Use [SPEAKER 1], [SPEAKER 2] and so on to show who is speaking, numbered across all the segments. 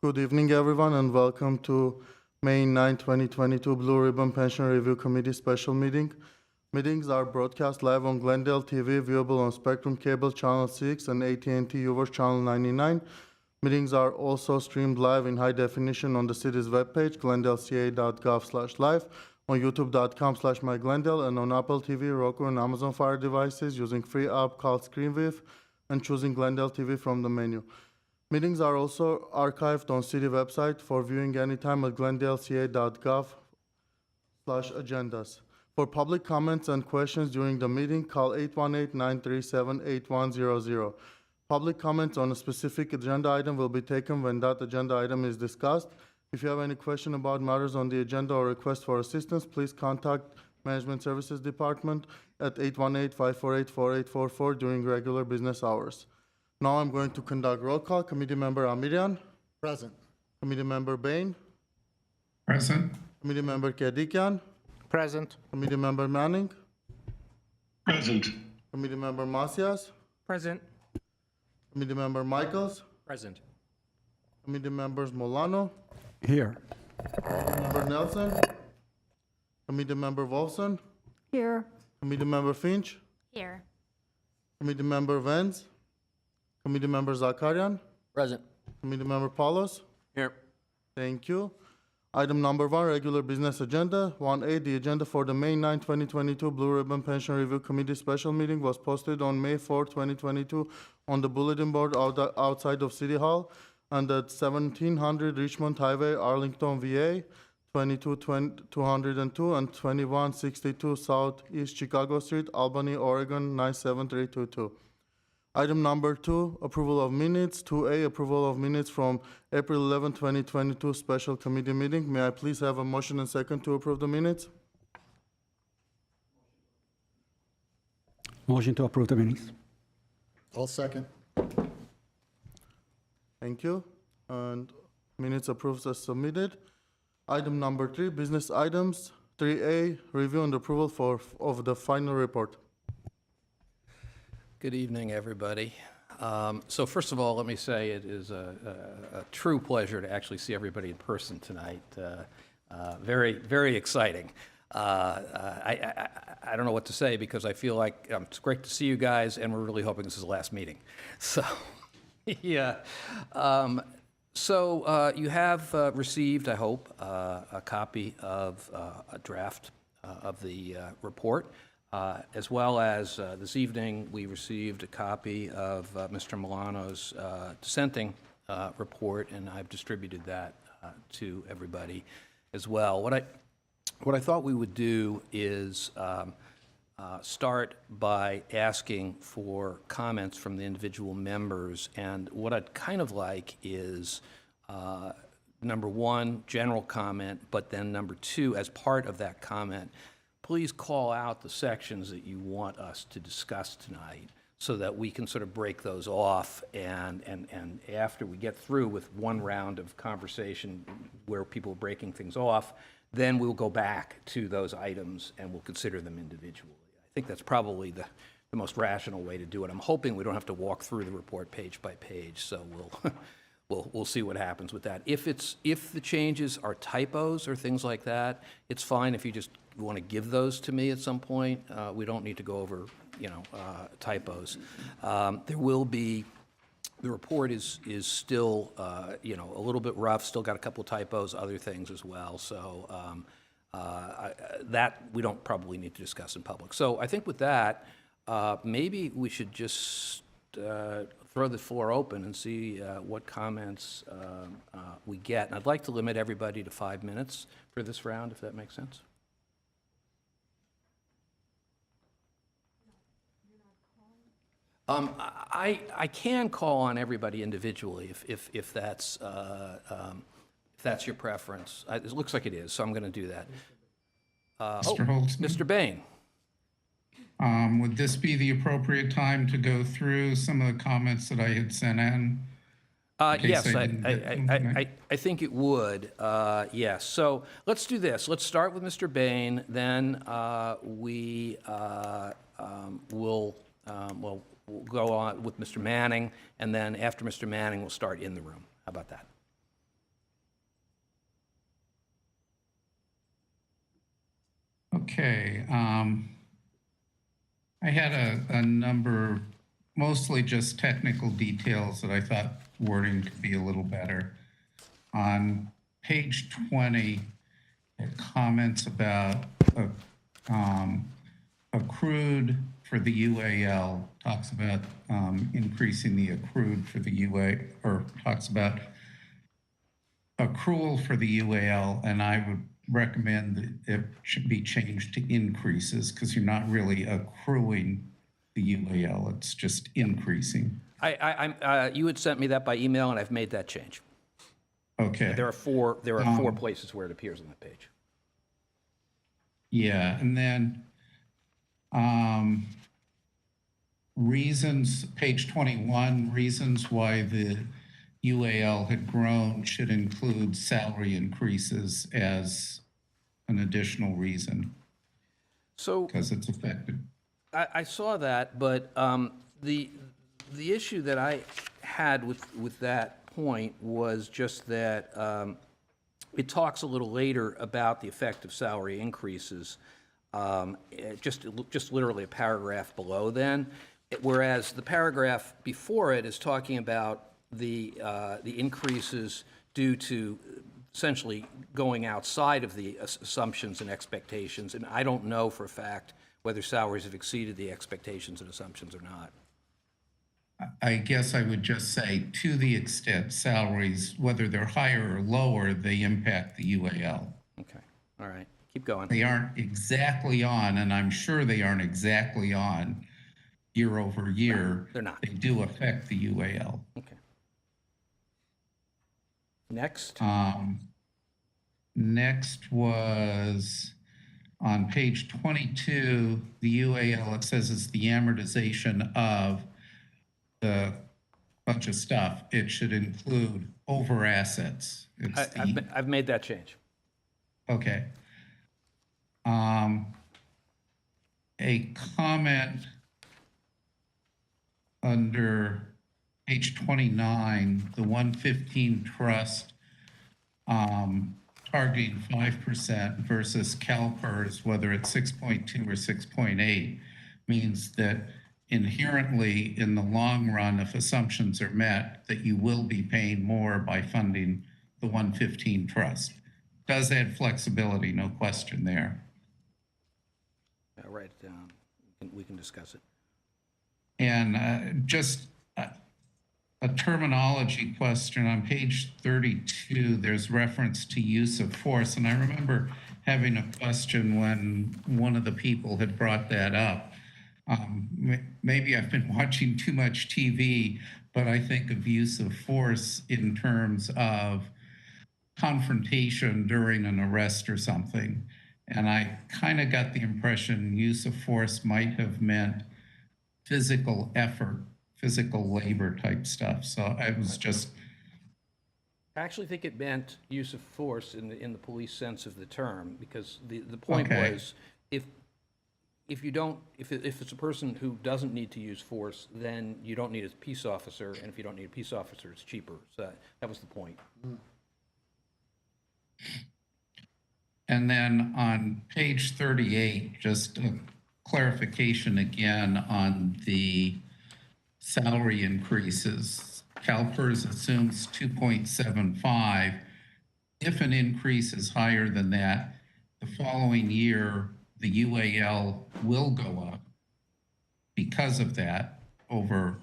[SPEAKER 1] Good evening, everyone, and welcome to May 9, 2022 Blue Ribbon Pension Review Committee special meeting. Meetings are broadcast live on Glendale TV, viewable on Spectrum Cable Channel 6 and AT&T UVerse Channel 99. Meetings are also streamed live in high definition on the city's webpage, glendaleca.gov/live, on youtube.com/myglendale, and on Apple TV, Roku, and Amazon Fire devices using free app called ScreenWave and choosing Glendale TV from the menu. Meetings are also archived on city website for viewing anytime at glendaleca.gov/agendas. For public comments and questions during the meeting, call 818-937-8100. Public comments on a specific agenda item will be taken when that agenda item is discussed. If you have any question about matters on the agenda or request for assistance, please contact Management Services Department at 818-548-4844 during regular business hours. Now I'm going to conduct roll call. Committee Member Amirian.
[SPEAKER 2] Present.
[SPEAKER 1] Committee Member Bain.
[SPEAKER 3] Present.
[SPEAKER 1] Committee Member Kedikian.
[SPEAKER 2] Present.
[SPEAKER 1] Committee Member Manning.
[SPEAKER 3] Present.
[SPEAKER 1] Committee Member Macias.
[SPEAKER 2] Present.
[SPEAKER 1] Committee Member Michaels.
[SPEAKER 2] Present.
[SPEAKER 1] Committee Members Molano.
[SPEAKER 4] Here.
[SPEAKER 1] Committee Member Nelson. Committee Member Wolfson.
[SPEAKER 5] Here.
[SPEAKER 1] Committee Member Finch.
[SPEAKER 5] Here.
[SPEAKER 1] Committee Member Vance. Committee Member Zakarian.
[SPEAKER 2] Present.
[SPEAKER 1] Committee Member Paulos.
[SPEAKER 2] Here.
[SPEAKER 1] Thank you. Item number 1, regular business agenda. 1A, the agenda for the May 9, 2022 Blue Ribbon Pension Review Committee special meeting was posted on May 4, 2022 on the bulletin board outside of City Hall and at 1700 Richmond Highway, Arlington, VA, 22202 and 2162 Southeast Chicago Street, Albany, Oregon, 97322. Item number 2, approval of minutes. 2A, approval of minutes from April 11, 2022 special committee meeting. May I please have a motion and second to approve the minutes?
[SPEAKER 4] Motion to approve the minutes.
[SPEAKER 2] All second.
[SPEAKER 1] Thank you. And minutes approved as submitted. Item number 3, business items. 3A, review and approval of the final report.
[SPEAKER 6] Good evening, everybody. So first of all, let me say it is a true pleasure to actually see everybody in person tonight. Very, very exciting. I don't know what to say because I feel like it's great to see you guys, and we're really hoping this is the last meeting. So, yeah. So you have received, I hope, a copy of a draft of the report. As well as this evening, we received a copy of Mr. Milano's dissenting report, and I've distributed that to everybody as well. What I thought we would do is start by asking for comments from the individual members, and what I'd kind of like is number 1, general comment, but then number 2, as part of that comment, please call out the sections that you want us to discuss tonight so that we can sort of break those off, and after we get through with one round of conversation where people are breaking things off, then we'll go back to those items and we'll consider them individually. I think that's probably the most rational way to do it. I'm hoping we don't have to walk through the report page by page, so we'll see what happens with that. If the changes are typos or things like that, it's fine if you just want to give those to me at some point. We don't need to go over, typos. There will be, the report is still, a little bit rough, still got a couple of typos, other things as well. So that we don't probably need to discuss in public. So I think with that, maybe we should just throw the floor open and see what comments we get. And I'd like to limit everybody to 5 minutes for this round, if that makes sense. I can call on everybody individually if that's your preference. It looks like it is, so I'm going to do that.
[SPEAKER 3] Mr. Holtzman?
[SPEAKER 6] Mr. Bain.
[SPEAKER 3] Would this be the appropriate time to go through some of the comments that I had sent in?
[SPEAKER 6] Yes, I think it would. Yes. So let's do this. Let's start with Mr. Bain, then we'll go on with Mr. Manning, and then after Mr. Manning, we'll start in the room. How about that?
[SPEAKER 3] Okay, I had a number, mostly just technical details that I thought wording could be a little better. On page 20, it comments about accrued for the UAL, talks about increasing the accrued for the UA, or talks about accrual for the UAL, and I would recommend that it should be changed to increases because you're not really accruing the UAL, it's just increasing.
[SPEAKER 6] You had sent me that by email, and I've made that change.
[SPEAKER 3] Okay.
[SPEAKER 6] There are four places where it appears on that page.
[SPEAKER 3] Yeah, and then reasons, page 21, reasons why the UAL had grown should include salary increases as an additional reason
[SPEAKER 6] So
[SPEAKER 3] because it's affected.
[SPEAKER 6] I saw that, but the issue that I had with that point was just that it talks a little later about the effect of salary increases, just literally a paragraph below then, whereas the paragraph before it is talking about the increases due to essentially going outside of the assumptions and expectations, and I don't know for a fact whether salaries have exceeded the expectations and assumptions or not.
[SPEAKER 3] I guess I would just say to the extent salaries, whether they're higher or lower, they impact the UAL.
[SPEAKER 6] Okay, all right, keep going.
[SPEAKER 3] They aren't exactly on, and I'm sure they aren't exactly on year over year.
[SPEAKER 6] They're not.
[SPEAKER 3] They do affect the UAL.
[SPEAKER 6] Okay. Next.
[SPEAKER 3] Next was on page 22, the UAL, it says it's the amortization of the bunch of stuff. It should include over assets. It's
[SPEAKER 6] I've made that change.
[SPEAKER 3] okay. A comment under page 29, the 115 trust targeting 5% versus Calpers, whether it's 6.2 or 6.8, means that inherently in the long run, if assumptions are met, that you will be paying more by funding the 115 trust. Does add flexibility, no question there.
[SPEAKER 6] I'll write it down. We can discuss it.
[SPEAKER 3] And just a terminology question on page 32, there's reference to use of force. And I remember having a question when one of the people had brought that up. Maybe I've been watching too much TV, but I think of use of force in terms of confrontation during an arrest or something. And I kind of got the impression use of force might have meant physical effort, physical labor type stuff. So I was just.
[SPEAKER 6] I actually think it meant use of force in the police sense of the term, because the point was if it's a person who doesn't need to use force, then you don't need a peace officer, and if you don't need a peace officer, it's cheaper. So that was the point.
[SPEAKER 3] And then on page 38, just a clarification again on the salary increases. Calpers assumes 2.75. If an increase is higher than that, the following year, the UAL will go up because of that over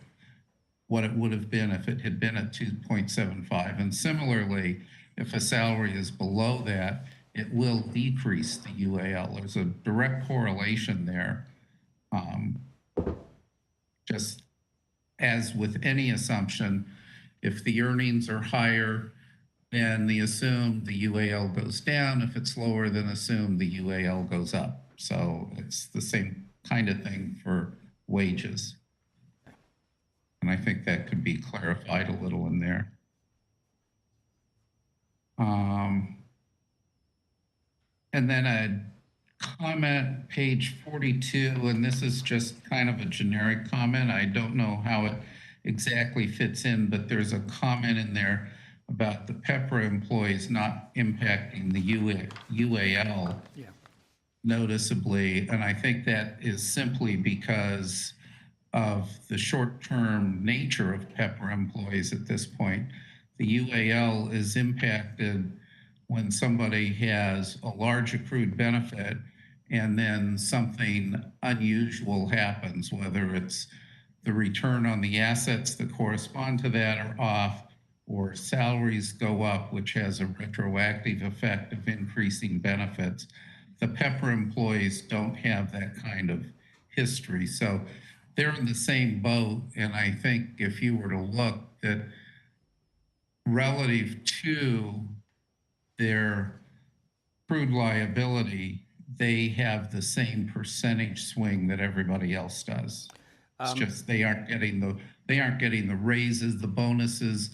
[SPEAKER 3] what it would have been if it had been at 2.75. And similarly, if a salary is below that, it will decrease the UAL. There's a direct correlation there. Just as with any assumption, if the earnings are higher than the assumed, the UAL goes down. If it's lower than assumed, the UAL goes up. So it's the same kind of thing for wages. And I think that could be clarified a little in there. And then a comment, page 42, and this is just kind of a generic comment. I don't know how it exactly fits in, but there's a comment in there about the PEPRA employees not impacting the UAL.
[SPEAKER 6] Yeah.
[SPEAKER 3] noticeably, and I think that is simply because of the short-term nature of Pepper employees at this point. The UAL is impacted when somebody has a large accrued benefit and then something unusual happens, whether it's the return on the assets that correspond to that are off, or salaries go up, which has a retroactive effect of increasing benefits. The Pepper employees don't have that kind of history. So they're in the same boat. And I think if you were to look that relative to their accrued liability, they have the same percentage swing that everybody else does. It's just they aren't getting the raises, the bonuses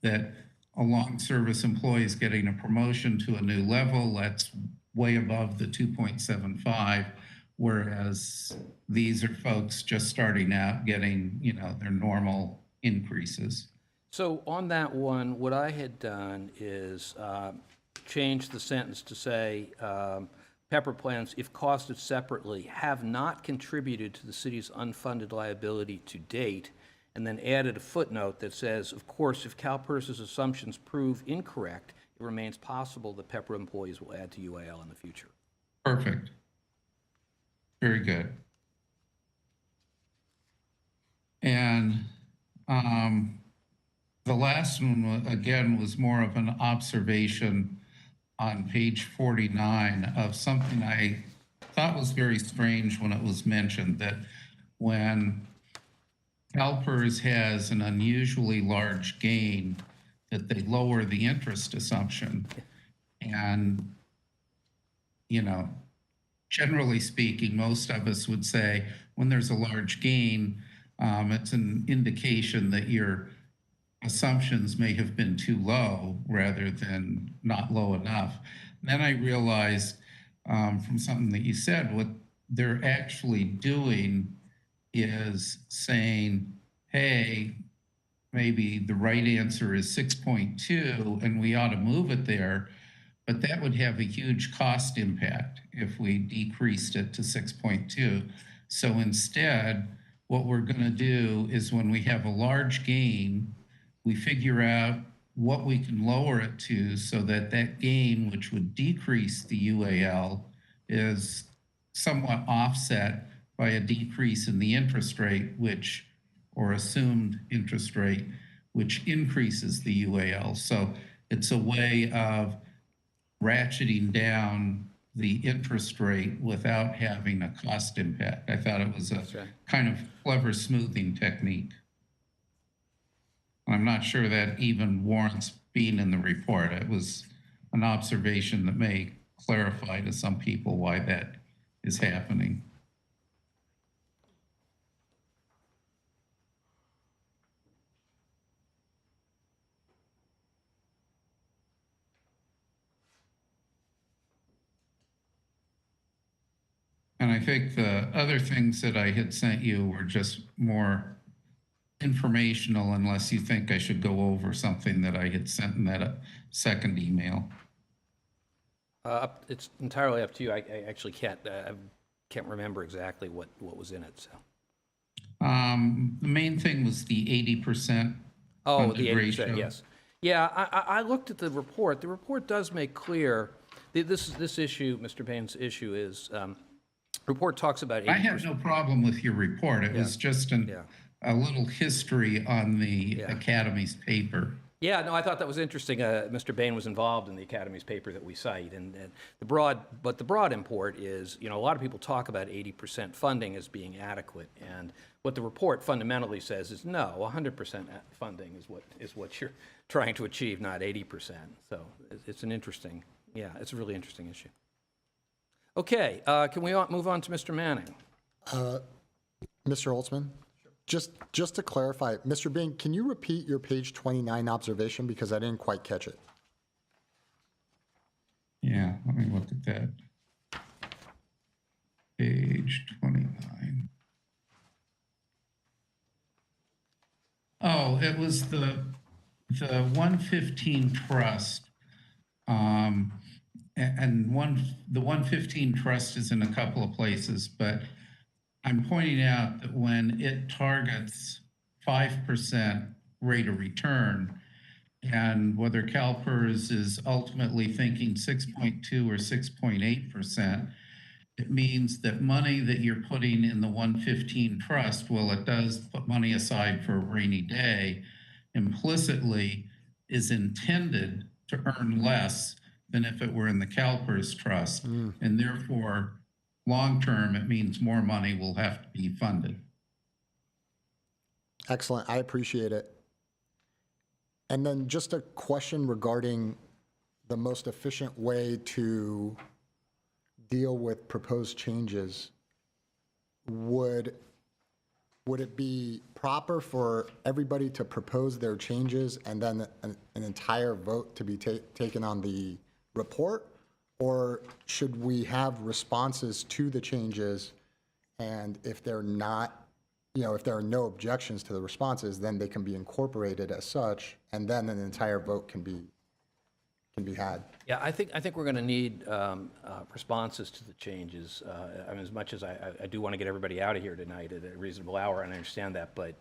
[SPEAKER 3] that a long service employee is getting a promotion to a new level. That's way above the 2.75, whereas these are folks just starting out getting, their normal increases.
[SPEAKER 6] So on that one, what I had done is change the sentence to say, Pepper plans, if costed separately, have not contributed to the city's unfunded liability to date, and then added a footnote that says, of course, if Calpers' assumptions prove incorrect, it remains possible that Pepper employees will add to UAL in the future.
[SPEAKER 3] Perfect. Very good. And the last one, again, was more of an observation on page 49 of something I thought was very strange when it was mentioned, that when Calpers has an unusually large gain, that they lower the interest assumption. And, generally speaking, most of us would say when there's a large gain, it's an indication that your assumptions may have been too low rather than not low enough. And then I realized from something that you said, what they're actually doing is saying, hey, maybe the right answer is 6.2 and we ought to move it there, but that would have a huge cost impact if we decreased it to 6.2. So instead, what we're going to do is when we have a large gain, we figure out what we can lower it to so that that gain, which would decrease the UAL, is somewhat offset by a decrease in the interest rate, or assumed interest rate, which increases the UAL. So it's a way of ratcheting down the interest rate without having a cost impact. I thought it was a kind of clever smoothing technique. I'm not sure that even warrants being in the report. It was an observation that may clarify to some people why that is happening. And I think the other things that I had sent you were just more informational, unless you think I should go over something that I had sent in that second email.
[SPEAKER 6] It's entirely up to you. I actually can't remember exactly what was in it. So.
[SPEAKER 3] The main thing was the 80%.
[SPEAKER 6] Oh, the 80%,
[SPEAKER 3] ratio.
[SPEAKER 6] yes. Yeah, I looked at the report. The report does make clear, this issue, Mr. Payne's issue is, report talks about 80%.
[SPEAKER 3] I have no problem with your report. It was just a little history on the Academy's paper.
[SPEAKER 6] Yeah, no, I thought that was interesting. Mr. Bain was involved in the Academy's paper that we cite, and the broad import is, a lot of people talk about 80% funding as being adequate, and what the report fundamentally says is no, 100% funding is what you're trying to achieve, not 80%. So it's an interesting, it's a really interesting issue. Okay, can we move on to Mr. Manning?
[SPEAKER 2] Mr. Holtzman? Just to clarify, Mr. Bain, can you repeat your page 29 observation because I didn't quite catch it?
[SPEAKER 3] Yeah, let me look at that. Page 29. Oh, it was the 115 trust and the 115 trust is in a couple of places, but I'm pointing out that when it targets 5% rate of return, and whether CalPERS is ultimately thinking 6.2 or 6.8%, it means that money that you're putting in the 115 trust, well, it does put money aside for a rainy day, implicitly is intended to earn less than if it were in the CalPERS trust. And therefore, long-term, it means more money will have to be funded.
[SPEAKER 2] Excellent. I appreciate it. And then just a question regarding the most efficient way to deal with proposed changes. Would it be proper for everybody to propose their changes and then an entire vote to be taken on the report? Or should we have responses to the changes, and if they're not, if there are no objections to the responses, then they can be incorporated as such, and then an entire vote can be had?
[SPEAKER 6] Yeah, I think we're going to need responses to the changes. I mean, as much as I do want to get everybody out of here tonight at a reasonable hour, and I understand that, but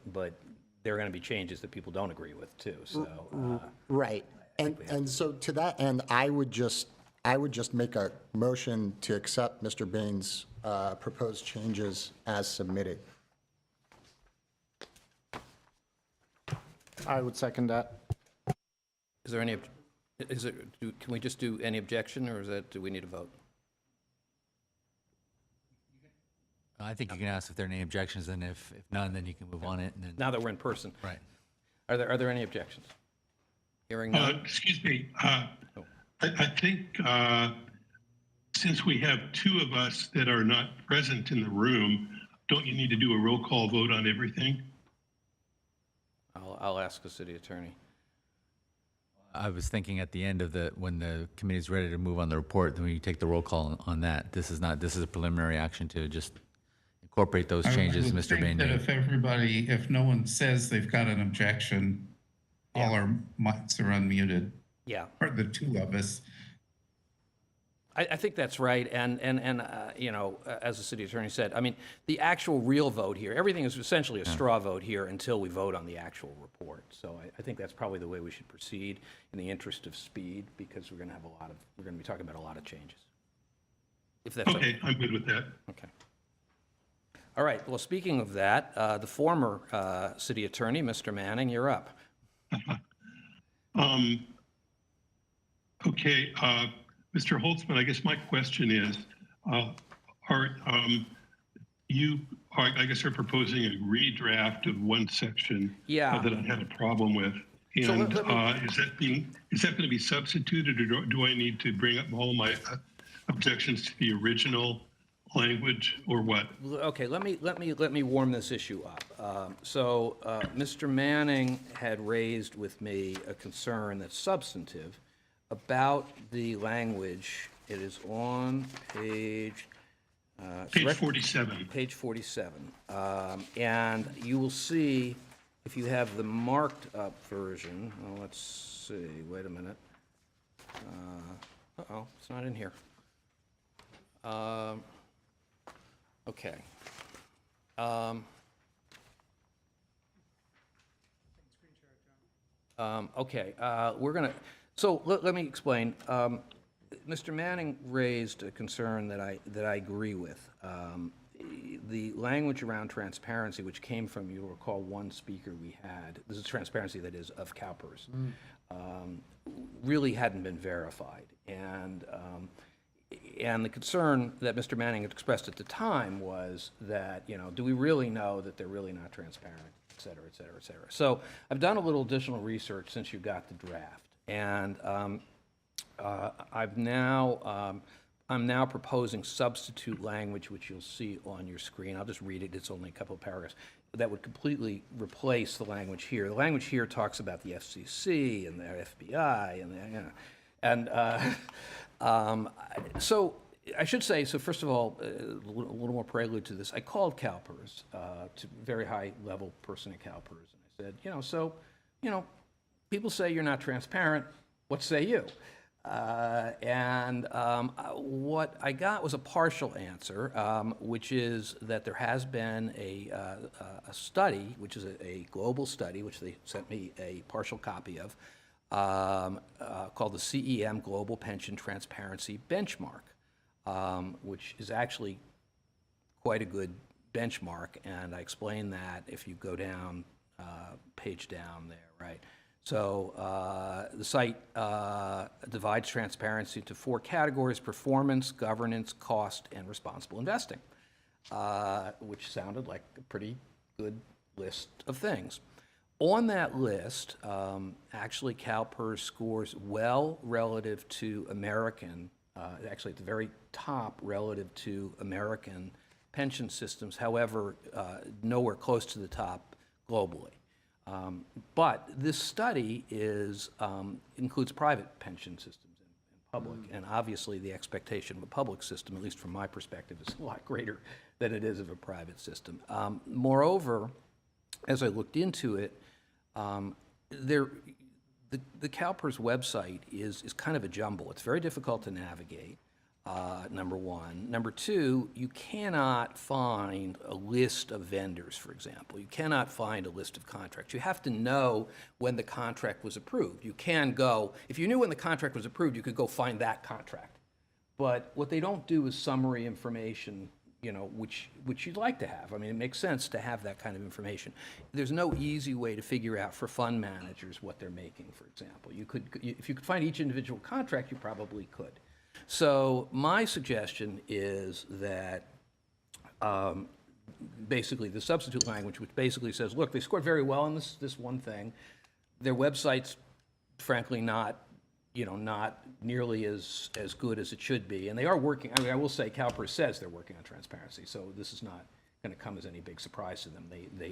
[SPEAKER 6] there are going to be changes that people don't agree with too. So
[SPEAKER 2] Right. And so to that end, I would just make a motion to accept Mr. Bain's proposed changes as submitted.
[SPEAKER 4] I would second that.
[SPEAKER 6] is there any? Can we just do any objection, or do we need a vote?
[SPEAKER 5] I think you can ask if there are any objections, and if none, then you can move on it. And then,
[SPEAKER 6] Now that we're in person,
[SPEAKER 5] right.
[SPEAKER 6] are there any objections? Hearing none.
[SPEAKER 7] Excuse me. I think since we have two of us that are not present in the room, don't you need to do a roll call vote on everything?
[SPEAKER 6] I'll ask the city attorney.
[SPEAKER 5] I was thinking at the end of when the committee's ready to move on the report, then we take the roll call on that. This is a preliminary action to just incorporate those changes
[SPEAKER 3] I would
[SPEAKER 5] Mr.
[SPEAKER 3] think
[SPEAKER 5] Bain
[SPEAKER 3] that
[SPEAKER 5] made.
[SPEAKER 3] if no one says they've got an objection, all our mics are unmuted,
[SPEAKER 6] Yeah.
[SPEAKER 3] or the two of us.
[SPEAKER 6] I think that's right, and as the city attorney said, I mean, the actual real vote here, everything is essentially a straw vote here until we vote on the actual report. So I think that's probably the way we should proceed in the interest of speed, because we're going to be talking about a lot of changes. If that's
[SPEAKER 7] Okay, I'm good with that.
[SPEAKER 6] Okay. All right. Well, speaking of that, the former city attorney, Mr. Manning, you're up.
[SPEAKER 7] Okay, Mr. Holtzman, I guess my question is, I guess are proposing a redraft of one section
[SPEAKER 6] Yeah.
[SPEAKER 7] that I had a problem with.
[SPEAKER 6] So
[SPEAKER 7] And
[SPEAKER 6] let me-
[SPEAKER 7] is that going to be substituted, or do I need to bring up all my objections to the original language, or what?
[SPEAKER 6] Okay, let me warm this issue up. Mr. Manning had raised with me a concern that's substantive about the language. It is on page.
[SPEAKER 7] Page 47.
[SPEAKER 6] Page 47. And you will see, if you have the marked up version, well, let's see, wait a minute. Uh-oh, it's not in here. Okay. Okay, we're gonna, so let me explain. Mr. Manning raised a concern that I agree with. The language around transparency, which came from, you'll recall, one speaker we had, this is transparency that is of CalPERS, really hadn't been verified. And the concern that Mr. Manning had expressed at the time was that, do we really know that they're really not transparent, et cetera, et cetera, et cetera. So I've done a little additional research since you got the draft, and I'm now proposing substitute language, which you'll see on your screen. I'll just read it. It's only a couple of paragraphs. That would completely replace the language here. The language here talks about the FCC and the FBI and so I should say, so first of all, a little more prelude to this. I called CalPERS, to a very high-level person at CalPERS, and I said, people say you're not transparent. What say you? What I got was a partial answer, which is that there has been a study, which is a global study, which they sent me a partial copy of, called the CEM Global Pension Transparency Benchmark, which is actually quite a good benchmark, and I explain that if you go down, page down there, right? So the site divides transparency into 4 categories: performance, governance, cost, and responsible investing, which sounded like a pretty good list of things. On that list, actually Calpers scores well relative to American, actually at the very top relative to American pension systems, however, nowhere close to the top globally. But this study includes private pension systems and public, and obviously the expectation of a public system, at least from my perspective, is a lot greater than it is of a private system. Moreover, as I looked into it, the CalPERS website is kind of a jumble. It's very difficult to navigate, number one. Number two, you cannot find a list of vendors, for example. You cannot find a list of contracts. You have to know when the contract was approved. You can go, if you knew when the contract was approved, you could go find that contract. But what they don't do is summary information, you know, which you'd like to have. I mean, it makes sense to have that kind of information. There's no easy way to figure out for fund managers what they're making, for example. If you could find each individual contract, you probably could. So my suggestion is that basically the substitute language, which basically says, look, they scored very well on this one thing. Their website's frankly not nearly as good as it should be. And they are working, I mean, I will say CalPERS says they're working on transparency, so this is not going to come as any big surprise to them.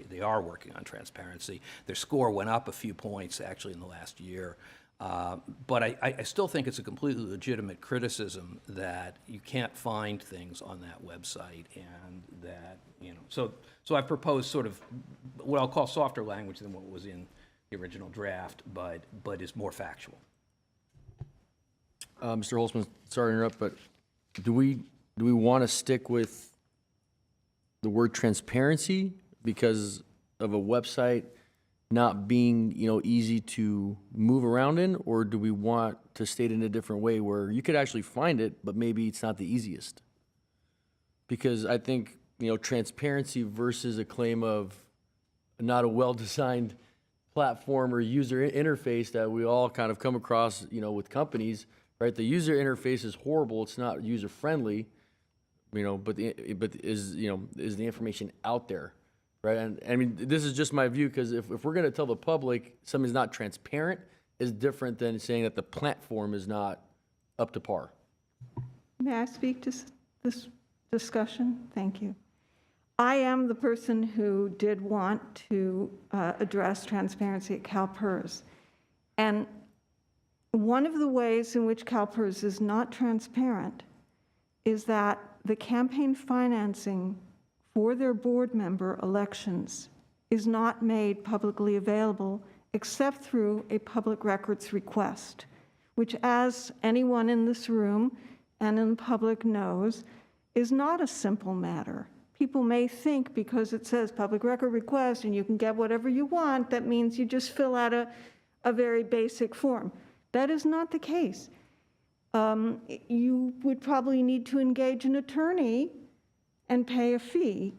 [SPEAKER 6] They are working on transparency. Their score went up a few points actually in the last year. But I still think it's a completely legitimate criticism that you can't find things on that website, and that, you know, so I've proposed sort of what I'll call softer language than what was in the original draft, but is more factual.
[SPEAKER 4] Mr. Holtzman, sorry to interrupt, but do we want to stick with the word transparency because of a website not being, you know, easy to move around in, or do we want to state it in a different way where you could actually find it, but maybe it's not the easiest? Because I think, you know, transparency versus a claim of not a well-designed platform or user interface that we all kind of come across, you know, with companies, right? The user interface is horrible. It's not user-friendly, you know, but is the information out there? Right, and I mean, this is just my view, because if we're going to tell the public something's not transparent, is different than saying that the platform is not up to par.
[SPEAKER 8] May I speak to this discussion? Thank you. I am the person who did want to address transparency at CalPERS. And one of the ways in which CalPERS is not transparent is that the campaign financing for their board member elections is not made publicly available except through a public records request, which, as anyone in this room and in the public knows, is not a simple matter. People may think because it says public record request and you can get whatever you want, that means you just fill out a very basic form. That is not the case. You would probably need to engage an attorney and pay a fee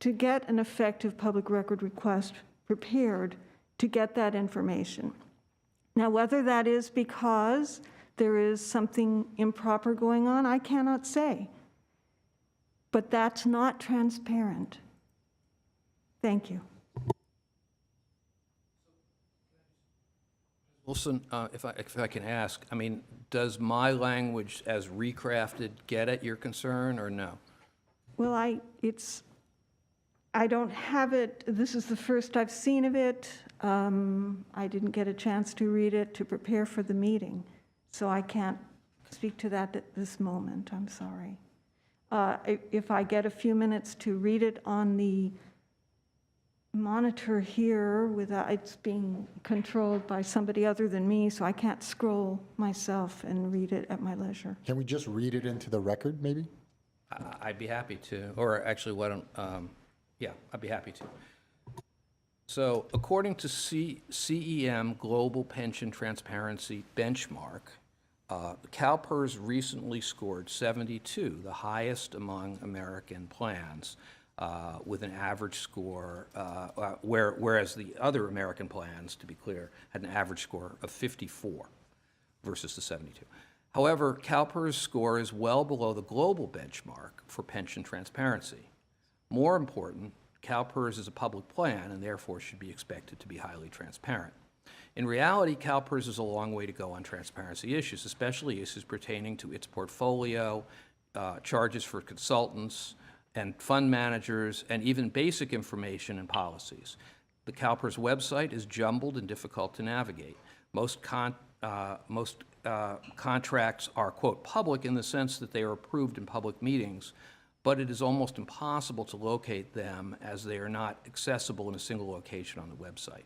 [SPEAKER 8] to get an effective public record request prepared to get that information. Now, whether that is because there is something improper going on, I cannot say. But that's not transparent. Thank you.
[SPEAKER 6] Wilson, if I can ask, I mean, does my language as recrafted get at your concern or no?
[SPEAKER 8] Well, I don't have it. This is the first I've seen of it. I didn't get a chance to read it to prepare for the meeting, so I can't speak to that at this moment. I'm sorry. If I get a few minutes to read it on the monitor here without, it's being controlled by somebody other than me, so I can't scroll myself and read it at my leisure.
[SPEAKER 2] Can we just read it into the record, maybe?
[SPEAKER 6] I'd be happy to, or actually, why don't, yeah, I'd be happy to. So according to CEM Global Pension Transparency Benchmark, Calpers recently scored 72, the highest among American plans, with an average score, whereas the other American plans, to be clear, had an average score of 54 versus the 72. However, Calpers' score is well below the global benchmark for pension transparency. More important, Calpers is a public plan and therefore should be expected to be highly transparent. In reality, Calpers is a long way to go on transparency issues, especially issues pertaining to its portfolio, charges for consultants and fund managers, and even basic information and policies. The Calpers website is jumbled and difficult to navigate. Most contracts are, quote, public in the sense that they are approved in public meetings, but it is almost impossible to locate them as they are not accessible in a single location on the website.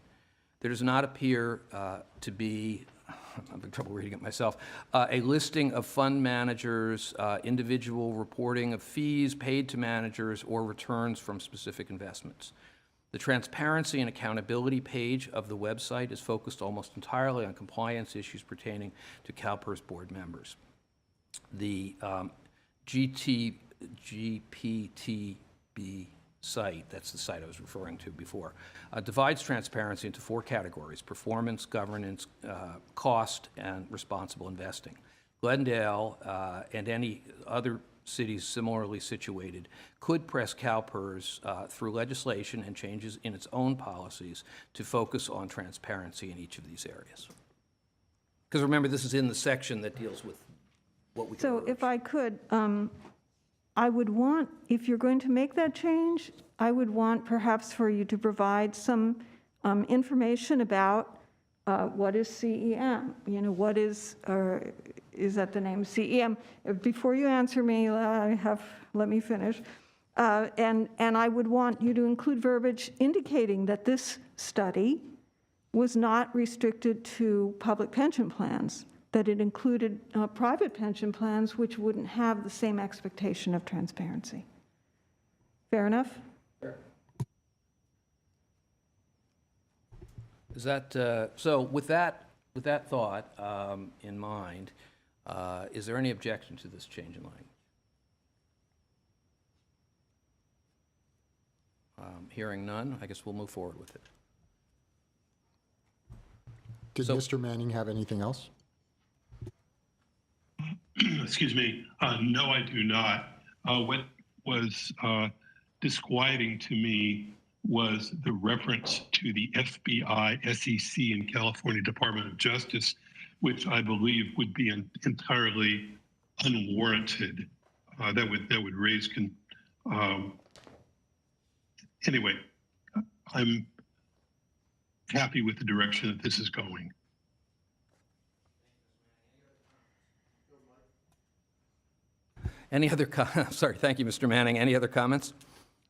[SPEAKER 6] There does not appear to be, I'm having trouble reading it myself, a listing of fund managers, individual reporting of fees paid to managers, or returns from specific investments. The transparency and accountability page of the website is focused almost entirely on compliance issues pertaining to CalPERS board members. The GPTB site, that's the site I was referring to before, divides transparency into 4 categories: performance, governance, cost, and responsible investing. Glendale and any other cities similarly situated could press CalPERS through legislation and changes in its own policies to focus on transparency in each of these areas. Because remember, this is in the section that deals with what we
[SPEAKER 8] So
[SPEAKER 6] can
[SPEAKER 8] if I could, I would want, if you're going to make that change, I would want perhaps for you to provide some information about what is CEM? You know, what is that the name CEM? Before you answer me, let me finish. And I would want you to include verbiage indicating that this study was not restricted to public pension plans, that it included private pension plans which wouldn't have the same expectation of transparency. Fair enough?
[SPEAKER 6] Is that, so with that thought in mind, is there any objection to this change in language? Hearing none, I guess we'll move forward with it.
[SPEAKER 2] Did
[SPEAKER 6] So-
[SPEAKER 2] Mr. Manning have anything else?
[SPEAKER 7] Excuse me. No, I do not. What was disquieting to me was the reference to the FBI, SEC, and California Department of Justice, which I believe would be entirely unwarranted. That would raise. Anyway, I'm happy with the direction that this is going.
[SPEAKER 6] Any other, sorry, thank you, Mr. Manning. Any other comments?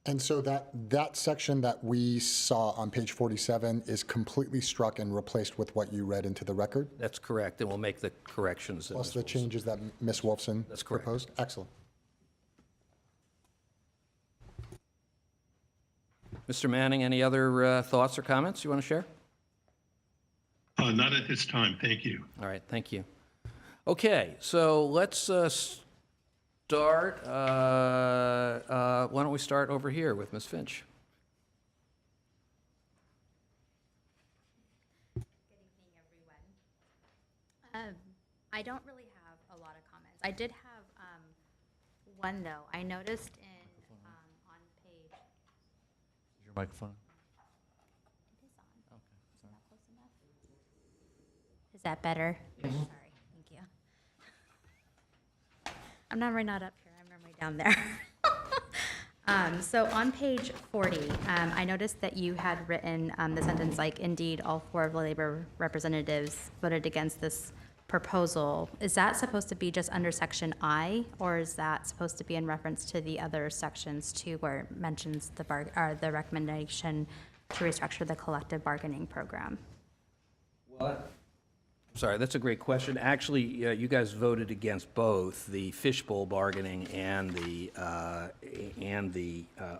[SPEAKER 2] And so that section that we saw on page 47 is completely struck and replaced with what you read into the record,
[SPEAKER 6] That's correct, and we'll make the corrections. that
[SPEAKER 2] plus
[SPEAKER 6] Ms.
[SPEAKER 2] the
[SPEAKER 6] Wilson-
[SPEAKER 2] changes that Ms. Wolfson
[SPEAKER 6] That's correct.
[SPEAKER 2] proposed? Excellent.
[SPEAKER 6] Mr. Manning, any other thoughts or comments you want to share?
[SPEAKER 7] Not at this time. Thank you.
[SPEAKER 6] All right, thank you. Okay, so let's start. Why don't we start over here with Ms. Finch?
[SPEAKER 9] Good evening, everyone. I don't really have a lot of comments. I did have one, though. I noticed on page,
[SPEAKER 5] Is your microphone?
[SPEAKER 9] it is on. Is that close enough? Is that better? Sorry, thank you. I'm normally not up here, I'm normally down there. So on page 40, I noticed that you had written the sentence like, indeed, all 4 of the labor representatives voted against this proposal. Is that supposed to be just under section I, or is that supposed to be in reference to the other sections too, where it mentions the recommendation to restructure the collective bargaining program?
[SPEAKER 6] Sorry, that's a great question. Actually, you guys voted against both the fishbowl bargaining and the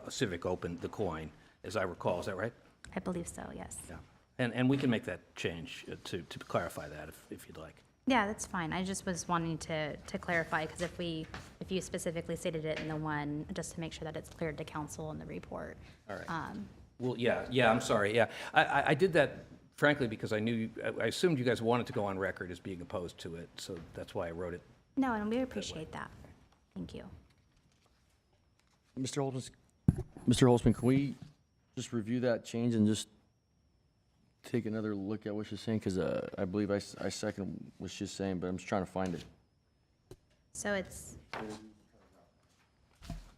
[SPEAKER 6] civic open, the coin, as I recall. Is that right?
[SPEAKER 9] I believe so, yes.
[SPEAKER 6] Yeah. And we can make that change to clarify that if you'd like.
[SPEAKER 9] Yeah, that's fine. I just was wanting to clarify, because if you specifically stated it in the one, just to make sure that it's cleared to council in the report.
[SPEAKER 6] All right. Well, yeah, I'm sorry, yeah. I did that frankly because I assumed you guys wanted to go on record as being opposed to it, so that's why I wrote it.
[SPEAKER 9] No, and we appreciate that. Thank you.
[SPEAKER 4] Mr. Holtzman, can we just review that change and just take another look at what she's saying? Because I believe I second what she's saying, but I'm just trying to find it.
[SPEAKER 9] So it's,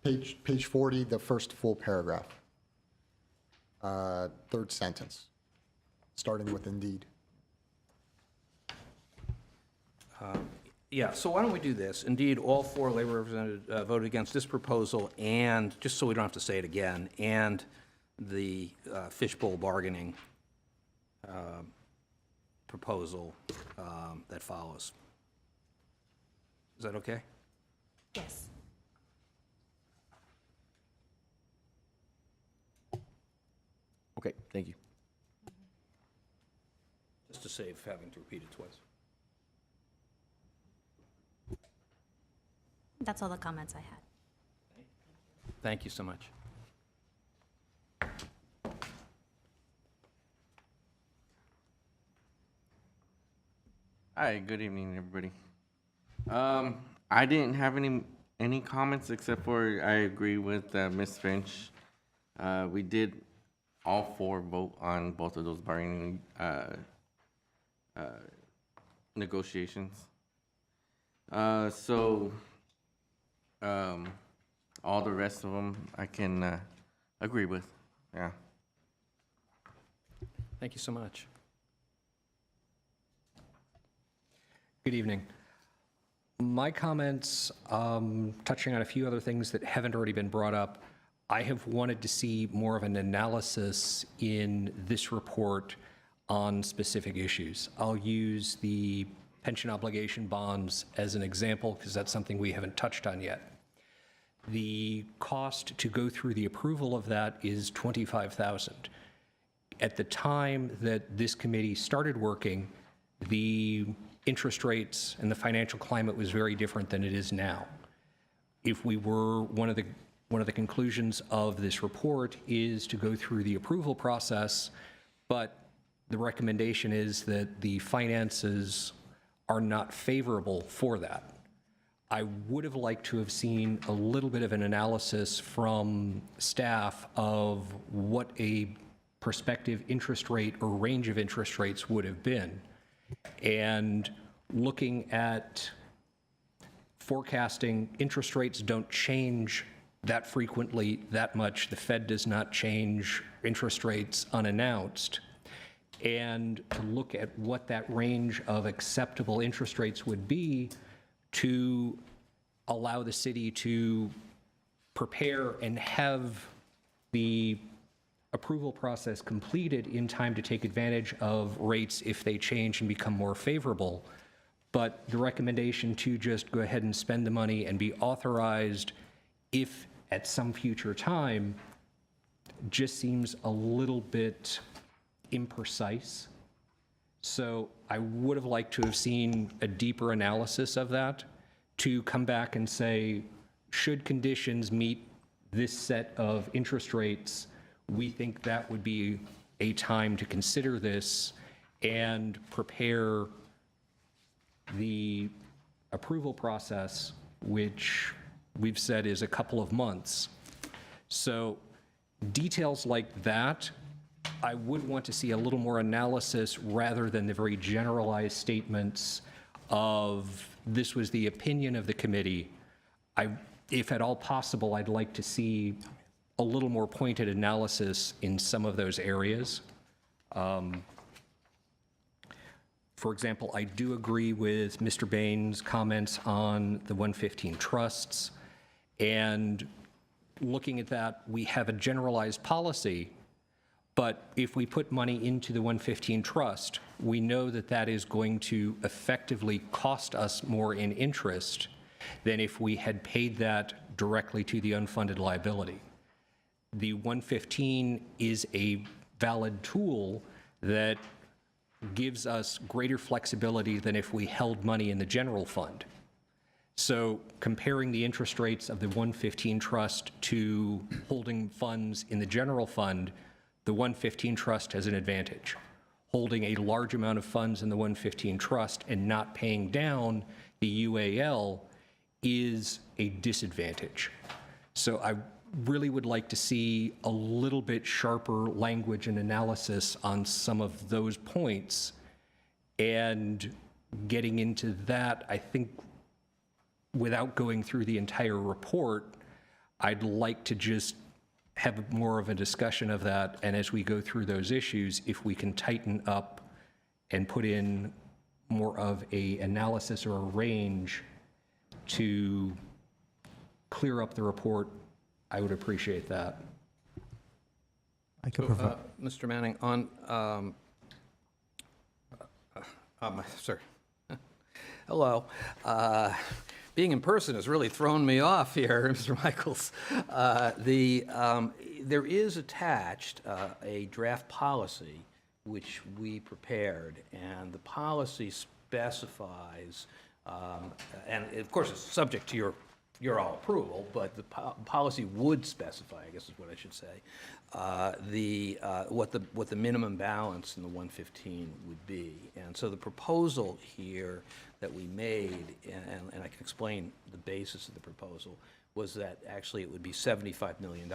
[SPEAKER 2] Page 40, the first full paragraph. Third sentence, starting with indeed.
[SPEAKER 6] Yeah, so why don't we do this? Indeed, all 4 labor representatives voted against this proposal, and, just so we don't have to say it again, and the fishbowl bargaining proposal that follows. Is that okay?
[SPEAKER 9] yes.
[SPEAKER 4] Okay, thank you.
[SPEAKER 6] Just to save having to repeat it twice.
[SPEAKER 9] That's all the comments I had.
[SPEAKER 6] Thank you so much.
[SPEAKER 10] Hi, good evening, everybody. I didn't have any comments except for I agree with Ms. Finch. We did all 4 vote on both of those bargaining negotiations. So all the rest of them I can agree with. Yeah.
[SPEAKER 6] Thank you so much.
[SPEAKER 11] Good evening. My comments, touching on a few other things that haven't already been brought up, I have wanted to see more of an analysis in this report on specific issues. I'll use the pension obligation bonds as an example because that's something we haven't touched on yet. The cost to go through the approval of that is $25,000. At the time that this committee started working, the interest rates and the financial climate was very different than it is now. If we were, one of the conclusions of this report is to go through the approval process, but the recommendation is that the finances are not favorable for that. I would have liked to have seen a little bit of an analysis from staff of what a prospective interest rate or range of interest rates would have been. And looking at forecasting, interest rates don't change that frequently, that much. The Fed does not change interest rates unannounced. And to look at what that range of acceptable interest rates would be to allow the city to prepare and have the approval process completed in time to take advantage of rates if they change and become more favorable. But the recommendation to just go ahead and spend the money and be authorized if at some future time just seems a little bit imprecise. So I would have liked to have seen a deeper analysis of that to come back and say, should conditions meet this set of interest rates, we think that would be a time to consider this and prepare the approval process, which we've said is a couple of months. So details like that, I would want to see a little more analysis rather than the very generalized statements of this was the opinion of the committee. If at all possible, I'd like to see a little more pointed analysis in some of those areas. For example, I do agree with Mr. Bain's comments on the 115 trusts. And looking at that, we have a generalized policy, But if we put money into the 115 trust, we know that that is going to effectively cost us more in interest than if we had paid that directly to the unfunded liability. The 115 is a valid tool that gives us greater flexibility than if we held money in the general fund. So comparing the interest rates of the 115 trust to holding funds in the general fund, the 115 trust has an advantage. Holding a large amount of funds in the 115 trust and not paying down the UAL is a disadvantage. So I really would like to see a little bit sharper language and analysis on some of those points. And getting into that, I think, without going through the entire report, I'd like to just have more of a discussion of that, and as we go through those issues, if we can tighten up and put in more of a analysis or a range to clear up the report, I would appreciate that.
[SPEAKER 6] I could provide. Mr. Manning, on, sorry. Hello. Being in person has really thrown me off here, Mr. Michaels. There is attached a draft policy which we prepared, and the policy specifies, and of course it's subject to your all approval, but the policy would specify, I guess is what I should say, what the minimum balance in the 115 would be. And so the proposal here that we made, and I can explain the basis of the proposal, was that actually it would be $75 million.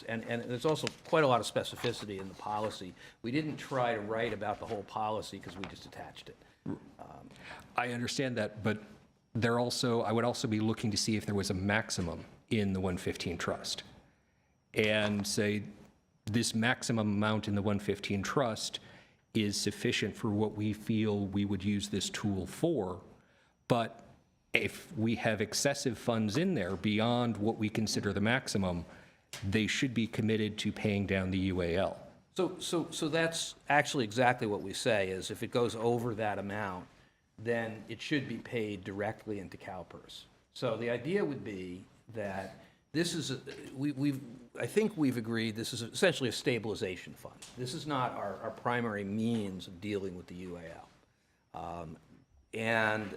[SPEAKER 6] And there's also quite a lot of specificity in the policy. We didn't try to write about the whole policy because we just attached it.
[SPEAKER 11] I understand that, but I would also be looking to see if there was a maximum in the 115 trust. And say, this maximum amount in the 115 trust is sufficient for what we feel we would use this tool for. But if we have excessive funds in there beyond what we consider the maximum, they should be committed to paying down the UAL.
[SPEAKER 6] So that's actually exactly what we say, is if it goes over that amount, then it should be paid directly into Calpers. So the idea would be that this is, I think we've agreed this is essentially a stabilization fund. This is not our primary means of dealing with the UAL. And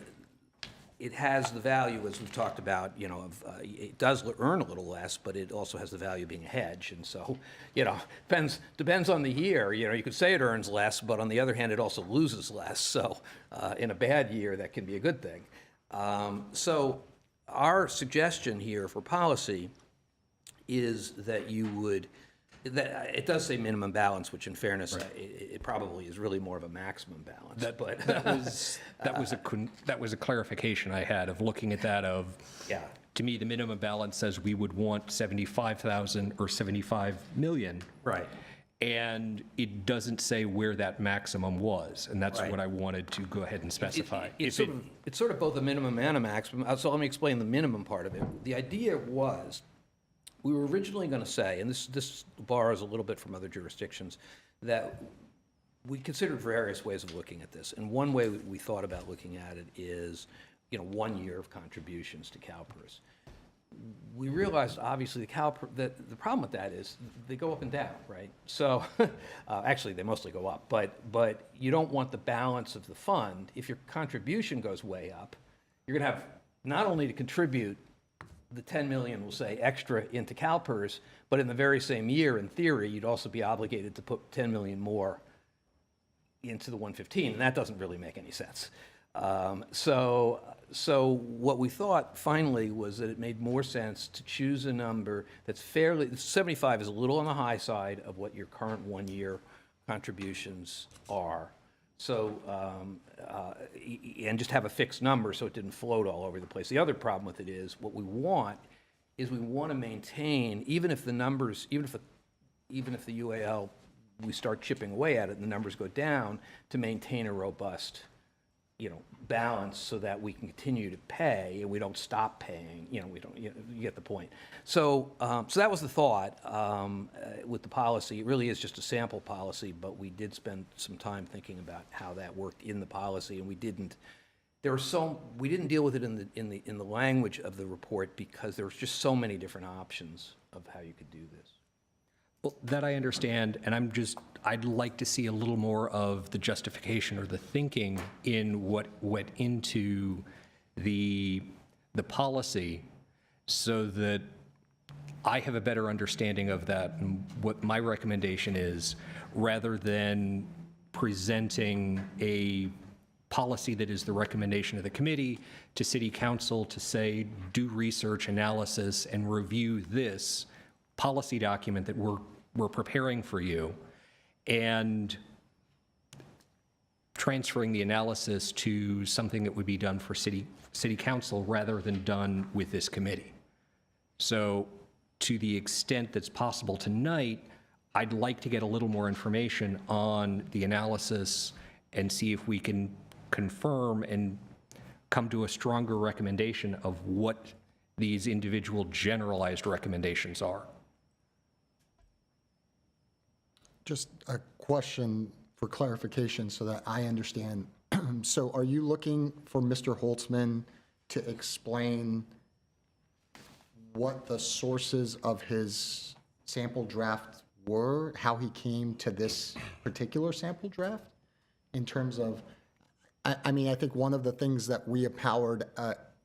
[SPEAKER 6] it has the value, as we've talked about, it does earn a little less, but it also has the value of being a hedge. And so, depends on the year. You could say it earns less, but on the other hand, it also loses less. So in a bad year, that can be a good thing. So our suggestion here for policy is that it does say minimum balance, which in fairness, it probably is really more of a maximum balance.
[SPEAKER 11] That was a clarification I had of looking at that of, to me, the minimum balance says we would want 75,000 or 75 million.
[SPEAKER 6] Right.
[SPEAKER 11] And it doesn't say where that maximum was, and that's what I wanted to go ahead and specify.
[SPEAKER 6] It's sort of both a minimum and a maximum. So let me explain the minimum part of it. The idea was, we were originally going to say, and this borrows a little bit from other jurisdictions, that we considered various ways of looking at this. And one way we thought about looking at it is, 1 year of contributions to Calpers. We realized, obviously, that the problem with that is they go up and down, right? So, actually, they mostly go up. But you don't want the balance of the fund. If your contribution goes way up, you're going to have not only to contribute the 10 million, we'll say, extra into CalPERS, but in the very same year, in theory, you'd also be obligated to put 10 million more into the 115, and that doesn't really make any sense. So what we thought finally was that it made more sense to choose a number that's 75 is a little on the high side of what your current 1 year contributions are. So, and just have a fixed number so it didn't float all over the place. The other problem with it is, what we want to maintain, even if the numbers, even if the UAL, we start chipping away at it and the numbers go down, to maintain a robust
[SPEAKER 11] balance so that we can continue to pay and we don't stop paying, we don't, you get the point. So, so that was the thought with the policy. It really is just a sample policy, but we did spend some time thinking about how that worked in the policy, and we didn't deal with it in the language of the report because there was just so many different options of how you could do this.
[SPEAKER 6] Well, that I understand, and I'd like to see a little more of the justification or the thinking in what went into the policy so that I have a better understanding of that and what my recommendation is, rather than presenting a policy that is the recommendation of the committee to city council to say, do research analysis and review this policy document that we're preparing for you, and transferring the analysis to something that would be done for city council rather than done with this committee. So to the extent that's possible tonight, I'd like to get a little more information on the analysis and see if we can confirm and come to a stronger recommendation of what these individual generalized recommendations are.
[SPEAKER 2] Just a question for clarification so that I understand. So are you looking for Mr. Holtzman to explain what the sources of his sample draft were, how he came to this particular sample draft? In terms of, I mean, I think one of the things that we empowered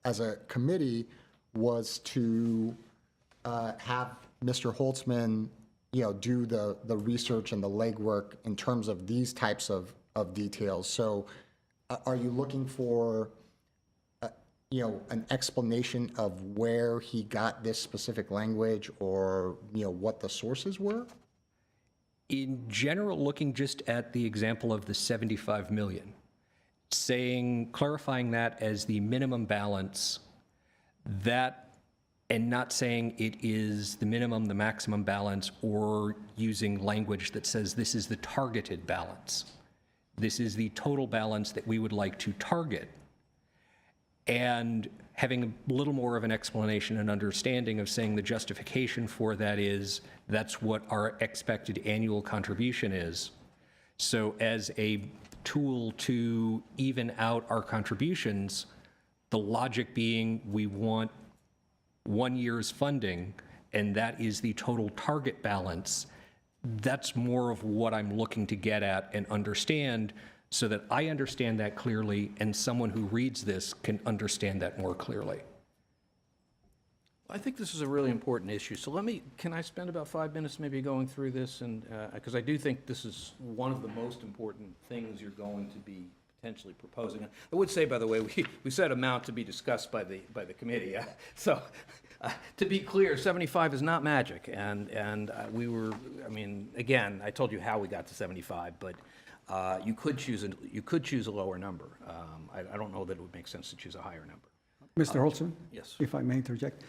[SPEAKER 2] as a committee was to have Mr. Holtzman do the research and the legwork in terms of these types of details. So are you looking for, an explanation of where he got this specific language or, what the sources were?
[SPEAKER 6] In general, looking just at the example of the 75 million, clarifying that as the minimum balance, and not saying it is the minimum, the maximum balance, or using language that says this is the targeted balance. This is the total balance that we would like to target. And having a little more of an explanation and understanding of saying the justification for that is that's what our expected annual contribution is. So as a tool to even out our contributions, the logic being we want 1 year's funding, and that is the total target balance. That's more of what I'm looking to get at and understand so that I understand that clearly and someone who reads this can understand that more clearly.
[SPEAKER 11] I think this is a really important issue. So can I spend about 5 minutes maybe going through this? And because I do think this is one of the most important things you're going to be potentially proposing. I would say, by the way, we said amount to be discussed by the committee. So to be clear, 75 is not magic. And we were, again, I told you how we got to 75, but you could choose a lower number. I don't know that it would make sense to choose a higher number.
[SPEAKER 12] Mr. Holtzman?
[SPEAKER 11] Yes.
[SPEAKER 12] If I may interject.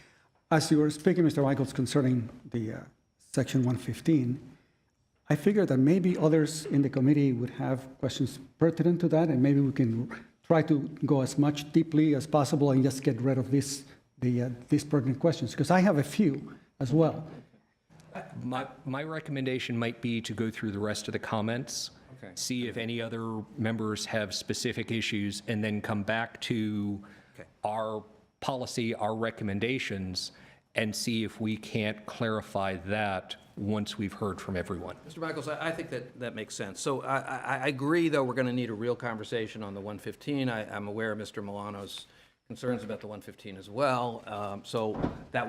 [SPEAKER 12] As you were speaking, Mr. Michaels, concerning the Section 115, I figured that maybe others in the committee would have questions pertinent to that, and maybe we can try to go as much deeply as possible and just get rid of these pertinent questions, because I have a few as well.
[SPEAKER 6] My recommendation might be to go through the rest of the comments, see if any other members have specific issues, and then come back to our policy, our recommendations, and see if we can't clarify that once we've heard from everyone.
[SPEAKER 11] Mr. Michaels, I think that makes sense. So I agree, though, we're going to need a real conversation on the 115. I'm aware of Mr. Milano's concerns about the 115 as well. So that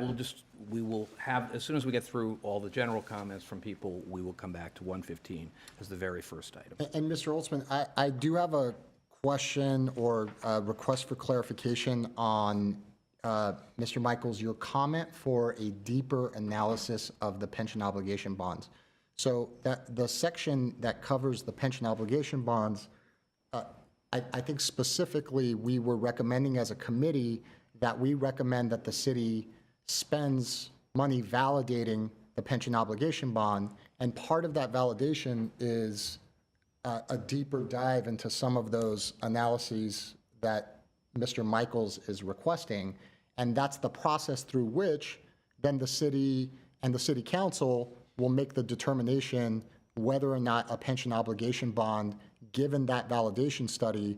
[SPEAKER 11] we will have, as soon as we get through all the general comments from people, we will come back to 115 as the very first item.
[SPEAKER 2] And Mr. Holtzman, I do have a question or a request for clarification on Mr. Michaels, your comment for a deeper analysis of the pension obligation bonds. So that the section that covers the pension obligation bonds, I think specifically we were recommending as a committee that we recommend that the city spends money validating the pension obligation bond, and part of that validation is a deeper dive into some of those analyses that Mr. Michaels is requesting, and that's the process through which then the city and the city council will make the determination whether or not a pension obligation bond, given that validation study,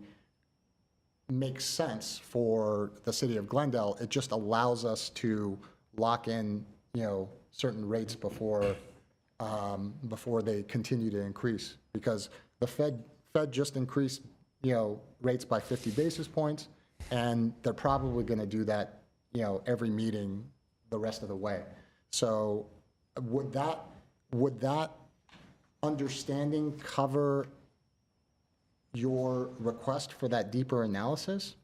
[SPEAKER 2] makes sense for the city of Glendale. It just allows us to lock in, certain rates before they continue to increase. Because the Fed just increased, rates by 50 basis points, and they're probably going to do that, every meeting the rest of the way. So would that understanding cover your request for that deeper analysis?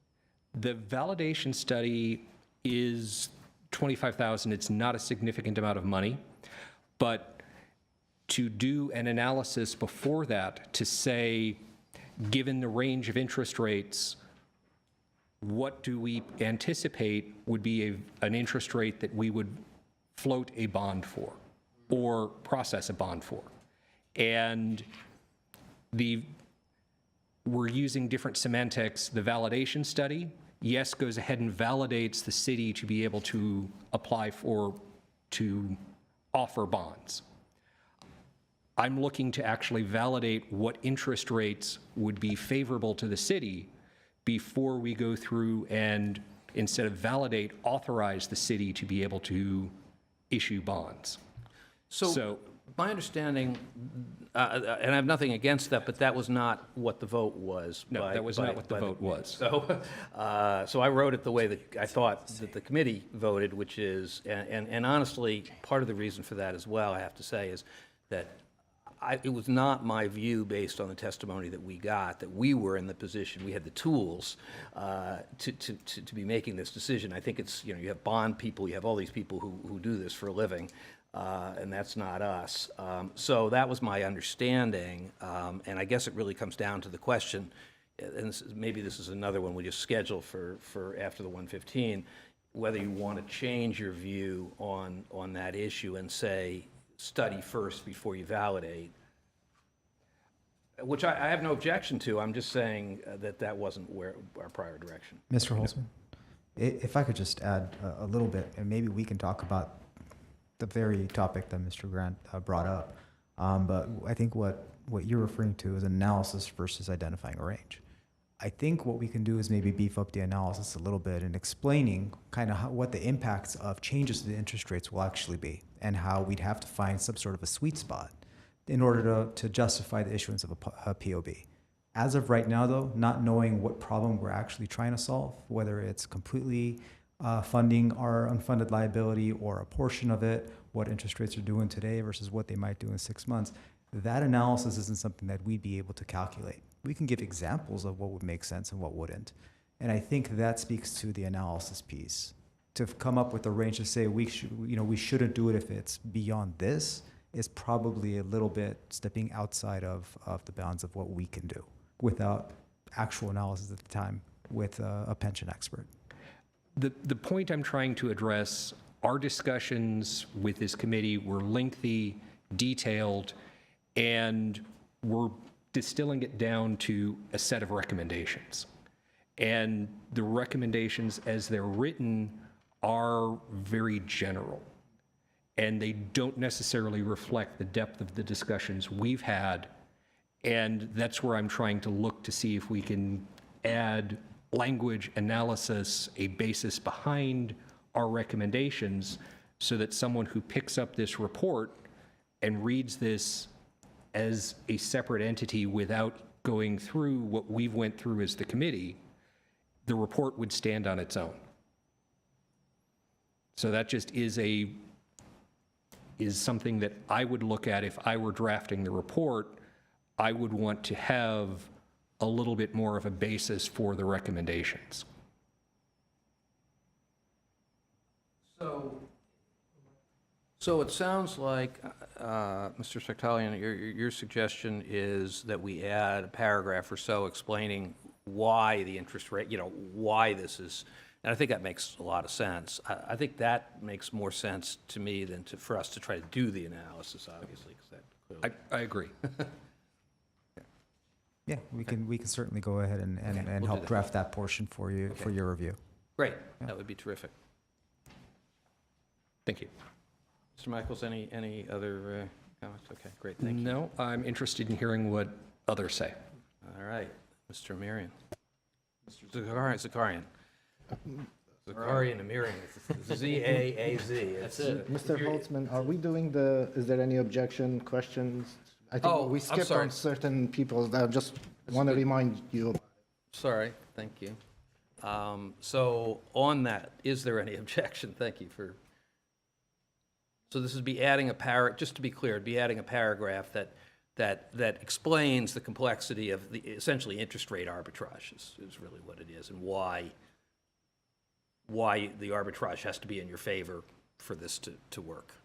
[SPEAKER 11] The validation study is $25,000. It's not a significant amount of money, but to do an analysis before that to say, given the range of interest rates, what do we anticipate would be an interest rate that we would float a bond for or process a bond for? And we're using different semantics. The validation study, yes, goes ahead and validates the city to be able to apply for, to offer bonds. I'm looking to actually validate what interest rates would be favorable to the city before we go through and, instead of validate, authorize the city to be able to issue bonds.
[SPEAKER 6] So my understanding, and I have nothing against that, but that was not what the vote was.
[SPEAKER 11] No, that was not what the vote was.
[SPEAKER 6] So I wrote it the way that I thought that the committee voted, which is, and honestly, part of the reason for that as well, I have to say, is that it was not my view, based on the testimony that we got, that we were in the position, we had the tools to be making this decision. I think it's, you have bond people, you have all these people who do this for a living, and that's not us. So that was my understanding, and I guess it really comes down to the question, and maybe this is another one we just schedule for after the 115, whether you want to change your view on that issue and say, study first before you validate, which I have no objection to. I'm just saying that wasn't where our prior direction.
[SPEAKER 13] Mr. Holzman, if I could just add a little bit, and maybe we can talk about the very topic that Mr. Grant brought up. But I think what you're referring to is analysis versus identifying a range. I think what we can do is maybe beef up the analysis a little bit and explaining kind of what the impacts of changes to the interest rates will actually be, and how we'd have to find some sort of a sweet spot in order to justify the issuance of a POB. As of right now, though, not knowing what problem we're actually trying to solve, whether it's completely funding our unfunded liability or a portion of it, what interest rates are doing today versus what they might do in 6 months, that analysis isn't something that we'd be able to calculate. We can give examples of what would make sense and what wouldn't. And I think that speaks to the analysis piece. To come up with a range to say we shouldn't do it if it's beyond this is probably a little bit stepping outside of the bounds of what we can do without actual analysis at the time with a pension expert.
[SPEAKER 11] The point I'm trying to address, our discussions with this committee were lengthy, detailed, and we're distilling it down to a set of recommendations. And the recommendations as they're written are very general, and they don't necessarily reflect the depth of the discussions we've had. And that's where I'm trying to look to see if we can add language, analysis, a basis behind our recommendations, so that someone who picks up this report and reads this as a separate entity without going through what we've went through as the committee, the report would stand on its own. So that just is something that I would look at if I were drafting the report. I would want to have a little bit more of a basis for the recommendations.
[SPEAKER 6] So it sounds like, Mr. Sectalian, your suggestion is that we add a paragraph or so explaining why the interest rate, why this is, and I think that makes a lot of sense. I think that makes more sense to me than for us to try to do the analysis, obviously, because that clearly.
[SPEAKER 11] I agree.
[SPEAKER 13] Yeah, we can certainly go ahead and
[SPEAKER 6] we'll do
[SPEAKER 13] help
[SPEAKER 6] that.
[SPEAKER 13] draft that portion for you, for your review.
[SPEAKER 6] Great, that would be terrific. Thank you. Mr. Michaels, any other comments? Okay, great, thank you.
[SPEAKER 11] No, I'm interested in hearing what others say.
[SPEAKER 6] All right, Mr. Amirian. Mr. Zakarian. Zakarian Amirian, Z-A-A-Z. That's it.
[SPEAKER 14] Mr. Holtzman, are we doing is there any objection, questions? I
[SPEAKER 6] Oh,
[SPEAKER 14] think we
[SPEAKER 6] I'm
[SPEAKER 14] skipped
[SPEAKER 6] sorry.
[SPEAKER 14] on certain people that I just want to remind you.
[SPEAKER 6] Sorry, thank you. So on that, is there any objection? Thank you for, so this would be adding just to be clear, it'd be adding a paragraph that explains the complexity of the, essentially, interest rate arbitrage is really what it is, and why the arbitrage has to be in your favor for this to work.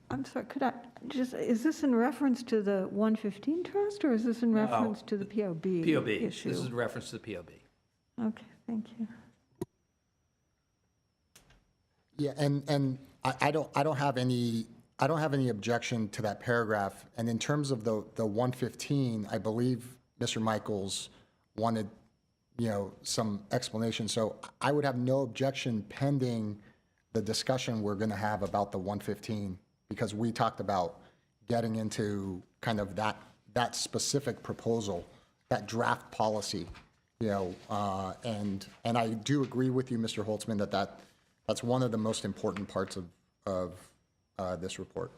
[SPEAKER 8] I'm sorry, could I just, is this in reference to the 115 trust, or is this in reference to the POB
[SPEAKER 6] POB,
[SPEAKER 8] issue?
[SPEAKER 6] this is in reference to the POB.
[SPEAKER 8] Okay, thank you.
[SPEAKER 2] Yeah, and I don't have any objection to that paragraph. And in terms of the 115, I believe Mr. Michaels wanted, some explanation. So I would have no objection pending the discussion we're going to have about the 115, because we talked about getting into kind of that specific proposal, that draft policy, and I do agree with you, Mr. Holtzman, that's one of the most important parts of this report.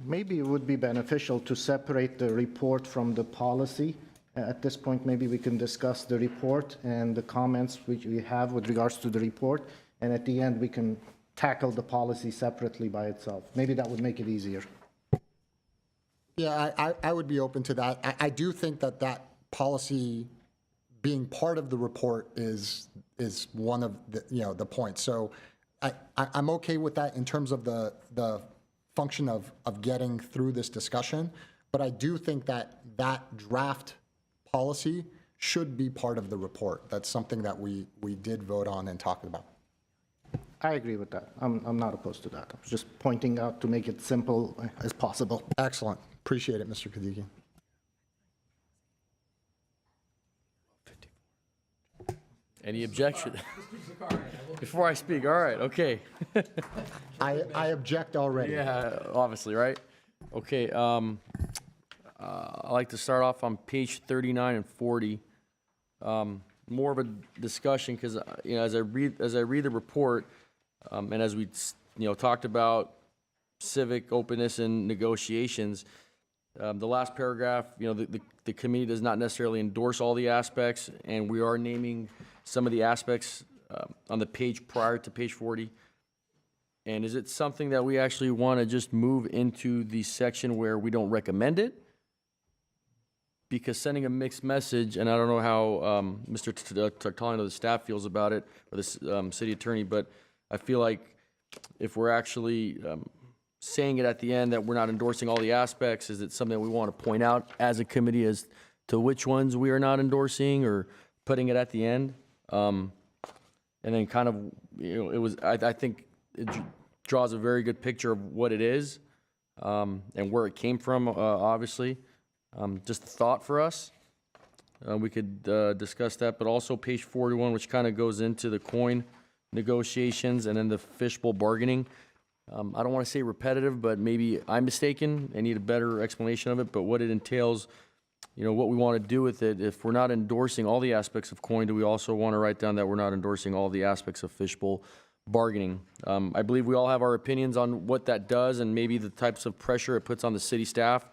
[SPEAKER 14] Maybe it would be beneficial to separate the report from the policy. At this point, maybe we can discuss the report and the comments which we have with regards to the report, and at the end, we can tackle the policy separately by itself. Maybe that would make it easier.
[SPEAKER 2] Yeah, I would be open to that. I do think that policy being part of the report is one of the points. So I'm okay with that in terms of the function of getting through this discussion, but I do think that draft policy should be part of the report. That's something that we did vote on and talked about.
[SPEAKER 14] I agree with that. I'm not opposed to that. I was just pointing out to make it simple as possible.
[SPEAKER 2] Excellent. Appreciate it, Mr. Kadiki.
[SPEAKER 4] Any objection? Before I speak, all right, okay.
[SPEAKER 2] I object already.
[SPEAKER 4] Yeah, obviously, right? Okay, I'd like to start off on page 39 and 40. More of a discussion, because, as I read the report, and as we, talked about civic openness and negotiations, the last paragraph, the committee does not necessarily endorse all the aspects, and we are naming some of the aspects on the page prior to page 40. And is it something that we actually want to just move into the section where we don't recommend it? Because sending a mixed message, and I don't know how Mr. Tartaglia, the staff, feels about it, or the city attorney, but I feel like if we're actually saying it at the end that we're not endorsing all the aspects, is it something that we want to point out as a committee as to which ones we are not endorsing, or putting it at the end? And then kind of, I think it draws a very good picture of what it is, and where it came from, obviously. Just a thought for us. We could discuss that, but also page 41, which kind of goes into the coin negotiations and then the fishbowl bargaining. I don't want to say repetitive, but maybe I'm mistaken. I need a better explanation of it, but what it entails, what we want to do with it. If we're not endorsing all the aspects of coin, do we also want to write down that we're not endorsing all the aspects of fishbowl bargaining? I believe we all have our opinions on what that does and maybe the types of pressure it puts on the city staff.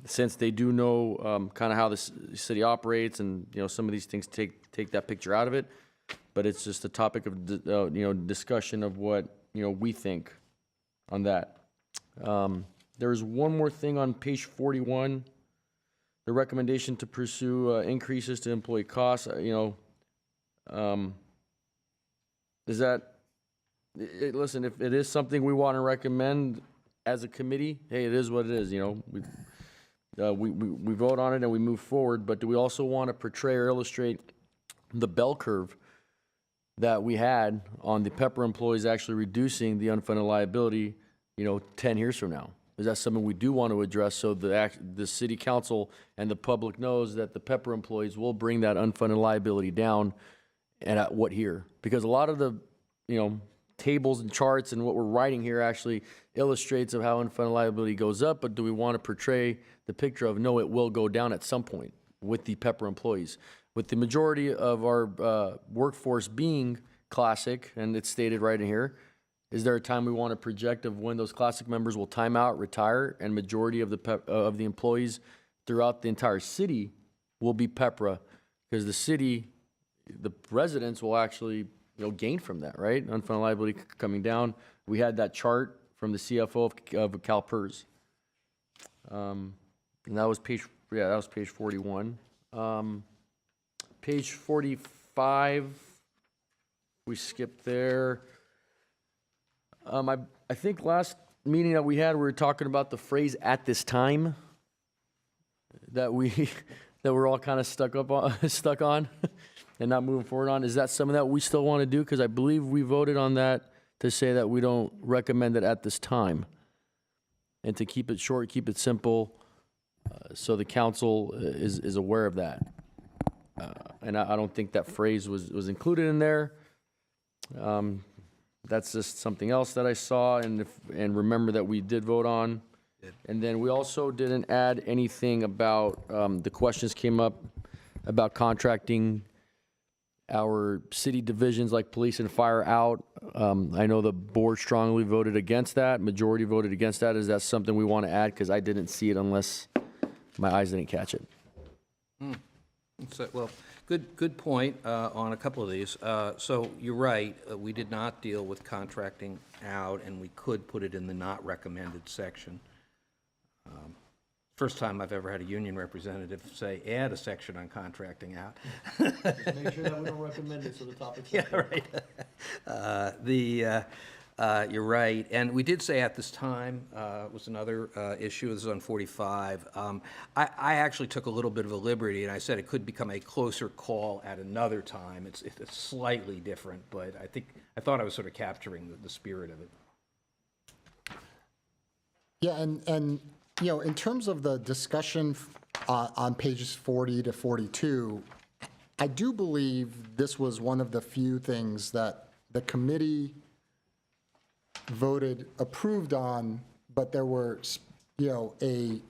[SPEAKER 4] Since they do know kind of how the city operates, and some of these things take that picture out of it, but it's just a topic of discussion of what we think on that. There's one more thing on page 41, the recommendation to pursue increases to employee costs. Is that listen? If it is something we want to recommend as a committee, hey, it is what it is. We vote on it and we move forward. But do we also want to portray or illustrate the bell curve that we had on the Pepper employees actually reducing the unfunded liability, 10 years from now? Is that something we do want to address so the city council and the public knows that the Pepper employees will bring that unfunded liability down and at what here? Because a lot of the, tables and charts and what we're writing here actually illustrates of how unfunded liability goes up, but do we want to portray the picture of, no, it will go down at some point with the Pepper employees? With the majority of our workforce being classic, and it's stated right in here, is there a time we want to project of when those classic members will time out, retire, and majority of the employees throughout the entire city will be PEPRA? Because the city, the residents will actually gain from that, right? Unfunded liability coming down. We had that chart from the CFO of Calpers. And that was page 41. Page 45, we skipped there. I think last meeting that we had, we were talking about the phrase "at this time" that we're all kind of stuck on and not moving forward on. Is that something that we still want to do? Because I believe we voted on that to say that we don't recommend it at this time, and to keep it short, keep it simple, so the council is aware of that. And I don't think that phrase was included in there. That's just something else that I saw and remember that we did vote on. And then we also didn't add anything about, the questions came up about contracting our city divisions like police and fire out. I know the board strongly voted against that, majority voted against that. Is that something we want to add? Because I didn't see it unless my eyes didn't catch it.
[SPEAKER 6] So, well, good point on a couple of these. So you're right, we did not deal with contracting out, and we could put it in the not recommended section. First time I've ever had a union representative say, add a section on contracting out.
[SPEAKER 4] Make sure that we don't recommend it, so the topic's.
[SPEAKER 6] Yeah, right. You're right, and we did say at this time was another issue. This is on 45. I actually took a little bit of a liberty, and I said it could become a closer call at another time. It's slightly different, but I thought I was sort of capturing the spirit of it.
[SPEAKER 2] Yeah, and in terms of the discussion on pages 40 to 42, I do believe this was one of the few things that the committee approved on, but there were, the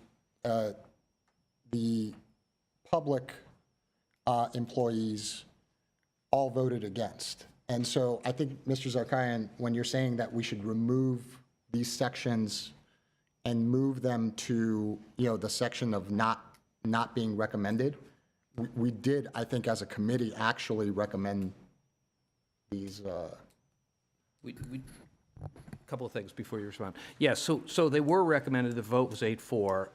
[SPEAKER 2] public employees all voted against. And so I think, Mr. Zarkarian, when you're saying that we should remove these sections and move them to, the section of not being recommended, we did, I think, as a committee, actually recommend these.
[SPEAKER 6] A couple of things before you respond. Yeah, so they were recommended, the vote was 8-4,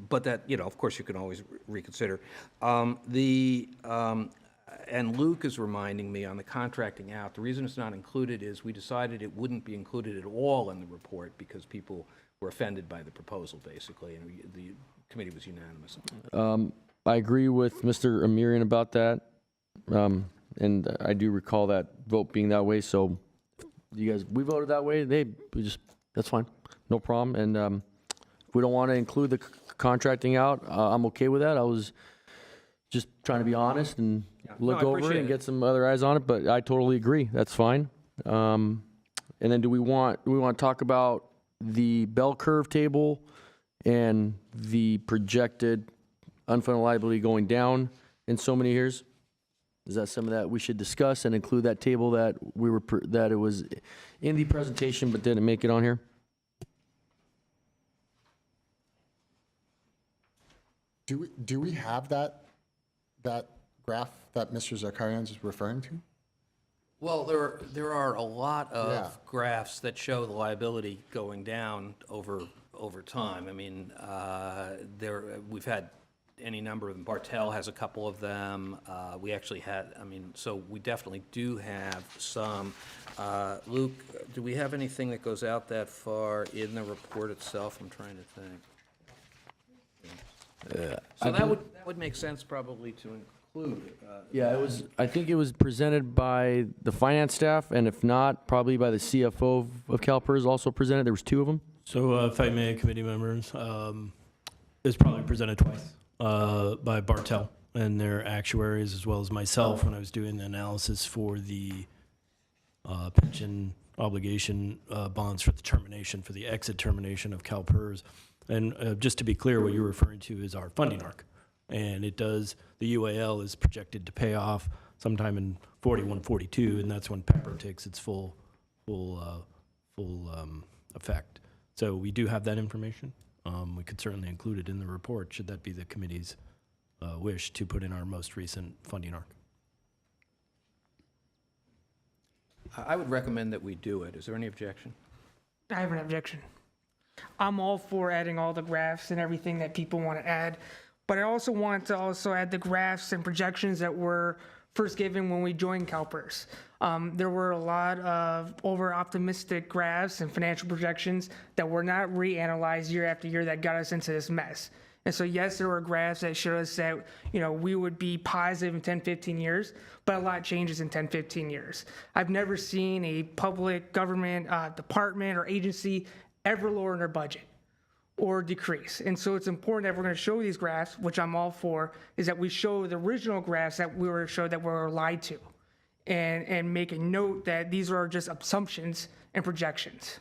[SPEAKER 6] but that, of course, you can always reconsider. And Luke is reminding me on the contracting out, the reason it's not included is we decided it wouldn't be included at all in the report because people were offended by the proposal, basically, and the committee was unanimous.
[SPEAKER 4] I agree with Mr. Amirian about that, and I do recall that vote being that way, so you guys, we voted that way, that's fine, no problem, and if we don't want to include the contracting out, I'm okay with that. I was just trying to be honest and look over it and get some other eyes on it, but I totally agree, that's fine. And then do we want to talk about the bell curve table and the projected unfunded liability going down in so many years? Is that something that we should discuss and include that table that that it was in the presentation but didn't make it on here?
[SPEAKER 2] Do we have that graph that Mr. Zakarian is referring to?
[SPEAKER 6] Well, there are a lot of graphs that show the liability going down over time. I mean, we've had any number of them. Bartel has a couple of them. We actually had, so we definitely do have some. Luke, do we have anything that goes out that far in the report itself? I'm trying to think. So that would make sense probably to include.
[SPEAKER 4] Yeah, I think it was presented by the finance staff, and if not, probably by the CFO of Calpers also presented. There was two of them.
[SPEAKER 15] So if I may, committee members, it was probably presented twice by Bartel and their actuaries, as well as myself, when I was doing the analysis for the pension obligation bonds for the termination, for the exit termination of Calpers. And just to be clear, what you're referring to is our funding arc. And it does, the UAL is projected to pay off sometime in 41, 42, and that's when Pepper takes its full effect. So we do have that information. We could certainly include it in the report, should that be the committee's wish to put in our most recent funding arc.
[SPEAKER 6] I would recommend that we do it. Is there any objection?
[SPEAKER 16] I have an objection. I'm all for adding all the graphs and everything that people want to add, but I also want to add the graphs and projections that were first given when we joined CalPERS. There were a lot of over-optimistic graphs and financial projections that were not reanalyzed year after year that got us into this mess. And so yes, there were graphs that showed us that, we would be positive in 10, 15 years, but a lot changes in 10, 15 years. I've never seen a public government department or agency ever lower their budget or decrease. And so it's important that we're going to show these graphs, which I'm all for, is that we show the original graphs that we were showed that we were lied to, and make a note that these are just assumptions and projections.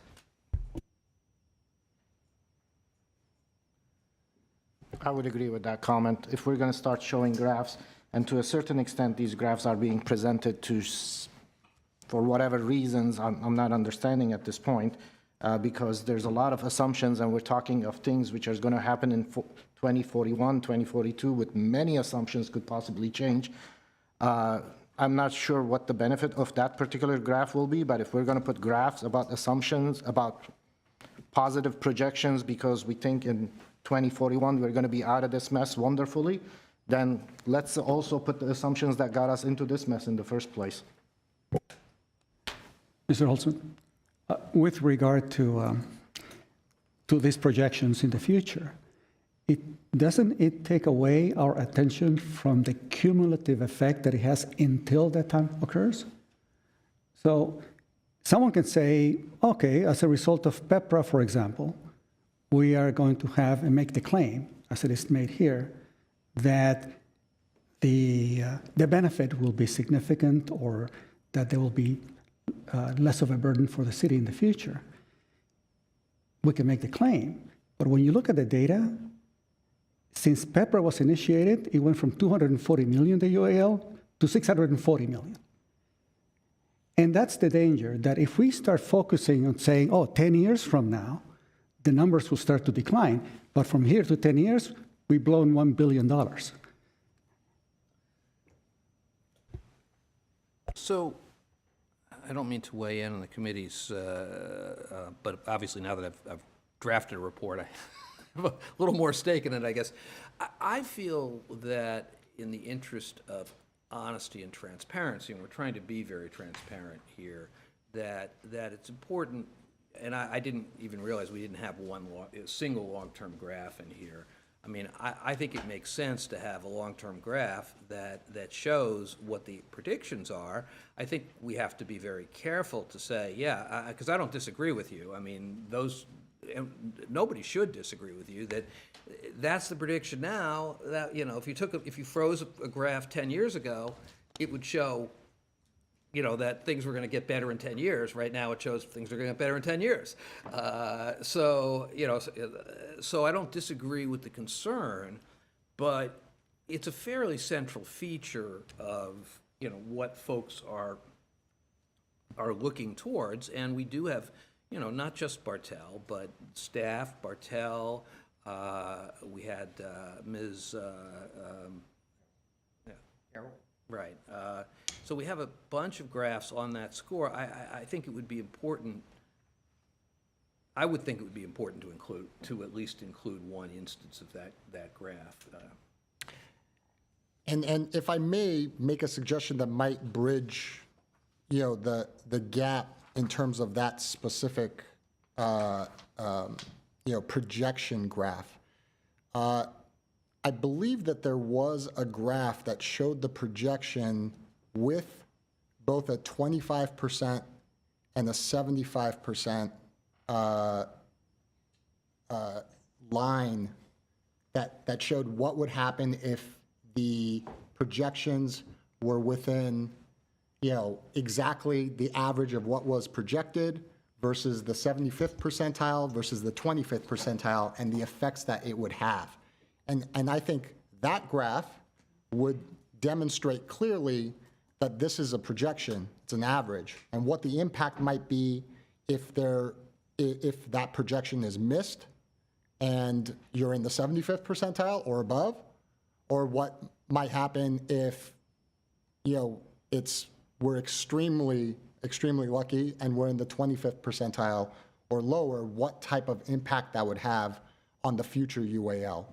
[SPEAKER 14] I would agree with that comment. If we're going to start showing graphs, and to a certain extent, these graphs are being presented to, for whatever reasons, I'm not understanding at this point, because there's a lot of assumptions, and we're talking of things which are going to happen in 2041, 2042, with many assumptions could possibly change. I'm not sure what the benefit of that particular graph will be, but if we're going to put graphs about assumptions, about positive projections, because we think in 2041 we're going to be out of this mess wonderfully, then let's also put the assumptions that got us into this mess in the first place.
[SPEAKER 12] Mr. Holtzman, with regard to these projections in the future, doesn't it take away our attention from the cumulative effect that it has until that time occurs? So someone can say, okay, as a result of PEPRA, for example, we are going to have and make the claim, as it is made here, that the benefit will be significant, or that there will be less of a burden for the city in the future. We can make the claim, but when you look at the data, since PEPRA was initiated, it went from 240 million, the UAL, to 640 million. And that's the danger, that if we start focusing on saying, 10 years from now, the numbers will start to decline, but from here to 10 years, we've blown $1 billion.
[SPEAKER 6] So, I don't mean to weigh in on the committee's, but obviously now that I've drafted a report, I have a little more stake in it, I guess. I feel that in the interest of honesty and transparency, and we're trying to be very transparent here, that it's important. And I didn't even realize we didn't have a single long-term graph in here. I mean, I think it makes sense to have a long-term graph that shows what the predictions are. I think we have to be very careful to say, because I don't disagree with you. I mean, nobody should disagree with you that that's the prediction now. That if you froze a graph 10 years ago, it would show that things were going to get better in 10 years. Right now, it shows things are going to get better in 10 years. So I don't disagree with the concern, but it's a fairly central feature of, what folks are looking towards. And we do have, not just Bartel, but staff, Bartel, we had Ms. Carroll. Right. So we have a bunch of graphs on that score. I think it would be important. I would think it would be important to at least include one instance of that graph.
[SPEAKER 2] And if I may make a suggestion that might bridge, the gap in terms of that specific, projection graph. I believe that there was a graph that showed the projection with both a 25% and a 75% line that showed what would happen if the projections were within, exactly the average of what was projected versus the 75th percentile versus the 25th percentile and the effects that it would have. And I think that graph would demonstrate clearly that this is a projection, it's an average, and what the impact might be if that projection is missed and you're in the 75th percentile or above, or what might happen if, we're extremely lucky and we're in the 25th percentile or lower, what type of impact that would have on the future UAL.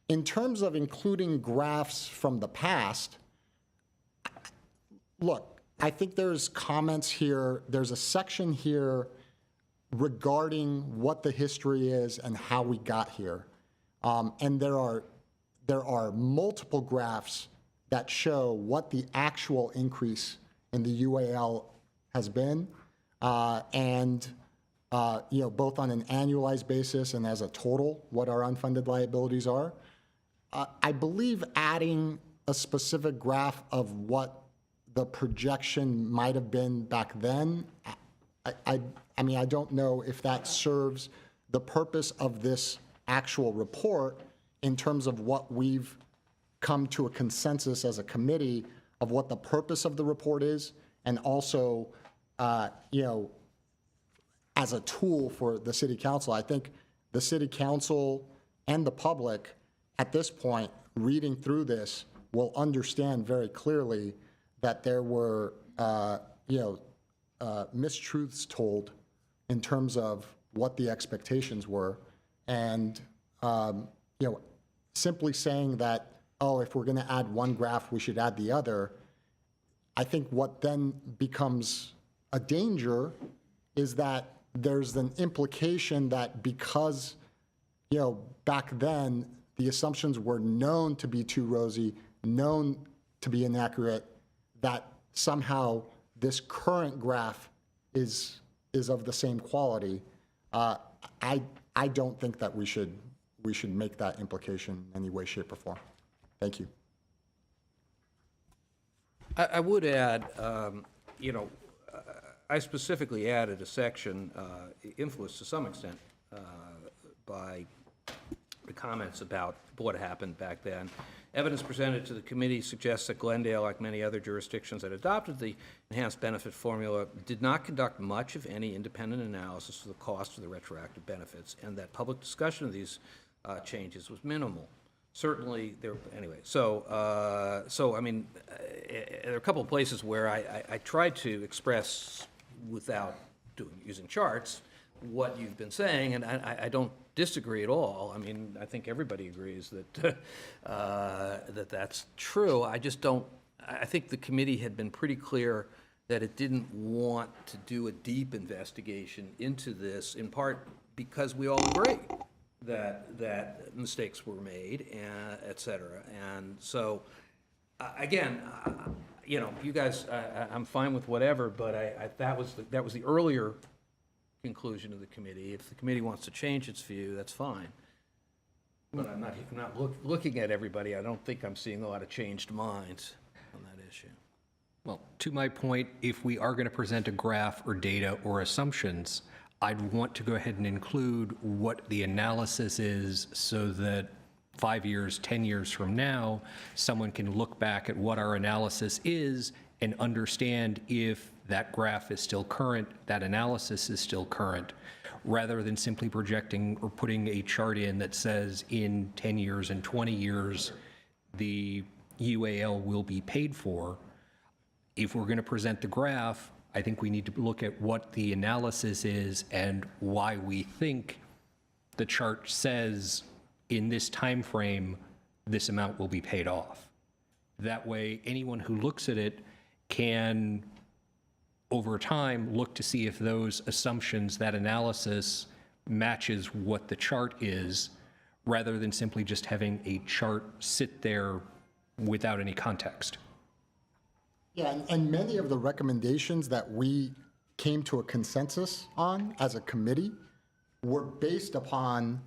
[SPEAKER 2] In terms of including graphs from the past, look, I think there's comments here, there's a section here regarding what the history is and how we got here. And there are multiple graphs that show what the actual increase in the UAL has been, and both on an annualized basis and as a total, what our unfunded liabilities are. I believe adding a specific graph of what the projection might have been back then, I mean, I don't know if that serves the purpose of this actual report in terms of what we've come to a consensus as a committee of what the purpose of the report is, and also, as a tool for the city council. I think the city council and the public at this point, reading through this, will understand very clearly that there were, mistruths told in terms of what the expectations were, and simply saying that, oh, if we're going to add one graph, we should add the other. I think what then becomes a danger is that there's an implication that because, back then the assumptions were known to be too rosy, known to be inaccurate, that somehow this current graph is of the same quality. I don't think that we should make that implication in any way, shape, or form. Thank you.
[SPEAKER 6] I would add, I specifically added a section influenced to some extent by the comments about what happened back then. Evidence presented to the committee suggests that Glendale, like many other jurisdictions that adopted the enhanced benefit formula, did not conduct much, if any, independent analysis of the cost of the retroactive benefits, and that public discussion of these changes was minimal. Certainly, anyway, so I mean, there are a couple of places where I tried to express, without using charts, what you've been saying, and I don't disagree at all. I mean, I think everybody agrees that that's true. I just don't, I think the committee had been pretty clear that it didn't want to do a deep investigation into this, in part because we all agree that mistakes were made, and et cetera. And so, again, you guys, I'm fine with whatever, but that was the earlier conclusion of the committee. If the committee wants to change its view, that's fine. But I'm not looking at everybody. I don't think I'm seeing a lot of changed minds on that issue.
[SPEAKER 11] Well, to my point, if we are going to present a graph or data or assumptions, I'd want to go ahead and include what the analysis is so that 5 years, 10 years from now, someone can look back at what our analysis is and understand if that graph is still current, that analysis is still current, rather than simply projecting or putting a chart in that says in 10 years and 20 years, the UAL will be paid for. If we're going to present the graph, I think we need to look at what the analysis is and why we think the chart says in this time frame, this amount will be paid off. That way, anyone who looks at it can, over time, look to see if those assumptions, that analysis matches what the chart is, rather than simply just having a chart sit there without any context.
[SPEAKER 2] Yeah, and many of the recommendations that we came to a consensus on as a committee were based upon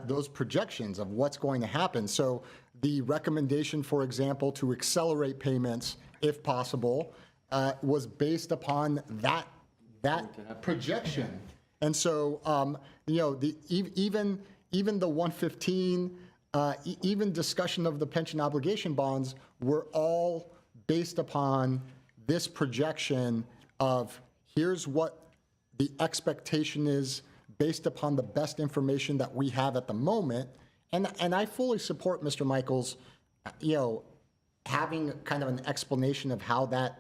[SPEAKER 2] those projections of what's going to happen. So the recommendation, for example, to accelerate payments, if possible, was based upon that projection. And so, even the 115, even discussion of the pension obligation bonds were all based upon this projection of here's what the expectation is based upon the best information that we have at the moment. And I fully support Mr. Michaels, having kind of an explanation of how that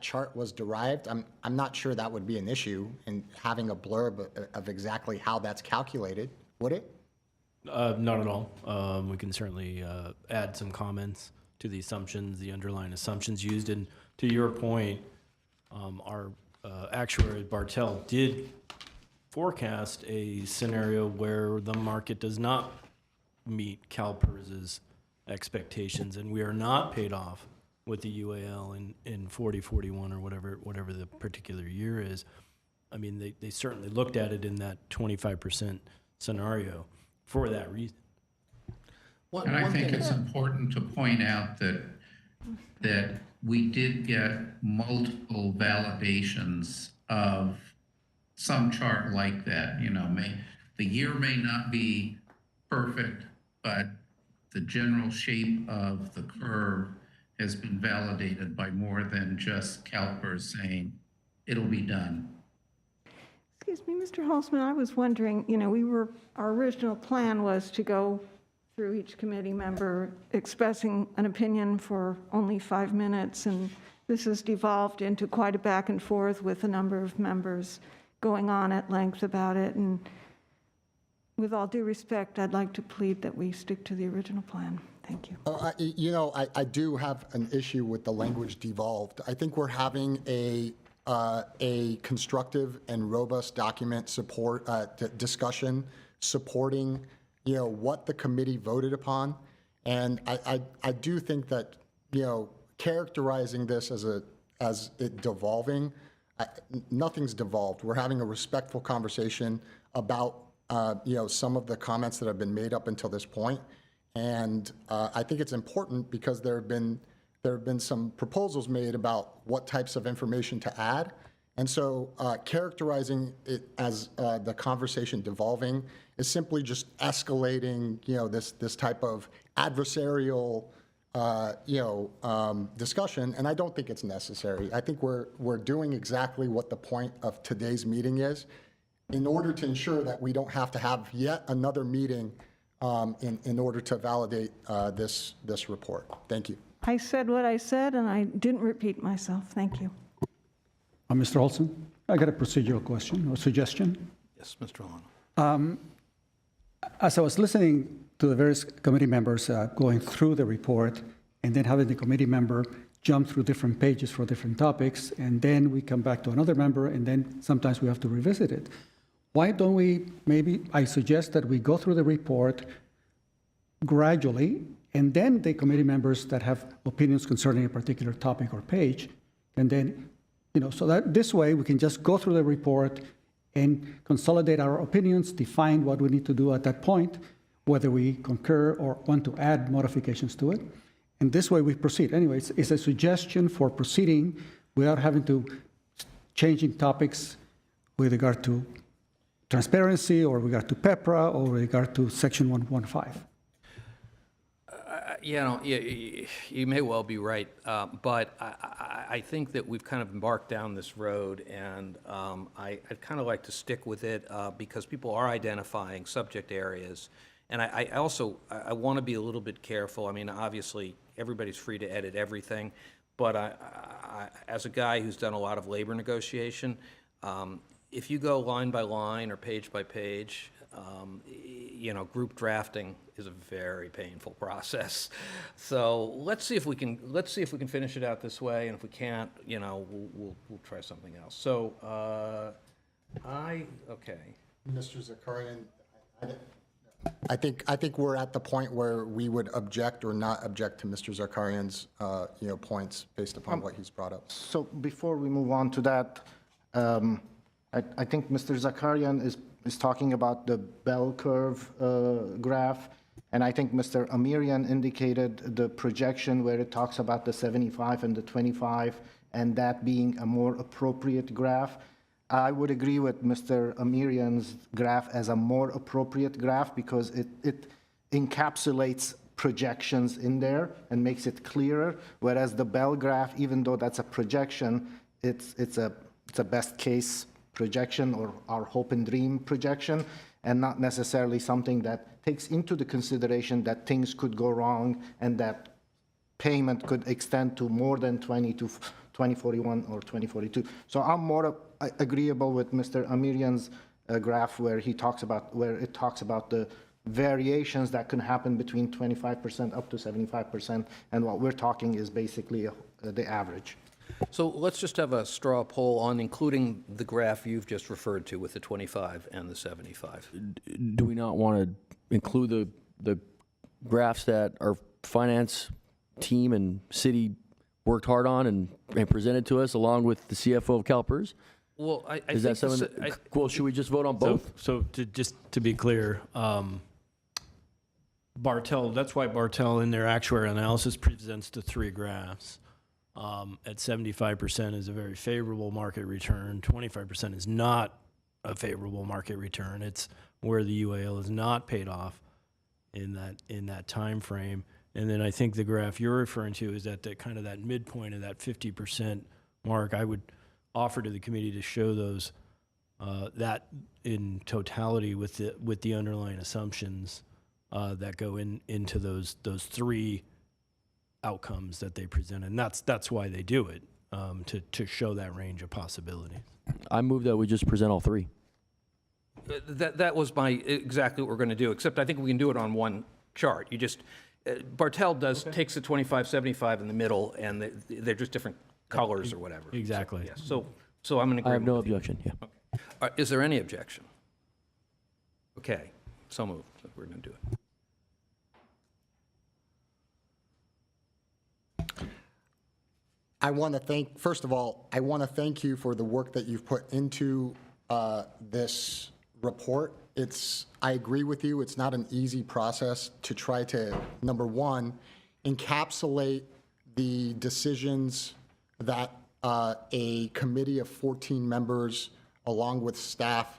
[SPEAKER 2] chart was derived. I'm not sure that would be an issue in having a blurb of exactly how that's calculated, would it?
[SPEAKER 15] Not at all. We can certainly add some comments to the assumptions, the underlying assumptions used. And to your point, our actuary Bartel did forecast a scenario where the market does not meet Calpers' expectations, and we are not paid off with the UAL in 4041 or whatever the particular year is. I mean, they certainly looked at it in that 25% scenario for that reason.
[SPEAKER 3] And I think it's important to point out that we did get multiple validations of some chart like that. The year may not be perfect, but the general shape of the curve has been validated by more than just Calpers saying it'll be done.
[SPEAKER 8] Excuse me, Mr. Holzman, I was wondering, our original plan was to go through each committee member expressing an opinion for only 5 minutes, and this has devolved into quite a back and forth with a number of members going on at length about it. And with all due respect, I'd like to plead that we stick to the original plan. Thank you.
[SPEAKER 2] I do have an issue with the language devolved. I think we're having a constructive and robust document support discussion supporting what the committee voted upon, and I do think that characterizing this as it devolving, nothing's devolved. We're having a respectful conversation about some of the comments that have been made up until this point. And I think it's important because there have been some proposals made about what types of information to add. And so characterizing it as the conversation devolving is simply just escalating, this type of adversarial, discussion. And I don't think it's necessary. I think we're doing exactly what the point of today's meeting is, in order to ensure that we don't have to have yet another meeting in order to validate this report. Thank you.
[SPEAKER 8] I said what I said, and I didn't repeat myself. Thank you.
[SPEAKER 12] Mr. Olson, I got a procedural question or suggestion.
[SPEAKER 6] Yes, Mr. Long.
[SPEAKER 12] As I was listening to the various committee members going through the report, and then having the committee member jump through different pages for different topics, and then we come back to another member, and then sometimes we have to revisit it. Why don't we, I suggest that we go through the report gradually, and then the committee members that have opinions concerning a particular topic or page, and then, so that this way we can just go through the report and consolidate our opinions, define what we need to do at that point, whether we concur or want to add modifications to it. And this way we proceed. Anyway, it's a suggestion for proceeding without having to changing topics with regard to transparency or with regard to PEPRA or with regard to Section 115.
[SPEAKER 6] You may well be right, but I think that we've kind of embarked down this road, and I'd kind of like to stick with it because people are identifying subject areas. And I also want to be a little bit careful. I mean, obviously, everybody's free to edit everything, but I, as a guy who's done a lot of labor negotiation, if you go line by line or page by page, group drafting is a very painful process. So let's see if we can finish it out this way, and if we can't, we'll try something else. So okay.
[SPEAKER 2] Mr. Zakarian, I think we're at the point where we would object or not object to Mr. Zakarian's points based upon what he's brought up.
[SPEAKER 14] So before we move on to that, I think Mr. Zakarian is talking about the bell curve graph, and I think Mr. Amirian indicated the projection where it talks about the 75 and the 25, and that being a more appropriate graph. I would agree with Mr. Amirian's graph as a more appropriate graph because it encapsulates projections in there and makes it clearer, whereas the bell graph, even though that's a projection, it's a best case projection or our hope and dream projection, and not necessarily something that takes into the consideration that things could go wrong and that payment could extend to more than 2041 or 2042. So I'm more agreeable with Mr. Amirian's graph where it talks about the variations that can happen between 25% up to 75%, and what we're talking is basically the average.
[SPEAKER 6] So let's just have a straw poll on including the graph you've just referred to with the 25 and the 75.
[SPEAKER 4] Do we not want to include the graphs that our finance team and city worked hard on and presented to us along with the CFO of Calpers?
[SPEAKER 6] Well, I
[SPEAKER 4] Is that something well, should we just vote on both?
[SPEAKER 15] So just to be clear, Bartel, that's why Bartel in their actuarial analysis presents the three graphs. At 75% is a very favorable market return. 25% is not a favorable market return. It's where the UAL is not paid off in that time frame. And then I think the graph you're referring to is at that kind of that midpoint of that 50% mark. I would offer to the committee to show those that in totality with the underlying assumptions that go into those three outcomes that they present, and that's why they do it, to show that range of possibilities.
[SPEAKER 4] I move that we just present all three.
[SPEAKER 6] That was exactly what we're going to do, except I think we can do it on one chart. You just, Bartel takes the 25, 75 in the middle, and they're just different colors or whatever.
[SPEAKER 15] Exactly.
[SPEAKER 6] Yes. So I'm in agreement.
[SPEAKER 4] I have no
[SPEAKER 6] with you.
[SPEAKER 4] objection, yeah.
[SPEAKER 6] Okay. Is there any objection? Okay, so moved. So we're going to do it.
[SPEAKER 2] First of all, I want to thank you for the work that you've put into this report. I agree with you, it's not an easy process to try to, number one, encapsulate the decisions that a committee of 14 members, along with staff,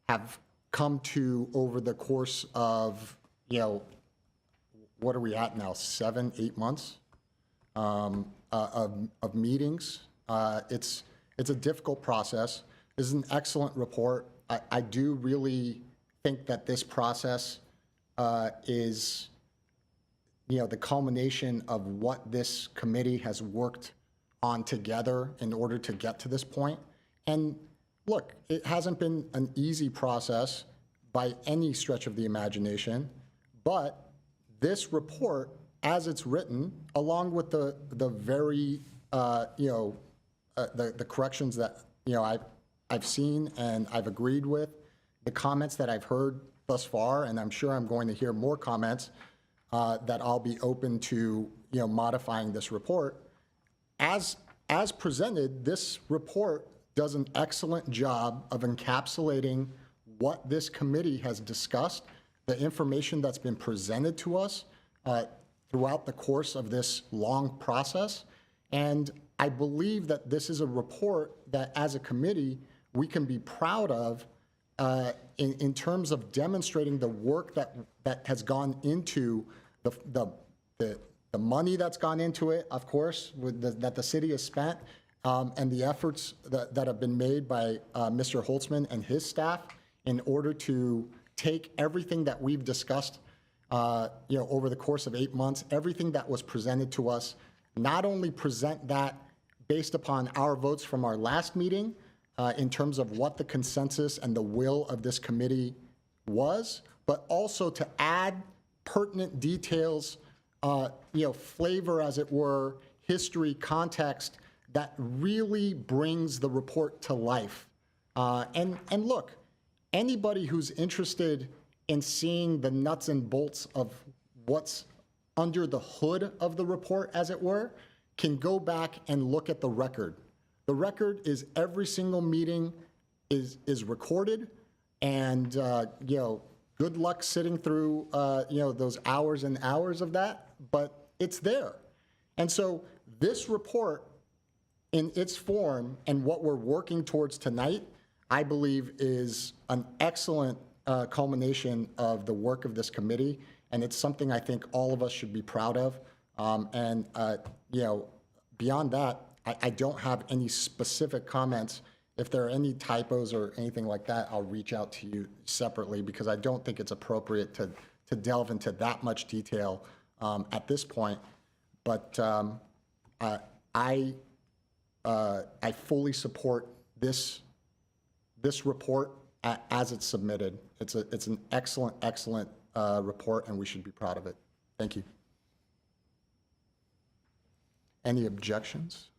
[SPEAKER 2] have come to over the course of, what are we at now, 7, 8 months? Of meetings. It's a difficult process. This is an excellent report. I do really think that this process is, the culmination of what this committee has worked on together in order to get to this point. And look, it hasn't been an easy process by any stretch of the imagination, but this report, as it's written, along with the very, the corrections that, I've seen and I've agreed with, the comments that I've heard thus far, and I'm sure I'm going to hear more comments that I'll be open to, modifying this report. As presented, this report does an excellent job of encapsulating what this committee has discussed, the information that's been presented to us throughout the course of this long process. And I believe that this is a report that, as a committee, we can be proud of in terms of demonstrating the work that has gone into the money that's gone into it, of course, that the city has spent, and the efforts that have been made by Mr. Holtzman and his staff in order to take everything that we've discussed over the course of 8 months, everything that was presented to us, not only present that based upon our votes from our last meeting in terms of what the consensus and the will of this committee was, but also to add pertinent details, flavor, as it were, history, context, that really brings the report to life. And look, anybody who's interested in seeing the nuts and bolts of what's under the hood of the report, as it were, can go back and look at the record. The record is every single meeting, is recorded, and, good luck sitting through, those hours and hours of that, but it's there. And so this report in its form and what we're working towards tonight, I believe is an excellent culmination of the work of this committee, and it's something I think all of us should be proud of. Beyond that, I don't have any specific comments. If there are any typos or anything like that, I'll reach out to you separately, because I don't think it's appropriate to delve into that much detail at this point. But I fully support this report as it's submitted. It's an excellent report, and we should be proud of it. Thank you. Any objections?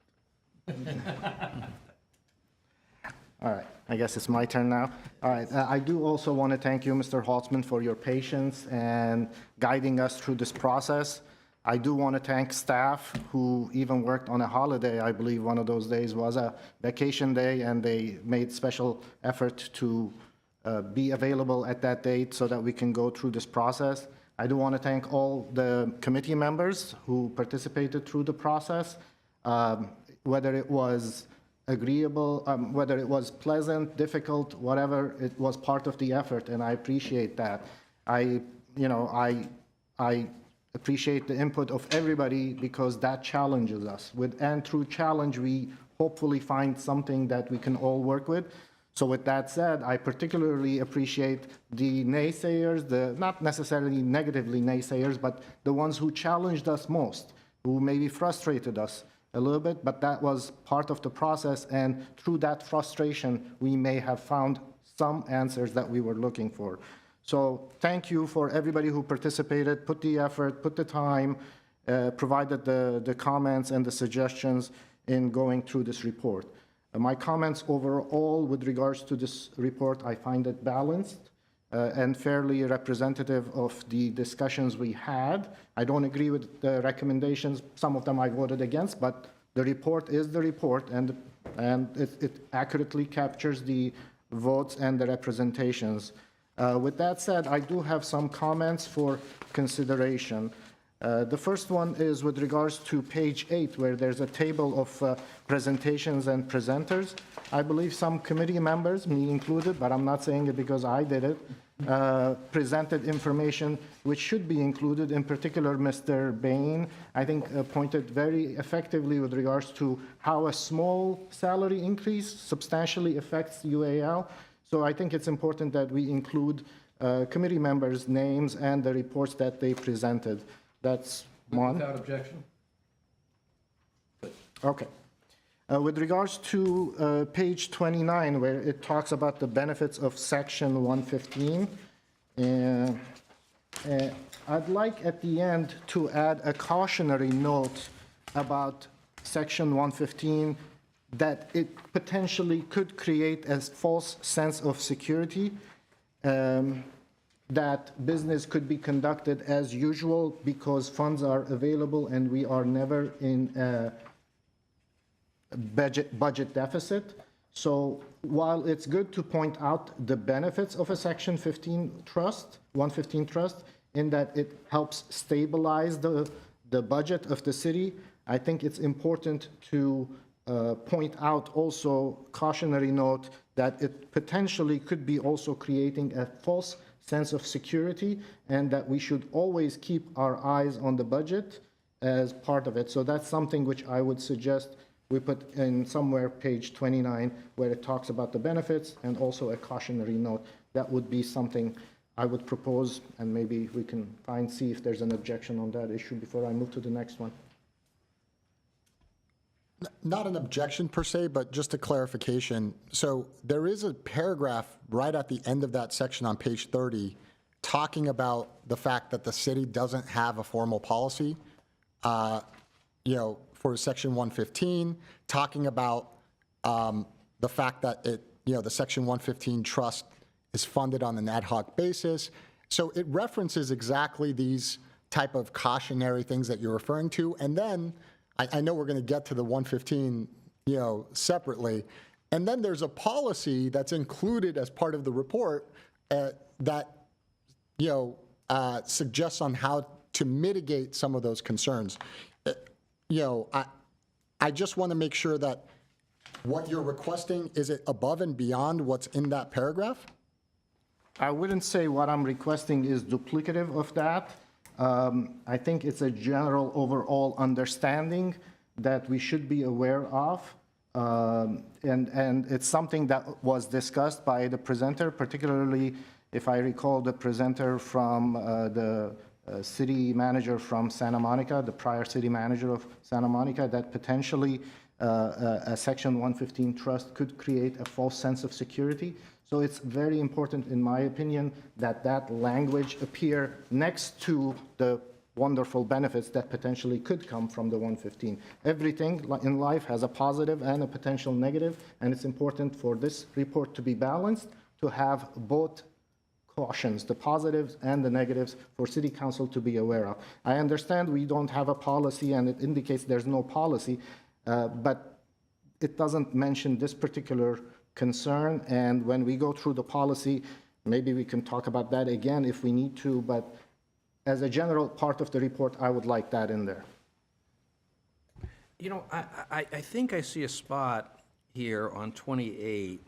[SPEAKER 14] All right, I guess it's my turn now. All right, I do also want to thank you, Mr. Holtzman, for your patience and guiding us through this process. I do want to thank staff who even worked on a holiday. I believe one of those days was a vacation day, and they made special effort to be available at that date so that we can go through this process. I do want to thank all the committee members who participated through the process, whether it was agreeable, whether it was pleasant, difficult, whatever, it was part of the effort, and I appreciate that. I appreciate the input of everybody, because that challenges us. And through challenge, we hopefully find something that we can all work with. So with that said, I particularly appreciate the naysayers, not necessarily negatively naysayers, but the ones who challenged us most, who maybe frustrated us a little bit, but that was part of the process, and through that frustration, we may have found some answers that we were looking for. So thank you for everybody who participated, put the effort, put the time, provided the comments and the suggestions in going through this report. My comments overall with regards to this report, I find it balanced and fairly representative of the discussions we had. I don't agree with the recommendations. Some of them I voted against, but the report is the report, and it accurately captures the votes and the representations. With that said, I do have some comments for consideration. The first one is with regards to page 8, where there's a table of presentations and presenters. I believe some committee members, me included, but I'm not saying it because I did it, presented information which should be included. In particular, Mr. Bain, I think, pointed very effectively with regards to how a small salary increase substantially affects UAL. So I think it's important that we include committee members' names and the reports that they presented. That's one.
[SPEAKER 6] Without objection?
[SPEAKER 14] Okay. With regards to page 29, where it talks about the benefits of section 115, I'd like at the end to add a cautionary note about section 115, that it potentially could create a false sense of security, that business could be conducted as usual because funds are available and we are never in a budget deficit. So while it's good to point out the benefits of a Section 115 trust, in that it helps stabilize the budget of the city, I think it's important to point out also cautionary note that it potentially could be also creating a false sense of security, and that we should always keep our eyes on the budget as part of it. So that's something which I would suggest we put in somewhere page 29, where it talks about the benefits and also a cautionary note. That would be something I would propose, and maybe we can see if there's an objection on that issue before I move to the next one.
[SPEAKER 2] Not an objection per se, but just a clarification. So there is a paragraph right at the end of that section on page 30 talking about the fact that the city doesn't have a formal policy, for section 115, talking about the fact that the section 115 trust is funded on an ad hoc basis. So it references exactly these type of cautionary things that you're referring to. And then I know we're going to get to the 115, separately, And then there's a policy that's included as part of the report that, suggests on how to mitigate some of those concerns. I just want to make sure that what you're requesting, is it above and beyond what's in that paragraph?
[SPEAKER 14] I wouldn't say what I'm requesting is duplicative of that. I think it's a general overall understanding that we should be aware of. And it's something that was discussed by the presenter, particularly if I recall the presenter from the city manager from Santa Monica, the prior city manager of Santa Monica, that potentially a Section 115 trust could create a false sense of security. So it's very important, in my opinion, that that language appear next to the wonderful benefits that potentially could come from the 115. Everything in life has a positive and a potential negative, and it's important for this report to be balanced, to have both cautions, the positives and the negatives, for City Council to be aware of. I understand we don't have a policy, and it indicates there's no policy, but it doesn't mention this particular concern, and when we go through the policy, maybe we can talk about that again if we need to, but as a general part of the report, I would like that in there.
[SPEAKER 6] I think I see a spot here on 28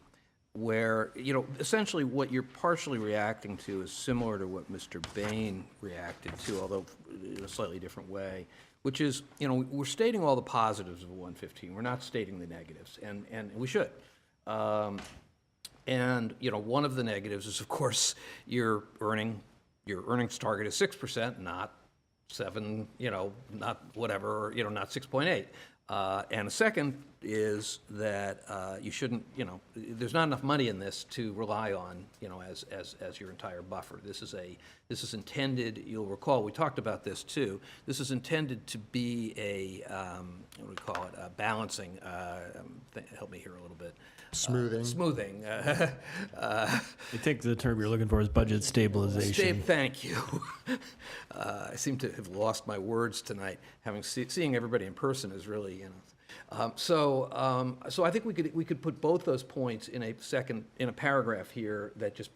[SPEAKER 6] where, essentially what you're partially reacting to is similar to what Mr. Bain reacted to, although in a slightly different way, which is, we're stating all the positives of 115. We're not stating the negatives, and we should. And one of the negatives is, of course, your earnings target is 6%, not 7, not whatever, not 6.8. And the second is that you shouldn't, there's not enough money in this to rely on, as your entire buffer. This is intended, you'll recall, we talked about this too. This is intended to be a, what do we call it, a balancing, help me here a little bit.
[SPEAKER 2] Smoothing.
[SPEAKER 6] Smoothing.
[SPEAKER 15] I think the term you're looking for is budget stabilization.
[SPEAKER 6] Thank you. I seem to have lost my words tonight. Seeing everybody in person is really, So I think we could put both those points in a paragraph here that just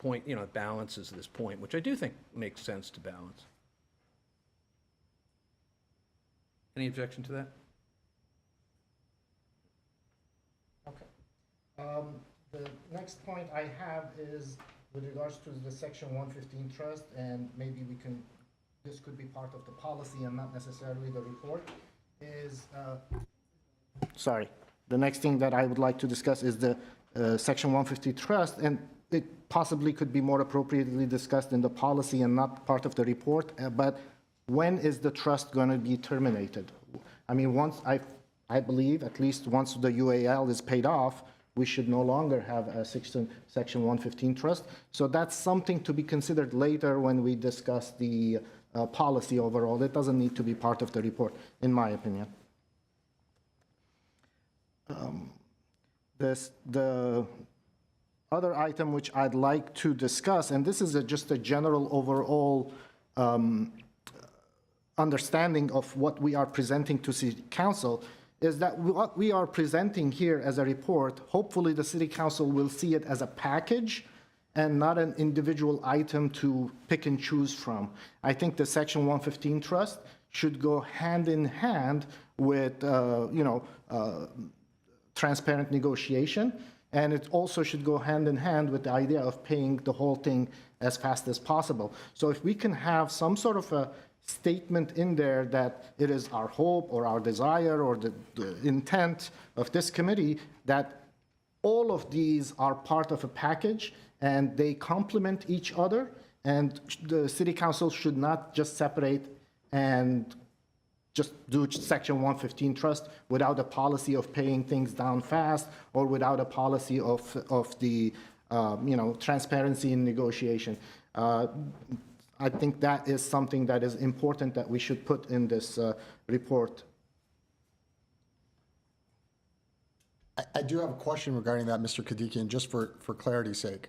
[SPEAKER 6] balances this point, which I do think makes sense to balance. Any objection to that?
[SPEAKER 14] The next point I have is with regards to the Section 115 trust, and maybe this could be part of the policy and not necessarily the report, is, the next thing that I would like to discuss is the Section 150 trust, and it possibly could be more appropriately discussed in the policy and not part of the report, but when is the trust going to be terminated? I mean, I believe at least once the UAL is paid off, we should no longer have a Section 115 trust. So that's something to be considered later when we discuss the policy overall. It doesn't need to be part of the report, in my opinion. The other item which I'd like to discuss, and this is just a general overall understanding of what we are presenting to City Council, is that what we are presenting here as a report, hopefully the City Council will see it as a package and not an individual item to pick and choose from. I think the Section 115 trust should go hand in hand with, transparent negotiation, and it also should go hand in hand with the idea of paying the whole thing as fast as possible. So if we can have some sort of a statement in there that it is our hope or our desire or the intent of this committee that all of these are part of a package and they complement each other, and the City Council should not just separate and just do Section 115 trust without a policy of paying things down fast or without a policy of the transparency in negotiation. I think that is something that is important that we should put in this report.
[SPEAKER 2] I do have a question regarding that, Mr. Kadikian, just for clarity's sake.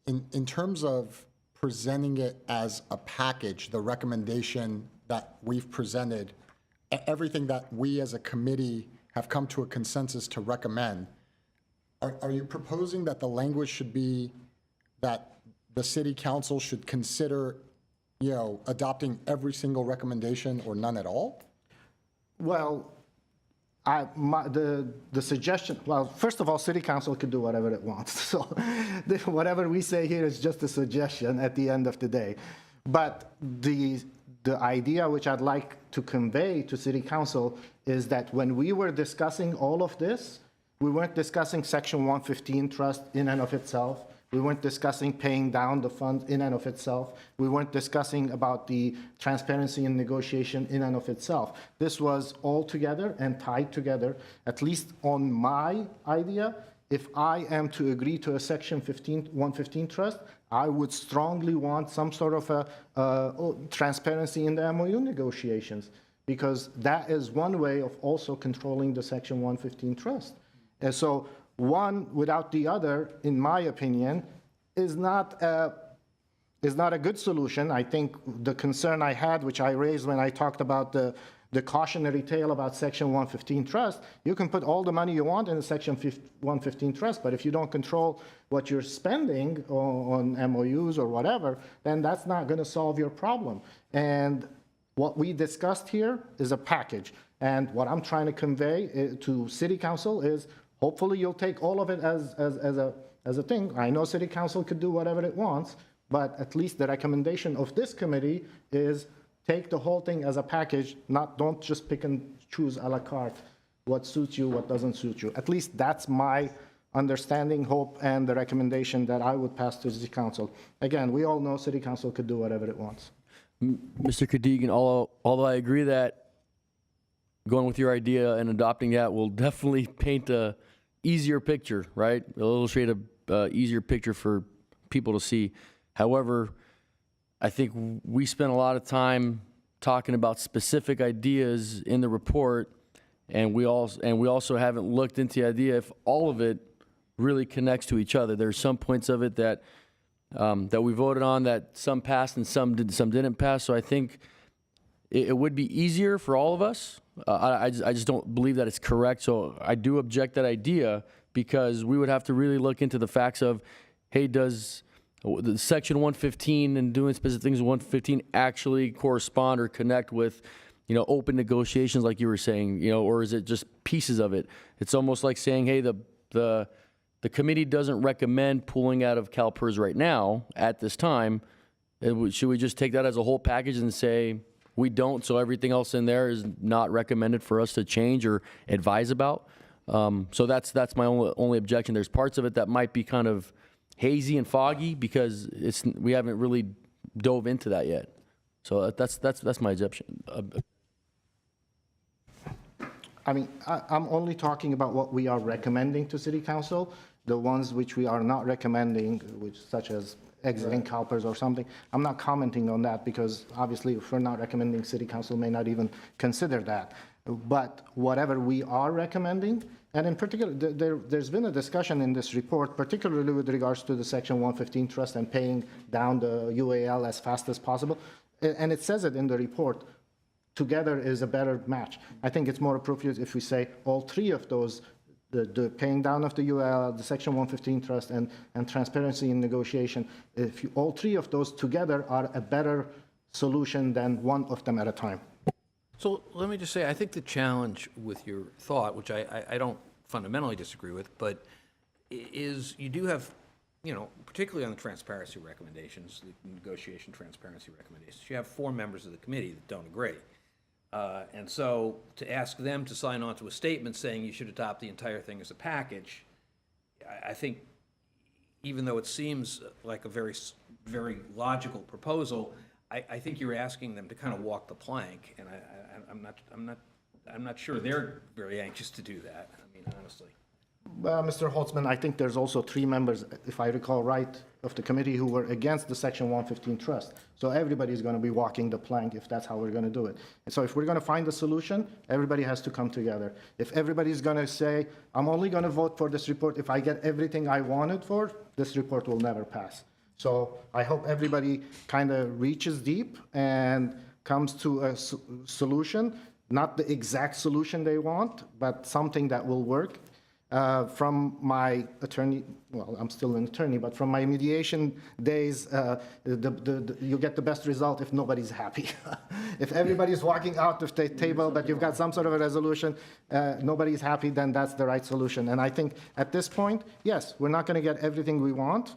[SPEAKER 2] In terms of presenting it as a package, the recommendation that we've presented, everything that we as a committee have come to a consensus to recommend, Are you proposing that the language should be that the city council should consider, adopting every single recommendation or none at all?
[SPEAKER 14] Well, the suggestion, well, first of all, city council could do whatever it wants. So whatever we say here is just a suggestion at the end of the day. But the idea which I'd like to convey to city council is that when we were discussing all of this, we weren't discussing Section 115 trust in and of itself. We weren't discussing paying down the fund in and of itself. We weren't discussing about the transparency and negotiation in and of itself. This was all together and tied together, at least on my idea. If I am to agree to a Section 115 trust, I would strongly want some sort of a transparency in the MOU negotiations, because that is one way of also controlling the Section 115 trust. And so one without the other, in my opinion, is not a good solution. I think the concern I had, which I raised when I talked about the cautionary tale about Section 115 trust, you can put all the money you want in a Section 115 trust, but if you don't control what you're spending on MOUs or whatever, then that's not going to solve your problem. And what we discussed here is a package. And what I'm trying to convey to City Council is, hopefully you'll take all of it as a thing. I know City Council could do whatever it wants, but at least the recommendation of this committee is take the whole thing as a package, don't just pick and choose a la carte what suits you, what doesn't suit you. At least that's my understanding, hope, and the recommendation that I would pass to City Council. Again, we all know City Council could do whatever it wants.
[SPEAKER 4] Mr. Khadigan, although I agree that going with your idea and adopting that will definitely paint a easier picture, right? It'll illustrate a easier picture for people to see. However, I think we spent a lot of time talking about specific ideas in the report, and we also haven't looked into the idea if all of it really connects to each other. There's some points of it that we voted on that some passed and some didn't pass. So I think it would be easier for all of us. I just don't believe that it's correct. So I do object that idea, because we would have to really look into the facts of, hey, does the Section 115 and doing specific things in 115 actually correspond or connect with, open negotiations like you were saying, or is it just pieces of it? It's almost like saying, hey, the committee doesn't recommend pulling out of Calpers right now at this time. Should we just take that as a whole package and say we don't, so everything else in there is not recommended for us to change or advise about? So that's my only objection. There's parts of it that might be kind of hazy and foggy because we haven't really dove into that yet. So that's my objection.
[SPEAKER 14] I mean, I'm only talking about what we are recommending to City Council. The ones which we are not recommending, such as exiting Calpers or something, I'm not commenting on that, because obviously if we're not recommending, City Council may not even consider that. But whatever we are recommending, and in particular, there's been a discussion in this report, particularly with regards to the Section 115 trust and paying down the UAL as fast as possible. And it says it in the report, together is a better match. I think it's more appropriate if we say all three of those, the paying down of the UAL, the Section 115 trust, and transparency in negotiation, all three of those together are a better solution than one of them at a time.
[SPEAKER 6] So let me just say, I think the challenge with your thought, which I don't fundamentally disagree with, but is you do have, particularly on the transparency recommendations, the negotiation transparency recommendations, you have 4 members of the committee that don't agree. And so to ask them to sign on to a statement saying you should adopt the entire thing as a package, I think, even though it seems like a very, very logical proposal, I think you're asking them to kind of walk the plank, and I'm not sure they're very anxious to do that. I mean, honestly.
[SPEAKER 14] Well, Mr. Holtzman, I think there's also 3 members, if I recall right, of the committee who were against the Section 115 trust. So everybody's going to be walking the plank if that's how we're going to do it. And so if we're going to find a solution, everybody has to come together. If everybody's going to say, I'm only going to vote for this report if I get everything I wanted for, this report will never pass. So I hope everybody kind of reaches deep and comes to a solution, not the exact solution they want, but something that will work. From my attorney, well, I'm still an attorney, but from my mediation days, you get the best result if nobody's happy. If everybody's walking out of the table, but you've got some sort of a resolution, nobody's happy, then that's the right solution. And I think at this point, yes, we're not going to get everything we want,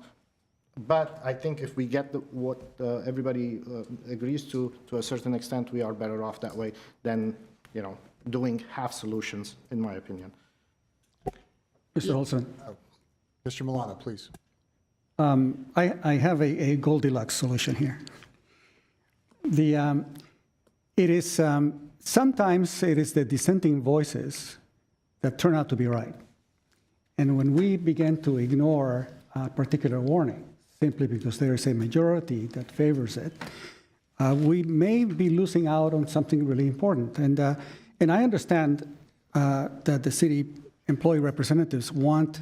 [SPEAKER 14] but I think if we get what everybody agrees to a certain extent, we are better off that way than, doing half solutions, in my opinion.
[SPEAKER 12] Mr. Olson.
[SPEAKER 2] Mr. Milano, please.
[SPEAKER 12] I have a Goldilocks solution here. It is sometimes it is the dissenting voices that turn out to be right. And when we begin to ignore a particular warning simply because there is a majority that favors it, we may be losing out on something really important. And I understand that the city employee representatives want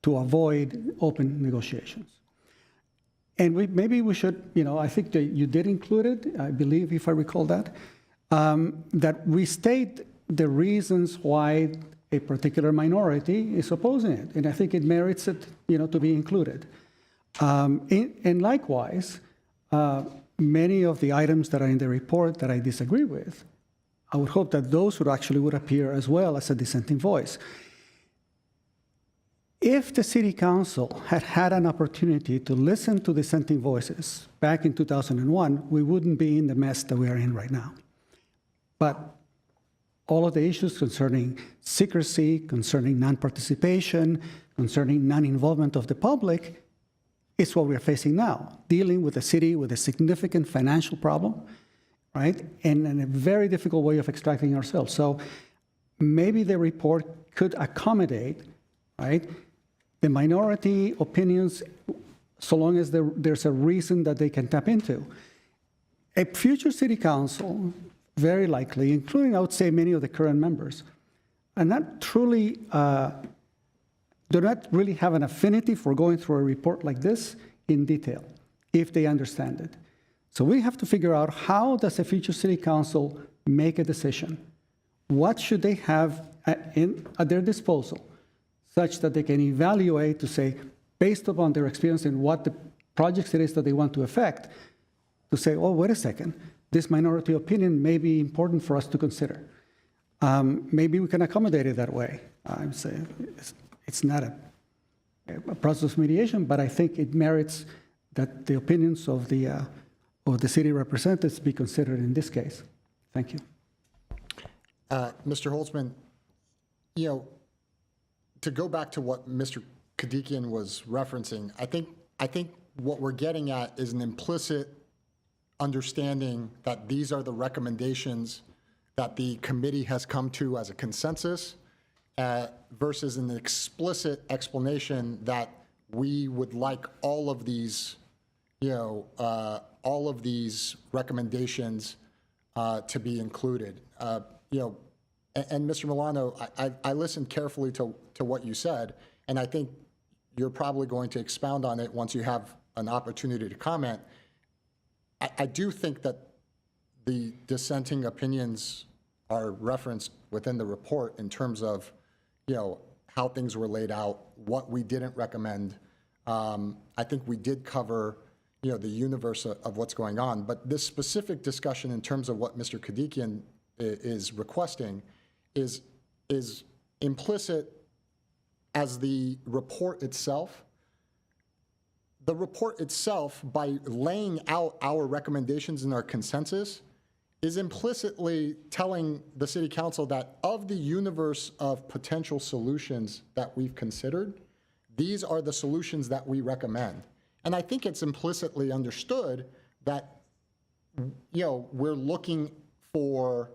[SPEAKER 12] to avoid open negotiations. And maybe we should, I think that you did include it, I believe, if I recall that we state the reasons why a particular minority is opposing it. And I think it merits it, to be included. And likewise, many of the items that are in the report that I disagree with, I would hope that those would appear as well as a dissenting voice. If the City Council had had an opportunity to listen to dissenting voices back in 2001, we wouldn't be in the mess that we are in right now. But all of the issues concerning secrecy, concerning non-participation, concerning non-involvement of the public is what we're facing now, dealing with a city with a significant financial problem, right? And a very difficult way of extracting ourselves. So maybe the report could accommodate, right, the minority opinions, so long as there's a reason that they can tap into. A future city council, very likely, including, I would say, many of the current members, are not truly, do not really have an affinity for going through a report like this in detail, if they understand it. So we have to figure out, how does a future city council make a decision? What should they have at their disposal, such that they can evaluate to say, based upon their experience in what the projects it is that they want to affect, to say, oh, wait a second, this minority opinion may be important for us to consider. Maybe we can accommodate it that way. I'm saying it's not a process of mediation, but I think it merits that the opinions of the city representatives be considered in this case. Thank you.
[SPEAKER 2] Mr. Holtzman, to go back to what Mr. Kadikian was referencing, I think what we're getting at is an implicit understanding that these are the recommendations that the committee has come to as a consensus, versus an explicit explanation that we would like all of these, recommendations to be included. And Mr. Milano, I listened carefully to what you said, and I think you're probably going to expound on it once you have an opportunity to comment. I do think that the dissenting opinions are referenced within the report in terms of, how things were laid out, what we didn't recommend. I think we did cover, the universe of what's going on. But this specific discussion in terms of what Mr. Kadikian is requesting is implicit as the report itself. The report itself, by laying out our recommendations and our consensus, is implicitly telling the city council that of the universe of potential solutions that we've considered, these are the solutions that we recommend. And I think it's implicitly understood that, we're looking for,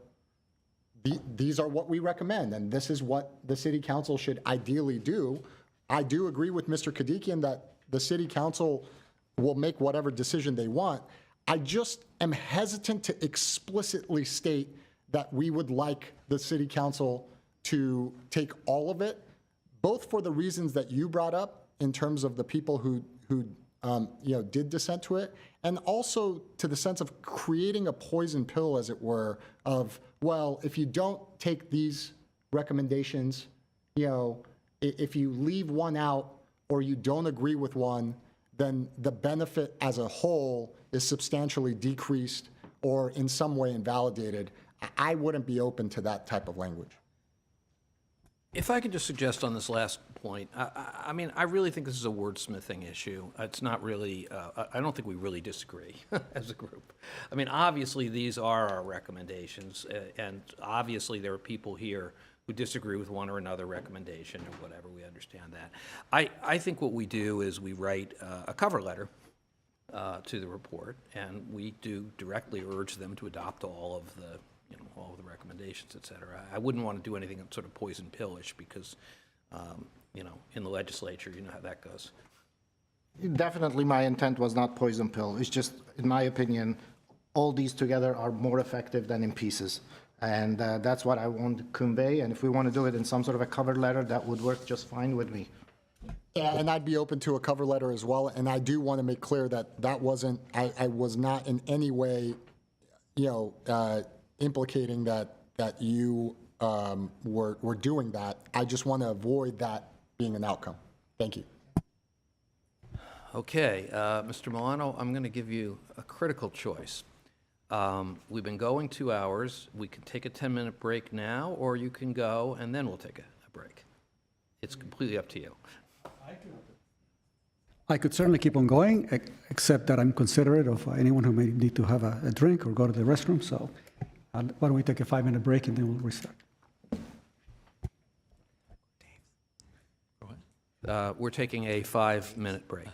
[SPEAKER 2] these are what we recommend, and this is what the city council should ideally do. I do agree with Mr. Kadikian that the city council will make whatever decision they want. I just am hesitant to explicitly state that we would like the city council to take all of it, both for the reasons that you brought up in terms of the people who did dissent to it, and also to the sense of creating a poison pill, as it were, of, well, if you don't take these recommendations, If you leave one out or you don't agree with one, then the benefit as a whole is substantially decreased or in some way invalidated. I wouldn't be open to that type of language.
[SPEAKER 6] If I could just suggest on this last point, I mean, I really think this is a wordsmithing issue. It's not really, I don't think we really disagree as a group. I mean, obviously, these are our recommendations, and obviously, there are people here who disagree with one or another recommendation or whatever. We understand that. I think what we do is we write a cover letter to the report, and we do directly urge them to adopt all of the all of the recommendations, et cetera. I wouldn't want to do anything sort of poison pillish because, in the legislature, you know how that goes.
[SPEAKER 14] Definitely my intent was not poison pill. It's just, in my opinion, all these together are more effective than in pieces. And that's what I want to convey. And if we want to do it in some sort of a cover letter, that would work just fine with me.
[SPEAKER 2] Yeah, and I'd be open to a cover letter as well. And I do want to make clear that that wasn't, I was not in any way, implicating that you were doing that. I just want to avoid that being an outcome. Thank you.
[SPEAKER 6] Okay, Mr. Milano, I'm going to give you a critical choice. We've been going 2 hours. We can take a 10-minute break now, or you can go, and then we'll take a break. It's completely up to you.
[SPEAKER 12] I could certainly keep on going, except that I'm considerate of anyone who may need to have a drink or go to the restroom. So why don't we take a 5-minute break and then we'll restart.
[SPEAKER 6] We're taking a 5-minute break.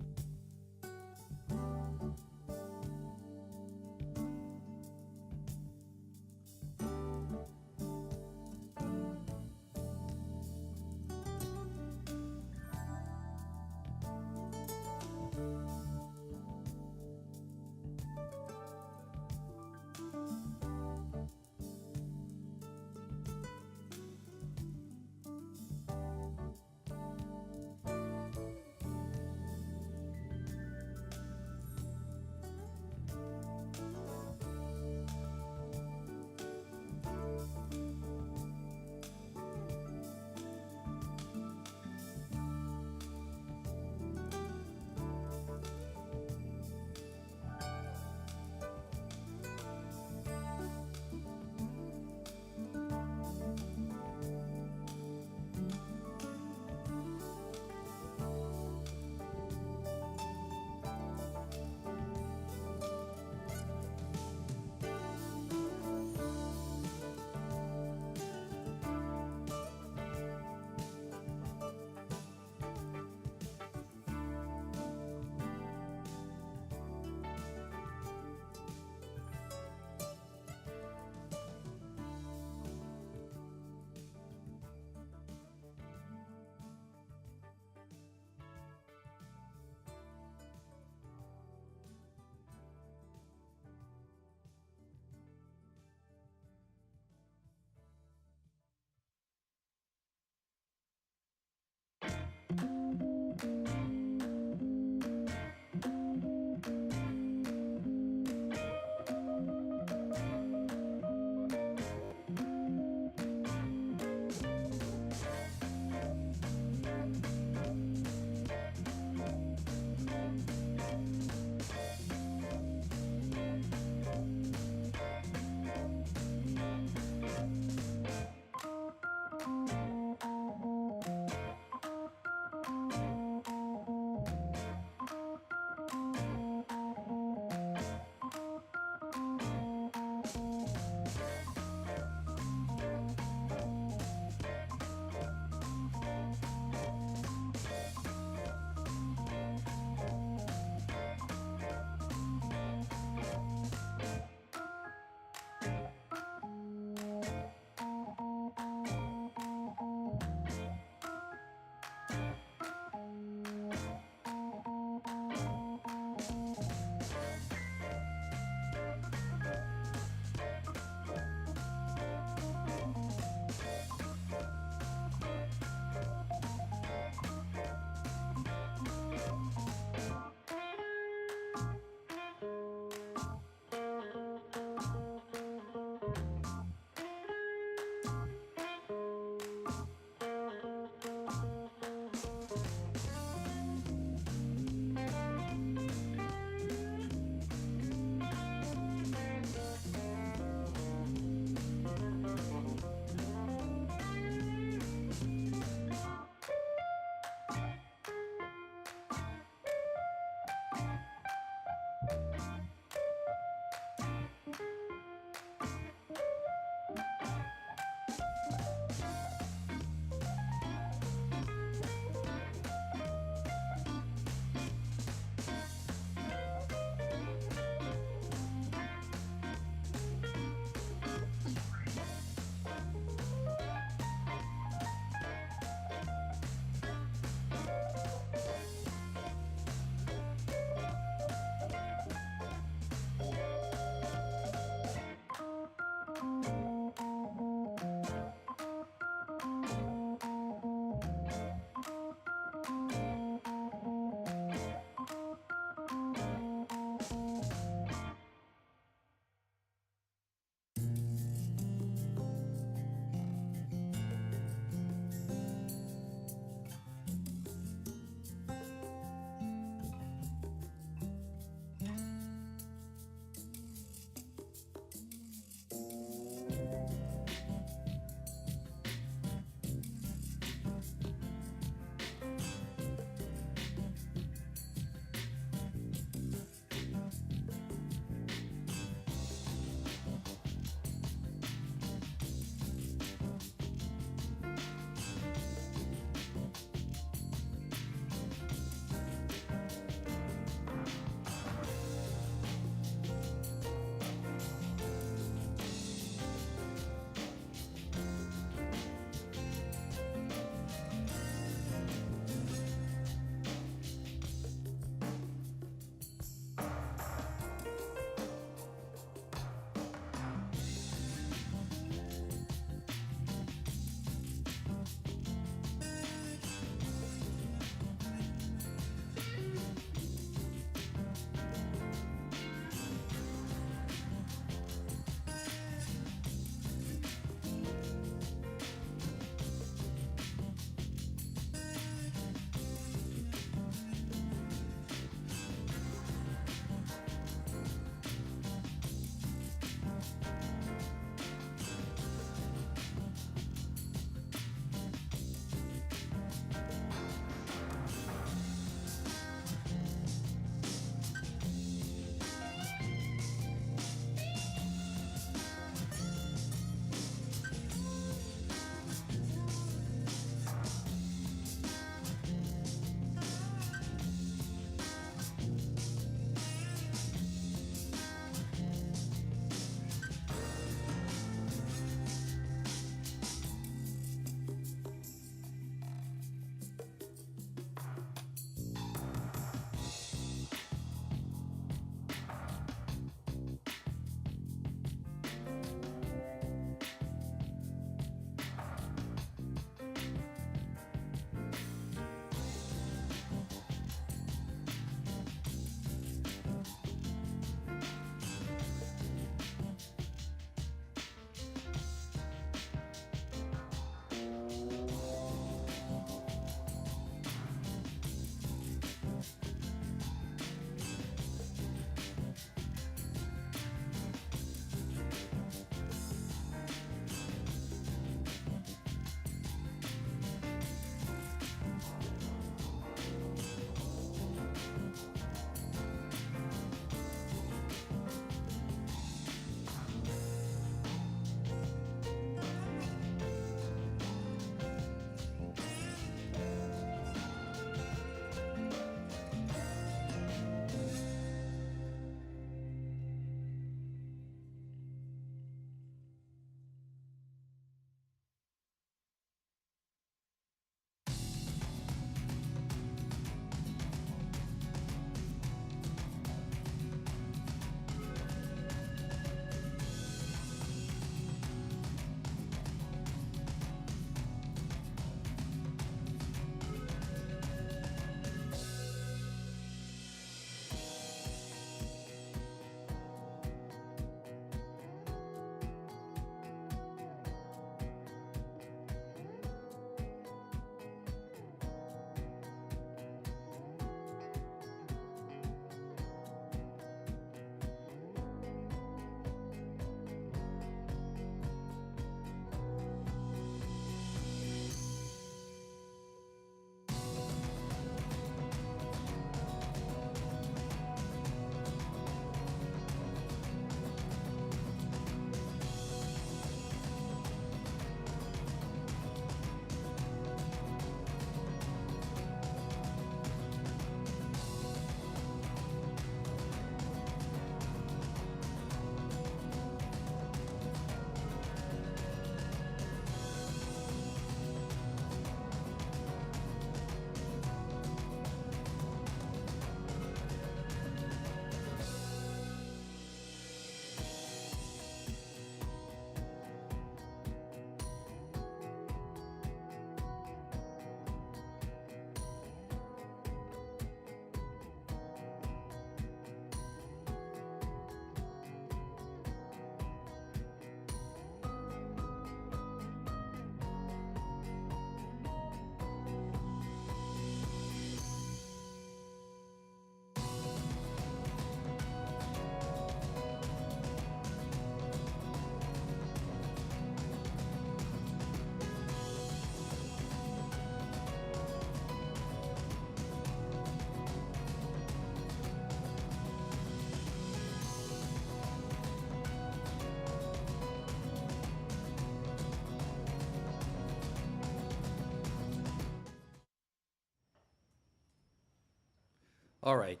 [SPEAKER 6] All right,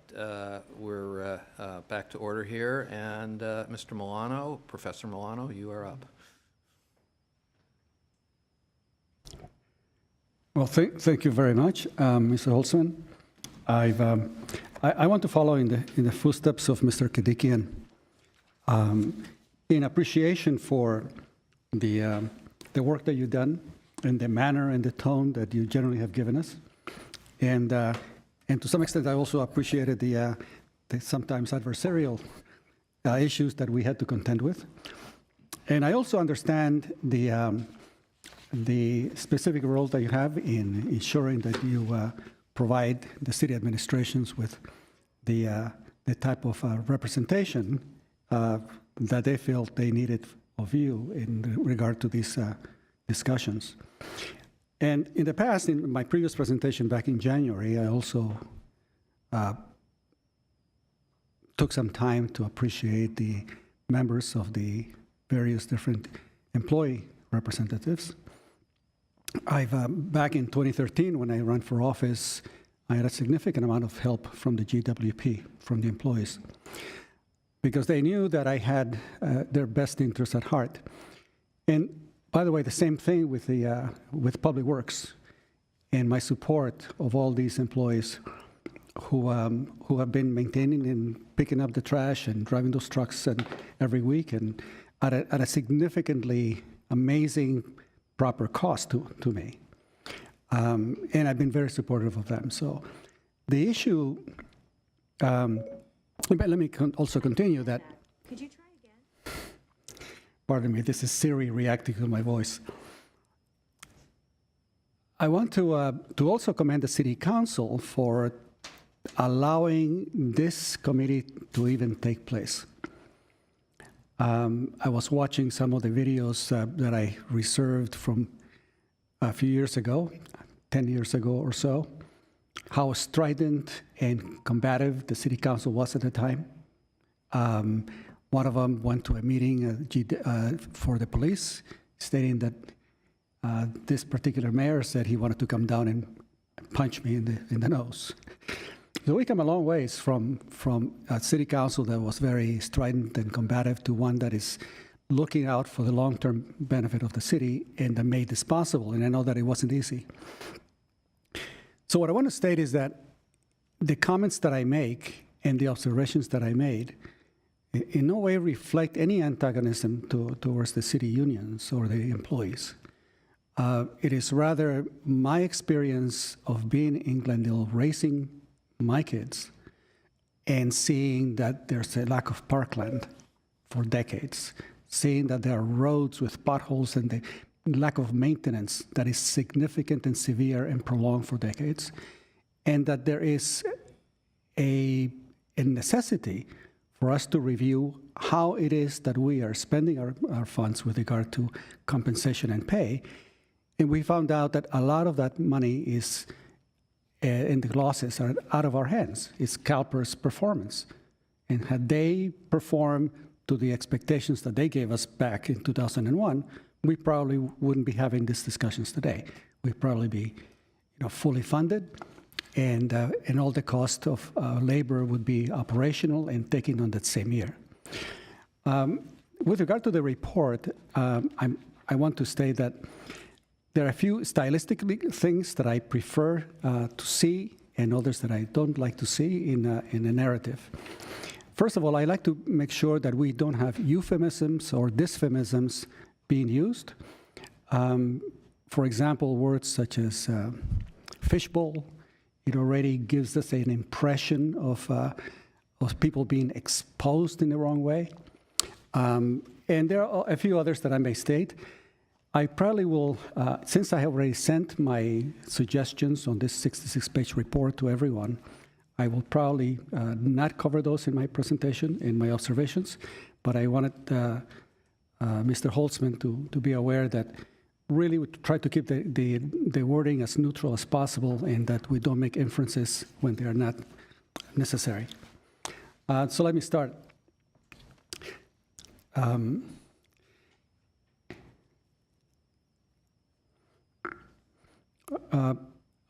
[SPEAKER 6] we're back to order here, and Mr. Milano, Professor Milano, you are up.
[SPEAKER 12] Well, thank you very much, Mr. Holtzman. I want to follow in the footsteps of Mr. Kadikian in appreciation for the work that you've done and the manner and the tone that you generally have given us. And to some extent, I also appreciated the sometimes adversarial issues that we had to contend with. And I also understand the specific role that you have in ensuring that you provide the city administrations with the type of representation that they felt they needed of you in regard to these discussions. And in the past, in my previous presentation back in January, I also took some time to appreciate the members of the various different employee representatives. Back in 2013, when I ran for office, I had a significant amount of help from the GWP, from the employees, because they knew that I had their best interests at heart. And by the way, the same thing with Public Works and my support of all these employees who have been maintaining and picking up the trash and driving those trucks every week and at a significantly amazing proper cost to me. And I've been very supportive of them. So the issue, but let me also continue that.
[SPEAKER 9] Could you try again?
[SPEAKER 12] Pardon me, this is Siri reacting to my voice. I want to also commend the City Council for allowing this committee to even take place. I was watching some of the videos that I reserved from a few years ago, 10 years ago or so, how strident and combative the City Council was at the time. One of them went to a meeting for the police, stating that this particular mayor said he wanted to come down and punch me in the nose. So we come a long ways from a city council that was very strident and combative to one that is looking out for the long-term benefit of the city and that made this possible. And I know that it wasn't easy. So what I want to state is that the comments that I make and the observations that I made in no way reflect any antagonism towards the city unions or the employees. It is rather my experience of being in Glendale, raising my kids, and seeing that there's a lack of parkland for decades, seeing that there are roads with potholes and the lack of maintenance that is significant and severe and prolonged for decades, and that there is a necessity for us to review how it is that we are spending our funds with regard to compensation and pay. And we found out that a lot of that money is, and the losses are out of our hands. It's Calpers' performance. And had they performed to the expectations that they gave us back in 2001, we probably wouldn't be having these discussions today. We'd probably be fully funded, and all the cost of labor would be operational and taken on that same year. With regard to the report, I want to state that there are a few stylistically things that I prefer to see and others that I don't like to see in a narrative. First of all, I like to make sure that we don't have euphemisms or dysphemisms being used. For example, words such as fishbowl, it already gives us an impression of people being exposed in the wrong way. And there are a few others that I may state. I probably will, since I have already sent my suggestions on this 66-page report to everyone, I will probably not cover those in my presentation, in my observations, but I wanted Mr. Holtzman to be aware that really we try to keep the wording as neutral as possible and that we don't make inferences when they are not necessary. So let me start.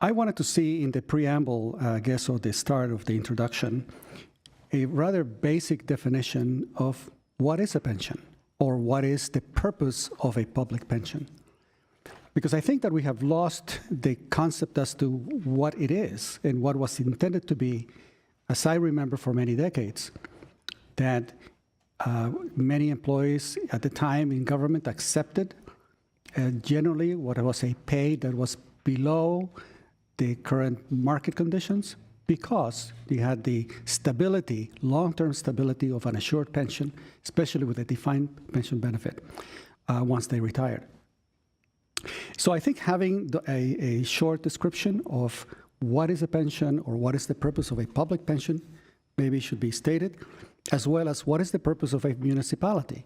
[SPEAKER 12] I wanted to see in the preamble, I guess, or the start of the introduction, a rather basic definition of what is a pension or what is the purpose of a public pension. Because I think that we have lost the concept as to what it is and what was intended to be, as I remember for many decades, that many employees at the time in government accepted generally what was a pay that was below the current market conditions because they had the stability, long-term stability of an assured pension, especially with a defined pension benefit once they retired. So I think having a short description of what is a pension or what is the purpose of a public pension maybe should be stated, as well as what is the purpose of a municipality.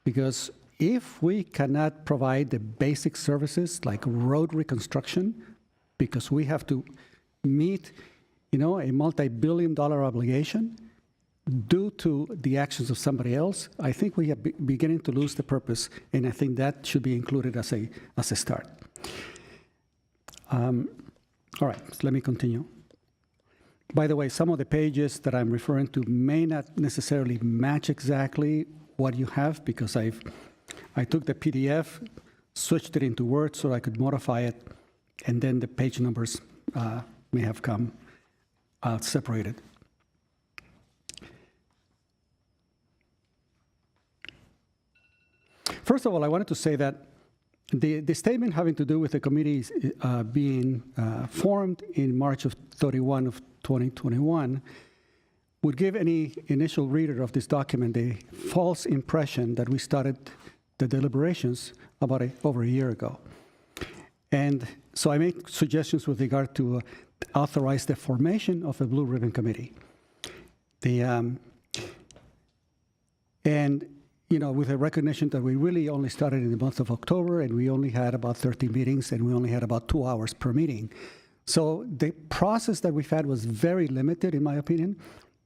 [SPEAKER 12] Because if we cannot provide the basic services like road reconstruction, because we have to meet, a multi-billion-dollar obligation due to the actions of somebody else, I think we are beginning to lose the purpose, and I think that should be included as a start. All right, so let me continue. By the way, some of the pages that I'm referring to may not necessarily match exactly what you have because I took the PDF, switched it into Word so I could modify it, and then the page numbers may have come separated. First of all, I wanted to say that the statement having to do with the committees being formed in March of 31 of 2021 would give any initial reader of this document a false impression that we started the deliberations about over a year ago. And so I made suggestions with regard to authorize the formation of a Blue Ribbon Committee. With a recognition that we really only started in the month of October and we only had about 30 meetings and we only had about 2 hours per meeting. So the process that we've had was very limited, in my opinion,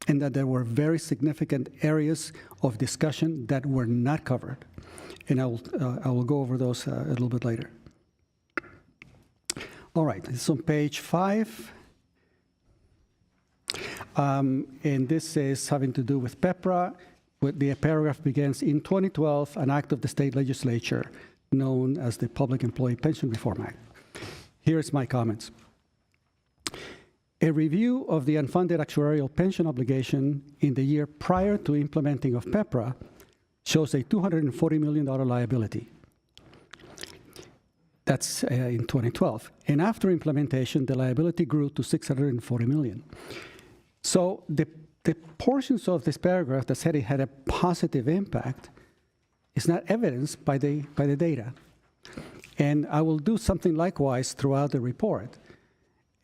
[SPEAKER 12] and that there were very significant areas of discussion that were not covered. And I will go over those a little bit later. All right, it's on page 5. And this is having to do with PEPRA. The paragraph begins, in 2012, an act of the state legislature known as the Public Employee Pension Reform Act. Here's my comments. A review of the unfunded actuarial pension obligation in the year prior to implementing of PEPRA shows a $240 million liability. That's in 2012. And after implementation, the liability grew to $640 million. So the portions of this paragraph that said it had a positive impact is not evidenced by the data. And I will do something likewise throughout the report.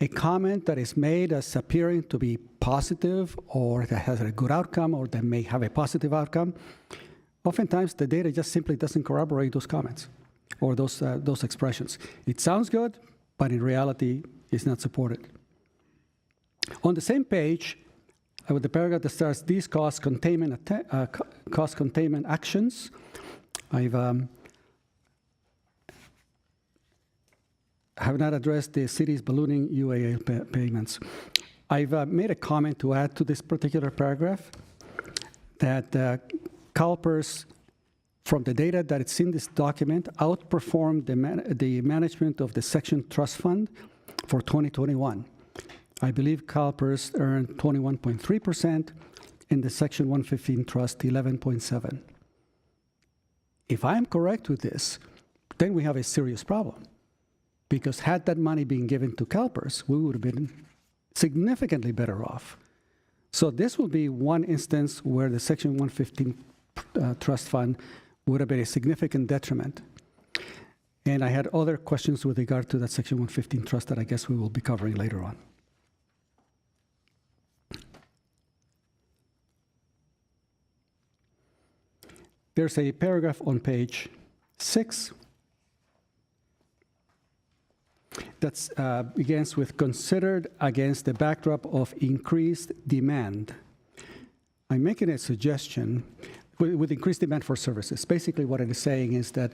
[SPEAKER 12] A comment that is made as appearing to be positive or that has a good outcome or that may have a positive outcome, oftentimes the data just simply doesn't corroborate those comments or those expressions. It sounds good, but in reality, it's not supported. On the same page, with the paragraph that starts, these cost containment actions, have not addressed the city's ballooning UAL payments. I've made a comment to add to this particular paragraph that Calpers, from the data that it's in this document, outperformed the management of the Section Trust Fund for 2021. I believe Calpers earned 21.3% and the Section 115 Trust 11.7%. If I'm correct with this, then we have a serious problem. Because had that money been given to Calpers, we would have been significantly better off. So this will be one instance where the Section 115 Trust Fund would have been a significant detriment. And I had other questions with regard to that Section 115 Trust that I guess we will be covering later on. There's a paragraph on page 6 that begins with considered against the backdrop of increased demand. I'm making a suggestion with increased demand for services. Basically what it is saying is that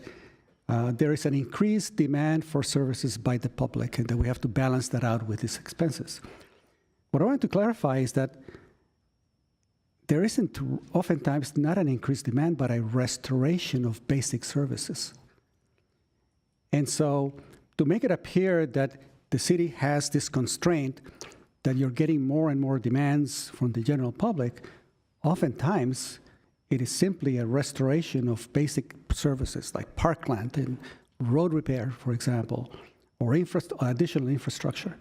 [SPEAKER 12] there is an increased demand for services by the public, and that we have to balance that out with these expenses. What I want to clarify is that there isn't oftentimes not an increased demand, but a restoration of basic services. And so to make it appear that the city has this constraint that you're getting more and more demands from the general public, oftentimes it is simply a restoration of basic services like parkland and road repair, for example, or additional infrastructure.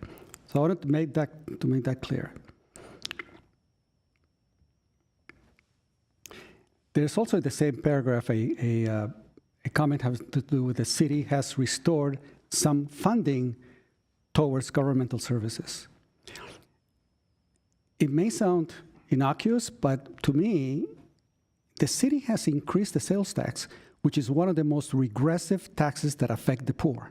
[SPEAKER 12] So I wanted to make that clear. There's also in the same paragraph a comment having to do with the city has restored some funding towards governmental services. It may sound innocuous, but to me, the city has increased the sales tax, which is one of the most regressive taxes that affect the poor.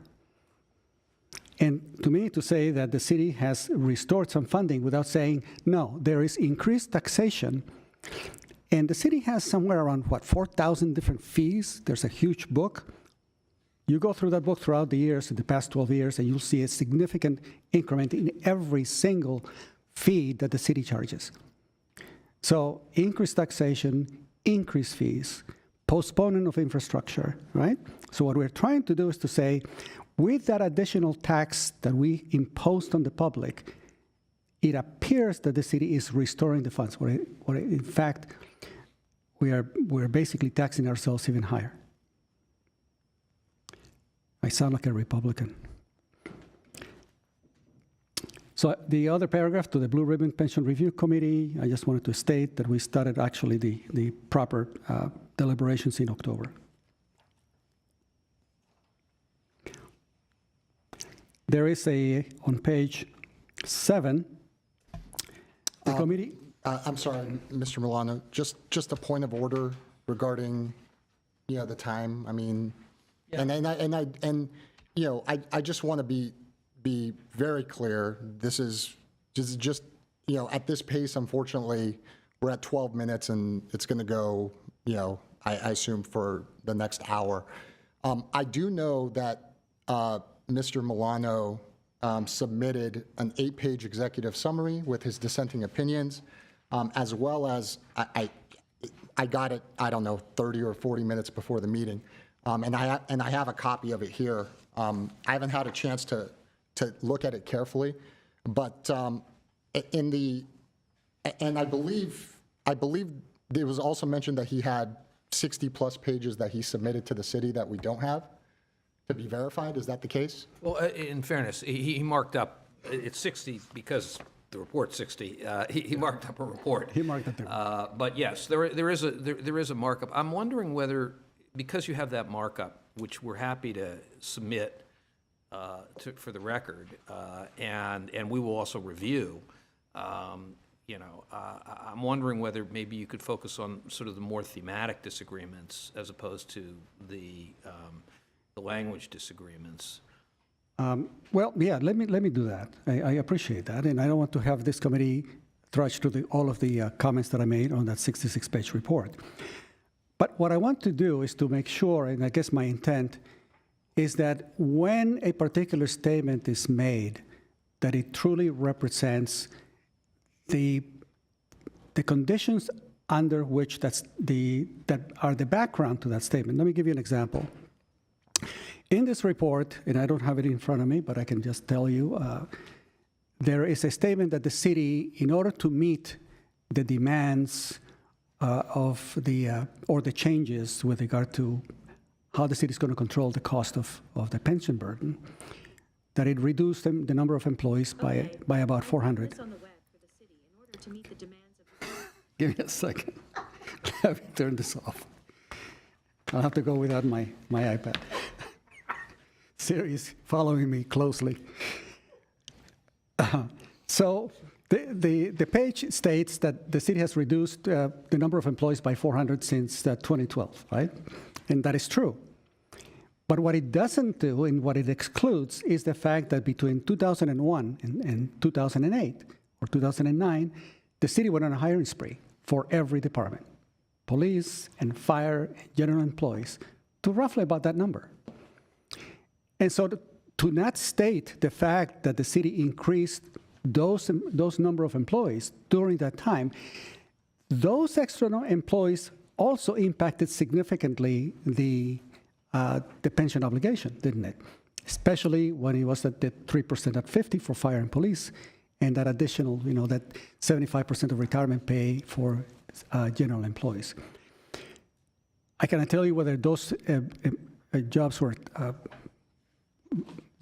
[SPEAKER 12] And to me, to say that the city has restored some funding without saying, no, there is increased taxation, and the city has somewhere around, 4,000 different fees. There's a huge book. You go through that book throughout the years, in the past 12 years, and you'll see a significant increment in every single fee that the city charges. So increased taxation, increased fees, postponement of infrastructure, right? So what we're trying to do is to say, with that additional tax that we imposed on the public, it appears that the city is restoring the funds, where in fact, we're basically taxing ourselves even higher. I sound like a Republican. So the other paragraph, to the Blue Ribbon Pension Review Committee, I just wanted to state that we started actually the proper deliberations in October. There is on page 7, the committee.
[SPEAKER 2] I'm sorry, Mr. Milano, just a point of order regarding, the time. I mean,
[SPEAKER 6] Yeah.
[SPEAKER 2] and I just want to be very clear. This is just at this pace, unfortunately, we're at 12 minutes and it's going to go, I assume for the next hour. I do know that Mr. Milano submitted an 8-page executive summary with his dissenting opinions, as well as I got it, I don't know, 30 or 40 minutes before the meeting, and I have a copy of it here. I haven't had a chance to look at it carefully, but and I believe it was also mentioned that he had 60+ pages that he submitted to the city that we don't have to be verified. Is that the case?
[SPEAKER 6] Well, in fairness, he marked up, it's 60 because the report's 60. He marked up a report.
[SPEAKER 12] He marked up the
[SPEAKER 6] But yes, there is a markup. I'm wondering whether, because you have that markup, which we're happy to submit for the record, and we will also review, I'm wondering whether maybe you could focus on sort of the more thematic disagreements as opposed to the language disagreements.
[SPEAKER 12] Well, yeah, let me do that. I appreciate that, and I don't want to have this committee trudge through all of the comments that I made on that 66-page report. But what I want to do is to make sure, and I guess my intent is that when a particular statement is made, that it truly represents the conditions under which that are the background to that statement. Let me give you an example. In this report, and I don't have it in front of me, but I can just tell you, there is a statement that the city, in order to meet the demands of the changes with regard to how the city is going to control the cost of the pension burden, that it reduced the number of employees by about 400.
[SPEAKER 17] It's on the web for the city in order to meet the demands of the
[SPEAKER 12] Give me a second. Let me turn this off. I'll have to go without my iPad. Siri is following me closely. So the page states that the city has reduced the number of employees by 400 since 2012, right? And that is true. But what it doesn't do and what it excludes is the fact that between 2001 and 2008 or 2009, the city went on a hiring spree for every department, police and fire and general employees, to roughly about that number. And so to not state the fact that the city increased those number of employees during that time, those external employees also impacted significantly the pension obligation, didn't it? Especially when it was at the 3% at 50 for fire and police, and that additional, that 75% of retirement pay for general employees. I cannot tell you whether those jobs were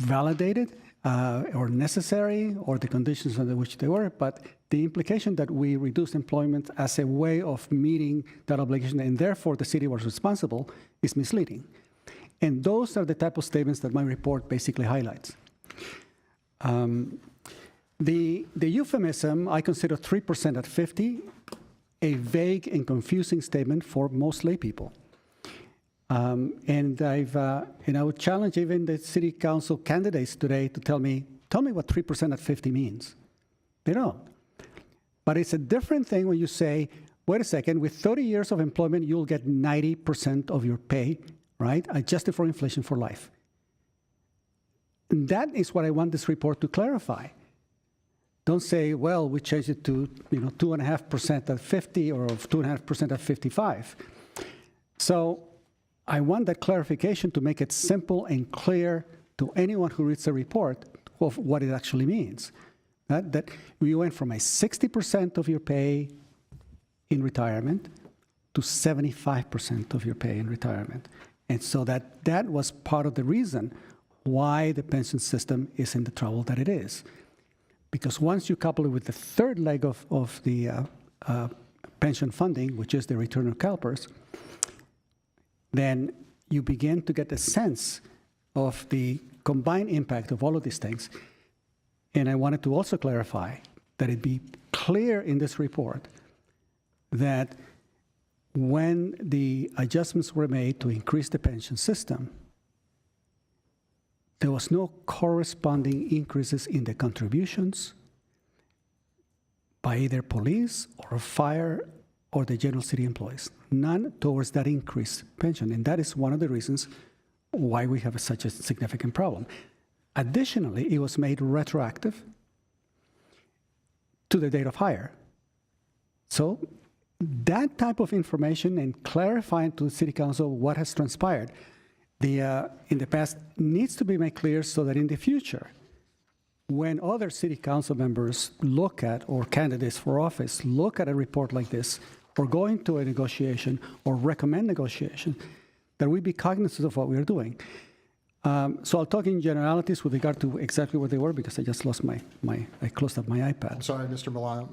[SPEAKER 12] validated or necessary, or the conditions under which they were, but the implication that we reduced employment as a way of meeting that obligation, and therefore the city was responsible, is misleading. And those are the type of statements that my report basically highlights. The euphemism, I consider 3% at 50 a vague and confusing statement for most lay people. And I would challenge even the city council candidates today to tell me what 3% at 50 means. They don't. But it's a different thing when you say, wait a second, with 30 years of employment, you'll get 90% of your pay, right? Adjusted for inflation for life. And that is what I want this report to clarify. Don't say, well, we changed it to 2.5% at 50 or 2.5% at 55. So I want that clarification to make it simple and clear to anyone who reads the report of what it actually means. That we went from a 60% of your pay in retirement to 75% of your pay in retirement. And so that was part of the reason why the pension system is in the trouble that it is. Because once you couple it with the third leg of the pension funding, which is the return of Calpers, then you begin to get a sense of the combined impact of all of these things. And I wanted to also clarify that it be clear in this report that when the adjustments were made to increase the pension system, there was no corresponding increases in the contributions by either police or fire or the general city employees. None towards that increased pension. And that is one of the reasons why we have such a significant problem. Additionally, it was made retroactive to the date of hire. So that type of information and clarifying to the city council what has transpired in the past needs to be made clear so that in the future, when other city council members look at, or candidates for office look at a report like this, or go into a negotiation or recommend negotiation, that we be cognizant of what we are doing. So I'll talk in generalities with regard to exactly what they were, because I just lost I closed up my iPad.
[SPEAKER 2] Sorry, Mr. Milano.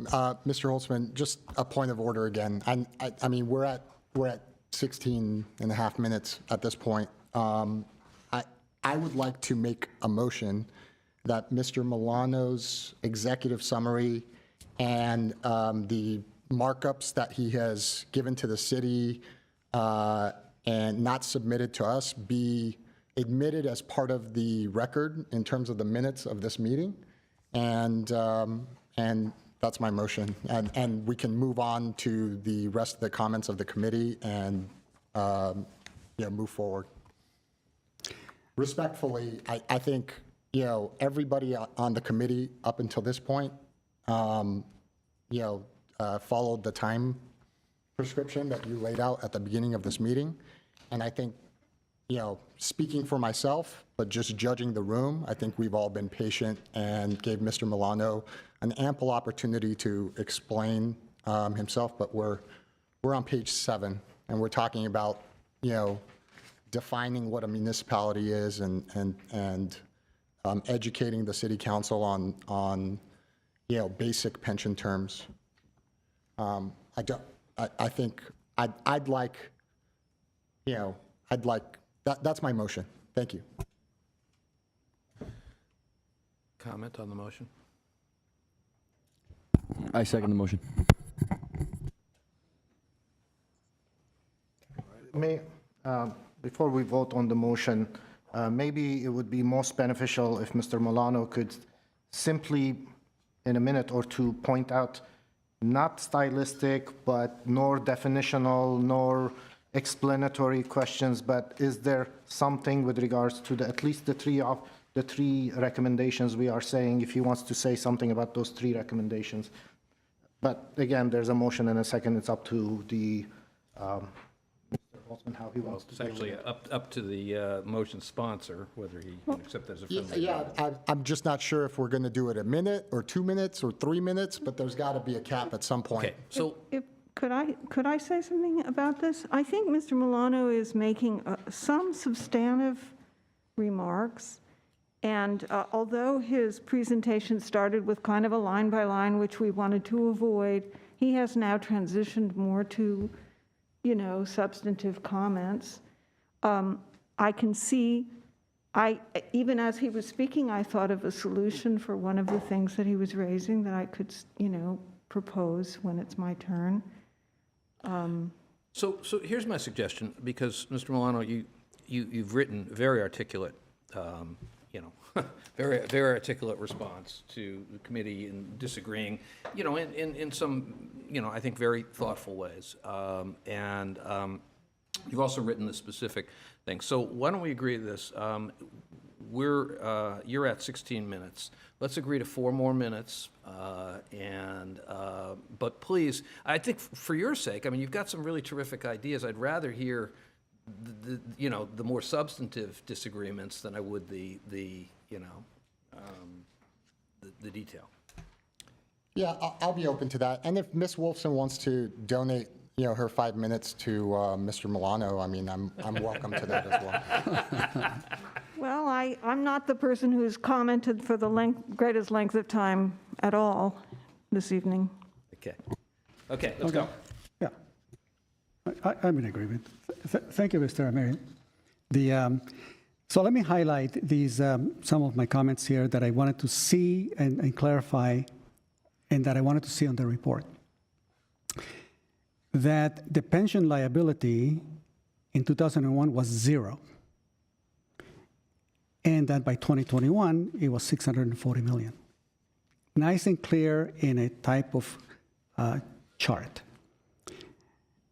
[SPEAKER 2] Mr. Holtzman, just a point of order again. I mean, we're at 16 and a half minutes at this point. I would like to make a motion that Mr. Milano's executive summary and the markups that he has given to the city and not submitted to us be admitted as part of the record in terms of the minutes of this meeting. And that's my motion. And we can move on to the rest of the comments of the committee and move forward. Respectfully, I think everybody on the committee up until this point followed the time prescription that you laid out at the beginning of this meeting. And I think, speaking for myself, but just judging the room, I think we've all been patient and gave Mr. Milano an ample opportunity to explain himself. But we're on page 7, and we're talking about, defining what a municipality is and educating the city council on basic pension terms. I think I'd like that's my motion. Thank you.
[SPEAKER 6] Comment on the motion?
[SPEAKER 4] I second the motion.
[SPEAKER 14] Before we vote on the motion, maybe it would be most beneficial if Mr. Milano could simply, in a minute or two, point out not stylistic, but nor definitional, nor explanatory questions, but is there something with regards to at least the three recommendations we are saying, if he wants to say something about those three recommendations? But again, there's a motion and a second. It's up to the Mr. Holtzman how he wants to.
[SPEAKER 6] It's actually up to the motion sponsor, whether he can accept that as a friendly.
[SPEAKER 2] Yeah, I'm just not sure if we're going to do it a minute or 2 minutes or 3 minutes, but there's got to be a cap at some point.
[SPEAKER 6] Okay, so
[SPEAKER 8] Could I say something about this? I think Mr. Milano is making some substantive remarks, and although his presentation started with kind of a line by line, which we wanted to avoid, he has now transitioned more to, substantive comments. I can see, even as he was speaking, I thought of a solution for one of the things that he was raising that I could, propose when it's my turn.
[SPEAKER 6] So here's my suggestion, because Mr. Milano, you've written very articulate, very articulate response to the committee in disagreeing, in some, I think very thoughtful ways. And you've also written the specific thing. So why don't we agree to this? You're at 16 minutes. Let's agree to 4 more minutes. But please, I think for your sake, you've got some really terrific ideas. I'd rather hear the more substantive disagreements than I would the detail.
[SPEAKER 2] Yeah, I'll be open to that. And if Ms. Wolfson wants to donate, her 5 minutes to Mr. Milano, I'm welcome to that as well.
[SPEAKER 8] Well, I'm not the person who's commented for the greatest length of time at all this evening.
[SPEAKER 6] Okay, let's go.
[SPEAKER 12] Yeah, I'm in agreement. Thank you, Mr. Amiri. So let me highlight these some of my comments here that I wanted to see and clarify, and that I wanted to see on the report. That the pension liability in 2001 was 0. And that by 2021, it was 640 million. Nice and clear in a type of chart.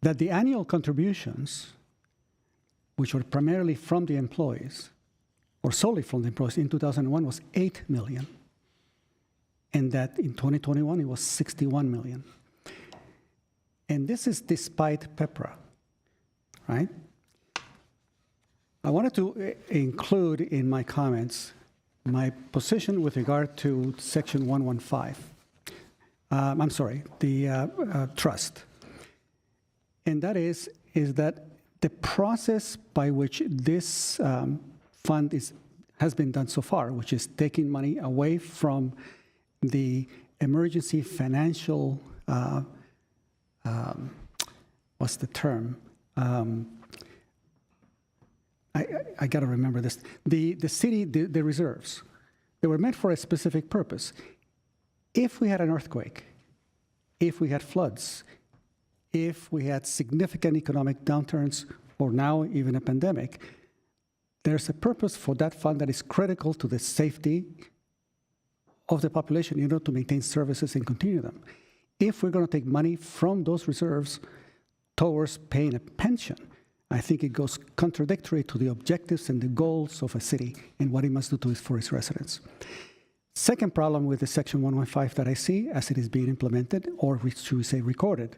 [SPEAKER 12] That the annual contributions, which were primarily from the employees, or solely from the employees, in 2001 was 8 million. And that in 2021, it was 61 million. And this is despite PEPRA, right? I wanted to include in my comments my position with regard to Section 115. The trust. And that is that the process by which this fund has been done so far, which is taking money away from the emergency financial, what's the term? I got to remember this. The city, the reserves, they were meant for a specific purpose. If we had an earthquake, if we had floods, if we had significant economic downturns, or now even a pandemic, there's a purpose for that fund that is critical to the safety of the population in order to maintain services and continue them. If we're going to take money from those reserves towards paying a pension, I think it goes contradictory to the objectives and the goals of a city and what it must do for its residents. Second problem with the Section 115 that I see as it is being implemented, or should we say recorded,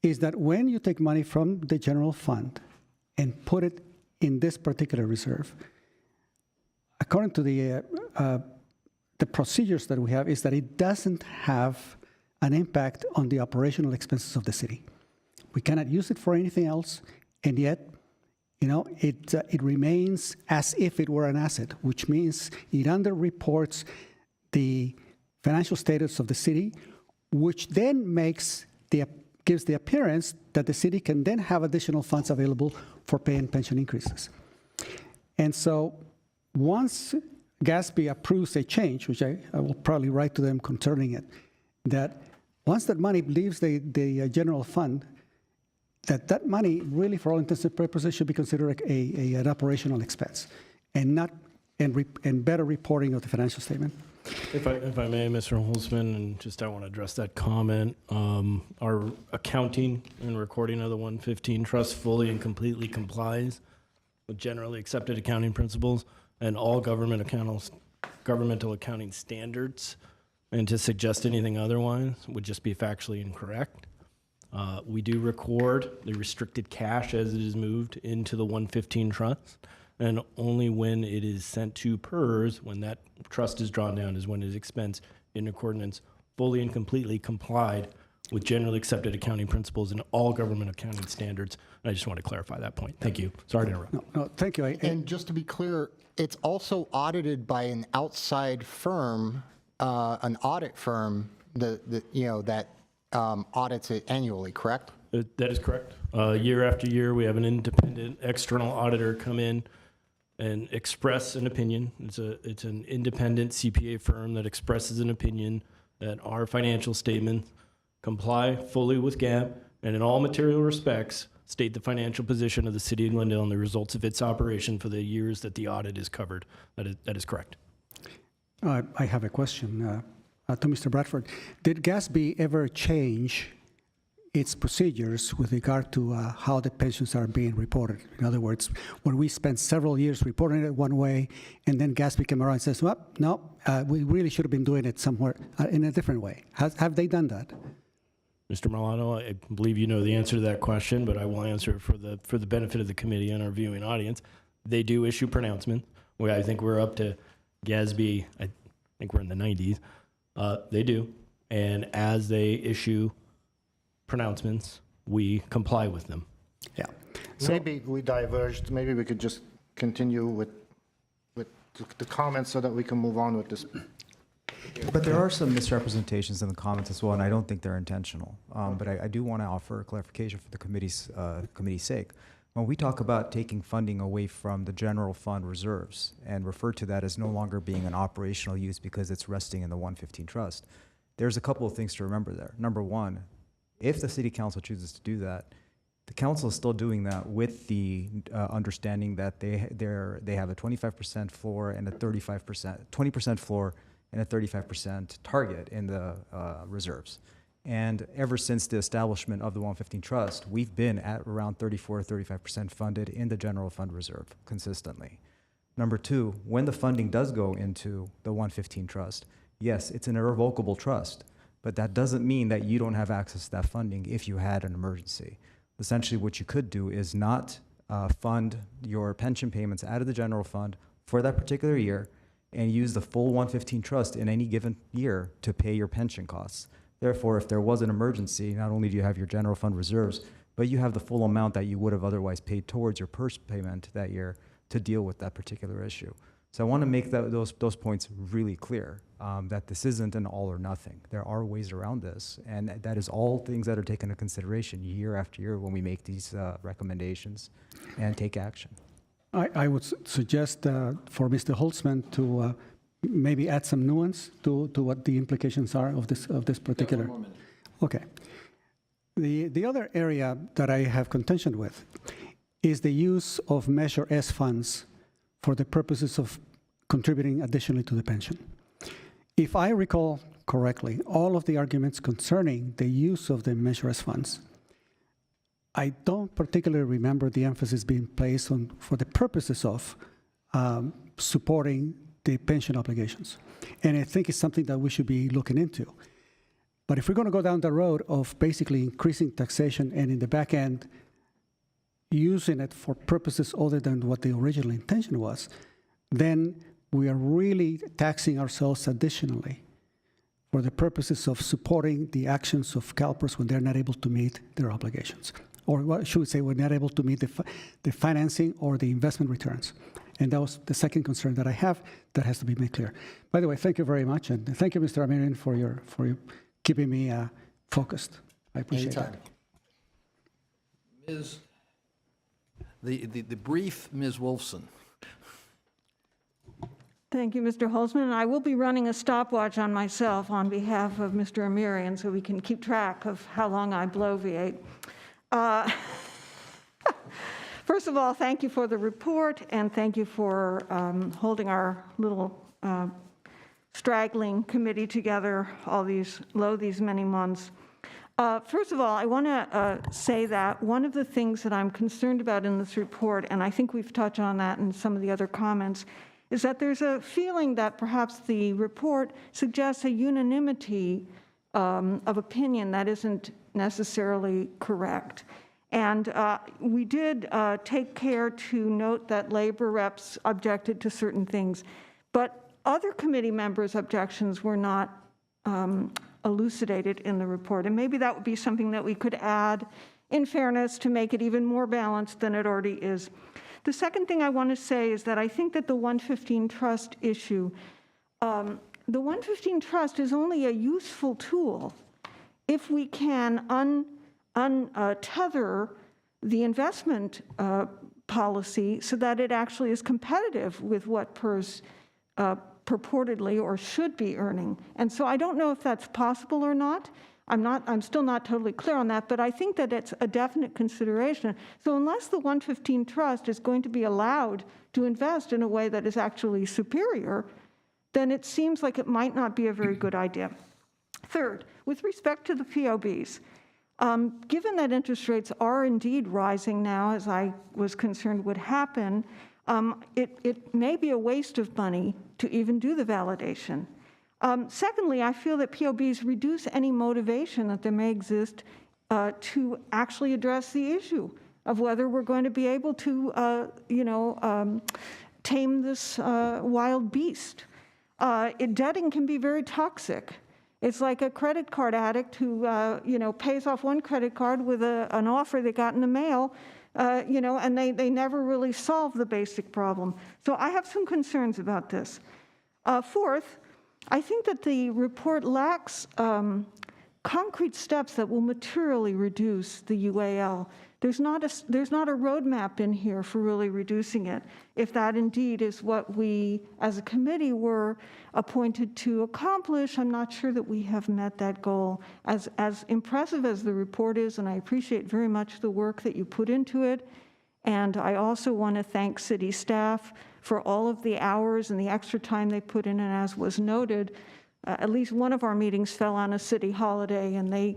[SPEAKER 12] is that when you take money from the general fund and put it in this particular reserve, according to the procedures that we have, is that it doesn't have an impact on the operational expenses of the city. We cannot use it for anything else, and yet, it remains as if it were an asset, which means it underreports the financial status of the city, which then gives the appearance that the city can then have additional funds available for paying pension increases. And so once GASB approves a change, which I will probably write to them concerning it, that once that money leaves the general fund, that money really, for all intents and purposes, should be considered an operational expense and better reporting of the financial statement.
[SPEAKER 15] If I may, Mr. Holzman, and just I want to address that comment. Our accounting and recording of the 115 trust fully and completely complies with generally accepted accounting principles and all governmental accounting standards. And to suggest anything otherwise would just be factually incorrect. We do record the restricted cash as it is moved into the 115 trust, and only when it is sent to PERS, when that trust is drawn down, is when it is expensed in accordance fully and completely complied with generally accepted accounting principles and all government accounting standards. And I just want to clarify that point. Thank you. Sorry to interrupt.
[SPEAKER 12] No, thank you.
[SPEAKER 2] And just to be clear, it's also audited by an outside firm, an audit firm that audits it annually, correct?
[SPEAKER 15] That is correct. Year after year, we have an independent external auditor come in and express an opinion. It's an independent CPA firm that expresses an opinion that our financial statements comply fully with GAAP and in all material respects state the financial position of the city of Glendale and the results of its operation for the years that the audit is covered. That is correct.
[SPEAKER 12] I have a question to Mr. Bradford. Did GASB ever change its procedures with regard to how the pensions are being reported? In other words, when we spent several years reporting it one way, and then GASB came around and says, well, no, we really should have been doing it somewhere in a different way. Have they done that?
[SPEAKER 15] Mr. Milano, I believe you know the answer to that question, but I will answer it for the benefit of the committee and our viewing audience. They do issue pronouncements. I think we're up to GASB, I think we're in the 90s. They do. And as they issue pronouncements, we comply with them.
[SPEAKER 12] Yeah.
[SPEAKER 14] So maybe we diverged. Maybe we could just continue with the comments so that we can move on with this.
[SPEAKER 13] But there are some misrepresentations in the comments as well, and I don't think they're intentional. But I do want to offer a clarification for the committee's sake. When we talk about taking funding away from the general fund reserves and refer to that as no longer being an operational use because it's resting in the 115 trust, there's a couple of things to remember there. Number one, if the city council chooses to do that, the council is still doing that with the understanding that they have a 25% floor and a 20% floor and a 35% target in the reserves. And ever since the establishment of the 115 Trust, we've been at around 34 or 35% funded in the general fund reserve consistently. Number two, when the funding does go into the 115 Trust, yes, it's an irrevocable trust, but that doesn't mean that you don't have access to that funding if you had an emergency. Essentially, what you could do is not fund your pension payments out of the general fund for that particular year and use the full 115 Trust in any given year to pay your pension costs. Therefore, if there was an emergency, not only do you have your general fund reserves, but you have the full amount that you would have otherwise paid towards your PERS payment that year to deal with that particular issue. So I want to make those points really clear, that this isn't an all or nothing. There are ways around this, and that is all things that are taken into consideration year after year when we make these recommendations and take action.
[SPEAKER 12] I would suggest for Mr. Holtzman to maybe add some nuance to what the implications are of this particular.
[SPEAKER 6] Yeah, 1 more minute.
[SPEAKER 12] Okay. The other area that I have contention with is the use of Measure S funds for the purposes of contributing additionally to the pension. If I recall correctly, all of the arguments concerning the use of the Measure S funds, I don't particularly remember the emphasis being placed on for the purposes of supporting the pension obligations. And I think it's something that we should be looking into. But if we're going to go down the road of basically increasing taxation and in the back end using it for purposes other than what the original intention was, then we are really taxing ourselves additionally for the purposes of supporting the actions of Calpers when they're not able to meet their obligations. Or what should we say, we're not able to meet the financing or the investment returns. And that was the second concern that I have that has to be made clear. By the way, thank you very much. And thank you, Mr. Amirian, for your keeping me focused. I appreciate
[SPEAKER 2] Anytime.
[SPEAKER 6] Ms. The brief Ms. Wolfson.
[SPEAKER 8] Thank you, Mr. Holzman. I will be running a stopwatch on myself on behalf of Mr. Amirian so we can keep track of how long I bloviate. First of all, thank you for the report, and thank you for holding our little straggling committee together these many months. First of all, I want to say that one of the things that I'm concerned about in this report, and I think we've touched on that in some of the other comments, is that there's a feeling that perhaps the report suggests a unanimity of opinion that isn't necessarily correct. And we did take care to note that labor reps objected to certain things, but other committee members' objections were not elucidated in the report. And maybe that would be something that we could add in fairness to make it even more balanced than it already is. The second thing I want to say is that I think that the 115 trust issue, the 115 trust is only a useful tool if we can untether the investment policy so that it actually is competitive with what PERS purportedly or should be earning. And so I don't know if that's possible or not. I'm still not totally clear on that, but I think that it's a definite consideration. So unless the 115 trust is going to be allowed to invest in a way that is actually superior, then it seems like it might not be a very good idea. Third, with respect to the POBs, given that interest rates are indeed rising now, as I was concerned would happen, it may be a waste of money to even do the validation. Secondly, I feel that POBs reduce any motivation that there may exist to actually address the issue of whether we're going to be able to, tame this wild beast. Debting can be very toxic. It's like a credit card addict who, pays off one credit card with an offer they got in the mail, and they never really solve the basic problem. So I have some concerns about this. Fourth, I think that the report lacks concrete steps that will materially reduce the UAL. There's not a roadmap in here for really reducing it, if that indeed is what we as a committee were appointed to accomplish. I'm not sure that we have met that goal. As impressive as the report is, and I appreciate very much the work that you put into it, and I also want to thank city staff for all of the hours and the extra time they put in, and as was noted, at least one of our meetings fell on a city holiday, and they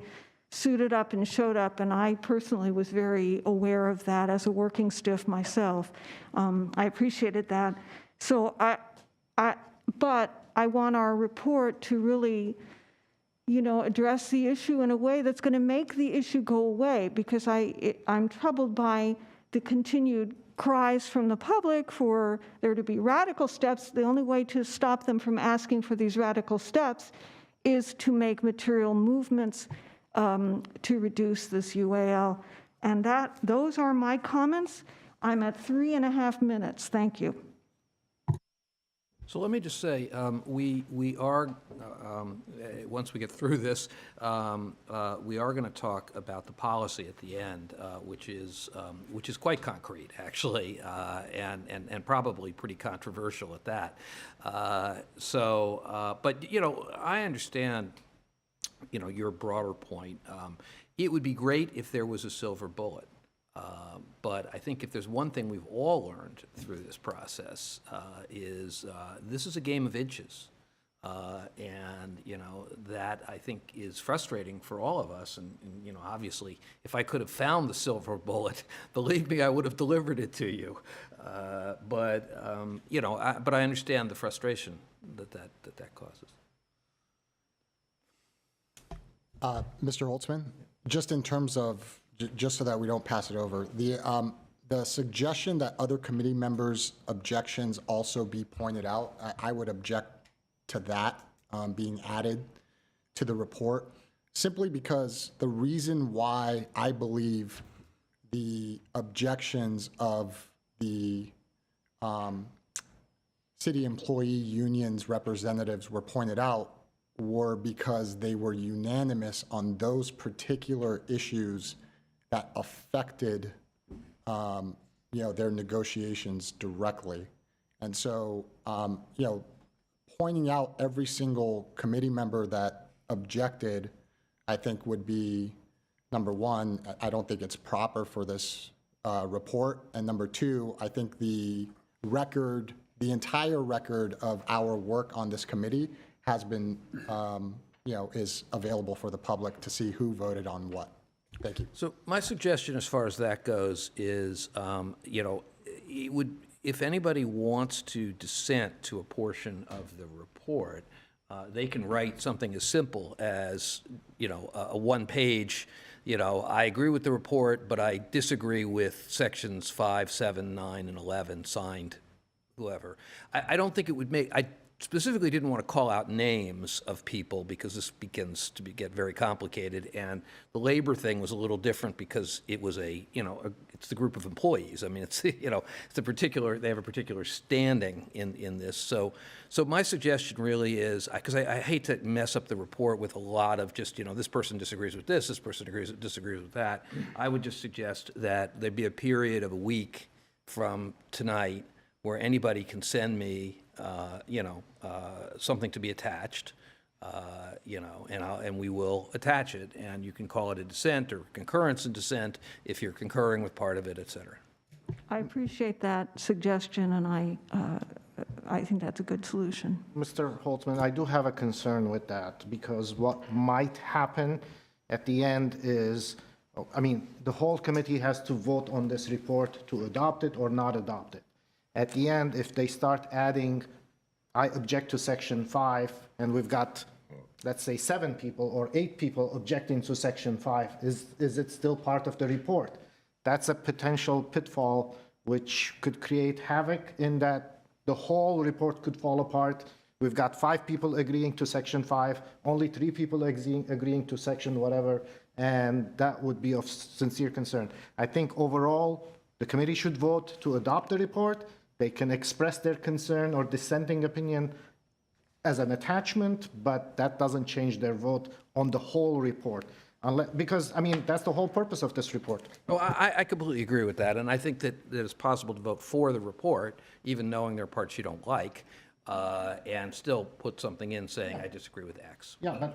[SPEAKER 8] suited up and showed up, and I personally was very aware of that as a working stiff myself. I appreciated that. So but I want our report to really, address the issue in a way that's going to make the issue go away, because I'm troubled by the continued cries from the public for there to be radical steps. The only way to stop them from asking for these radical steps is to make material movements to reduce this UAL. And those are my comments. I'm at 3.5 minutes. Thank you.
[SPEAKER 6] So let me just say, we are, once we get through this, we are going to talk about the policy at the end, which is quite concrete, actually, and probably pretty controversial at that. But I understand, your broader point. It would be great if there was a silver bullet. But I think if there's one thing we've all learned through this process is this is a game of inches. And, that I think is frustrating for all of us. And obviously, if I could have found the silver bullet, believe me, I would have delivered it to you. But I understand the frustration that causes.
[SPEAKER 2] Mr. Holtzman, just in terms of, just so that we don't pass it over, the suggestion that other committee members' objections also be pointed out, I would object to that being added to the report, simply because the reason why I believe the objections of the city employee unions representatives were pointed out were because they were unanimous on those particular issues that affected, their negotiations directly. And so, pointing out every single committee member that objected, I think would be, number one, I don't think it's proper for this report. And number two, I think the entire record of our work on this committee has been, is available for the public to see who voted on what. Thank you.
[SPEAKER 6] So my suggestion as far as that goes is, it would, if anybody wants to dissent to a portion of the report, they can write something as simple as, a one-page, I agree with the report, but I disagree with sections 5, 7, 9, and 11, signed whoever. I don't think it would make, I specifically didn't want to call out names of people because this begins to get very complicated, and the labor thing was a little different because it was it's the group of employees. I mean, it's, it's a particular, they have a particular standing in this. So my suggestion really is, because I hate to mess up the report with a lot of just, this person disagrees with this person disagrees with that. I would just suggest that there be a period of a week from tonight where anybody can send me something to be attached, and we will attach it, and you can call it a dissent or concurrence in dissent if you're concurring with part of it, et cetera.
[SPEAKER 8] I appreciate that suggestion, and I think that's a good solution.
[SPEAKER 14] Mr. Holtzman, I do have a concern with that, because what might happen at the end is, the whole committee has to vote on this report to adopt it or not adopt it. At the end, if they start adding, I object to section 5, and we've got, let's say, 7 people or 8 people objecting to section 5, is it still part of the report? That's a potential pitfall which could create havoc in that the whole report could fall apart. We've got 5 people agreeing to section 5, only 3 people agreeing to section whatever, and that would be of sincere concern. I think overall, the committee should vote to adopt the report. They can express their concern or dissenting opinion as an attachment, but that doesn't change their vote on the whole report. Because that's the whole purpose of this report.
[SPEAKER 6] Oh, I completely agree with that, and I think that it's possible to vote for the report, even knowing there are parts you don't like, and still put something in saying, I disagree with X.
[SPEAKER 14] Yeah,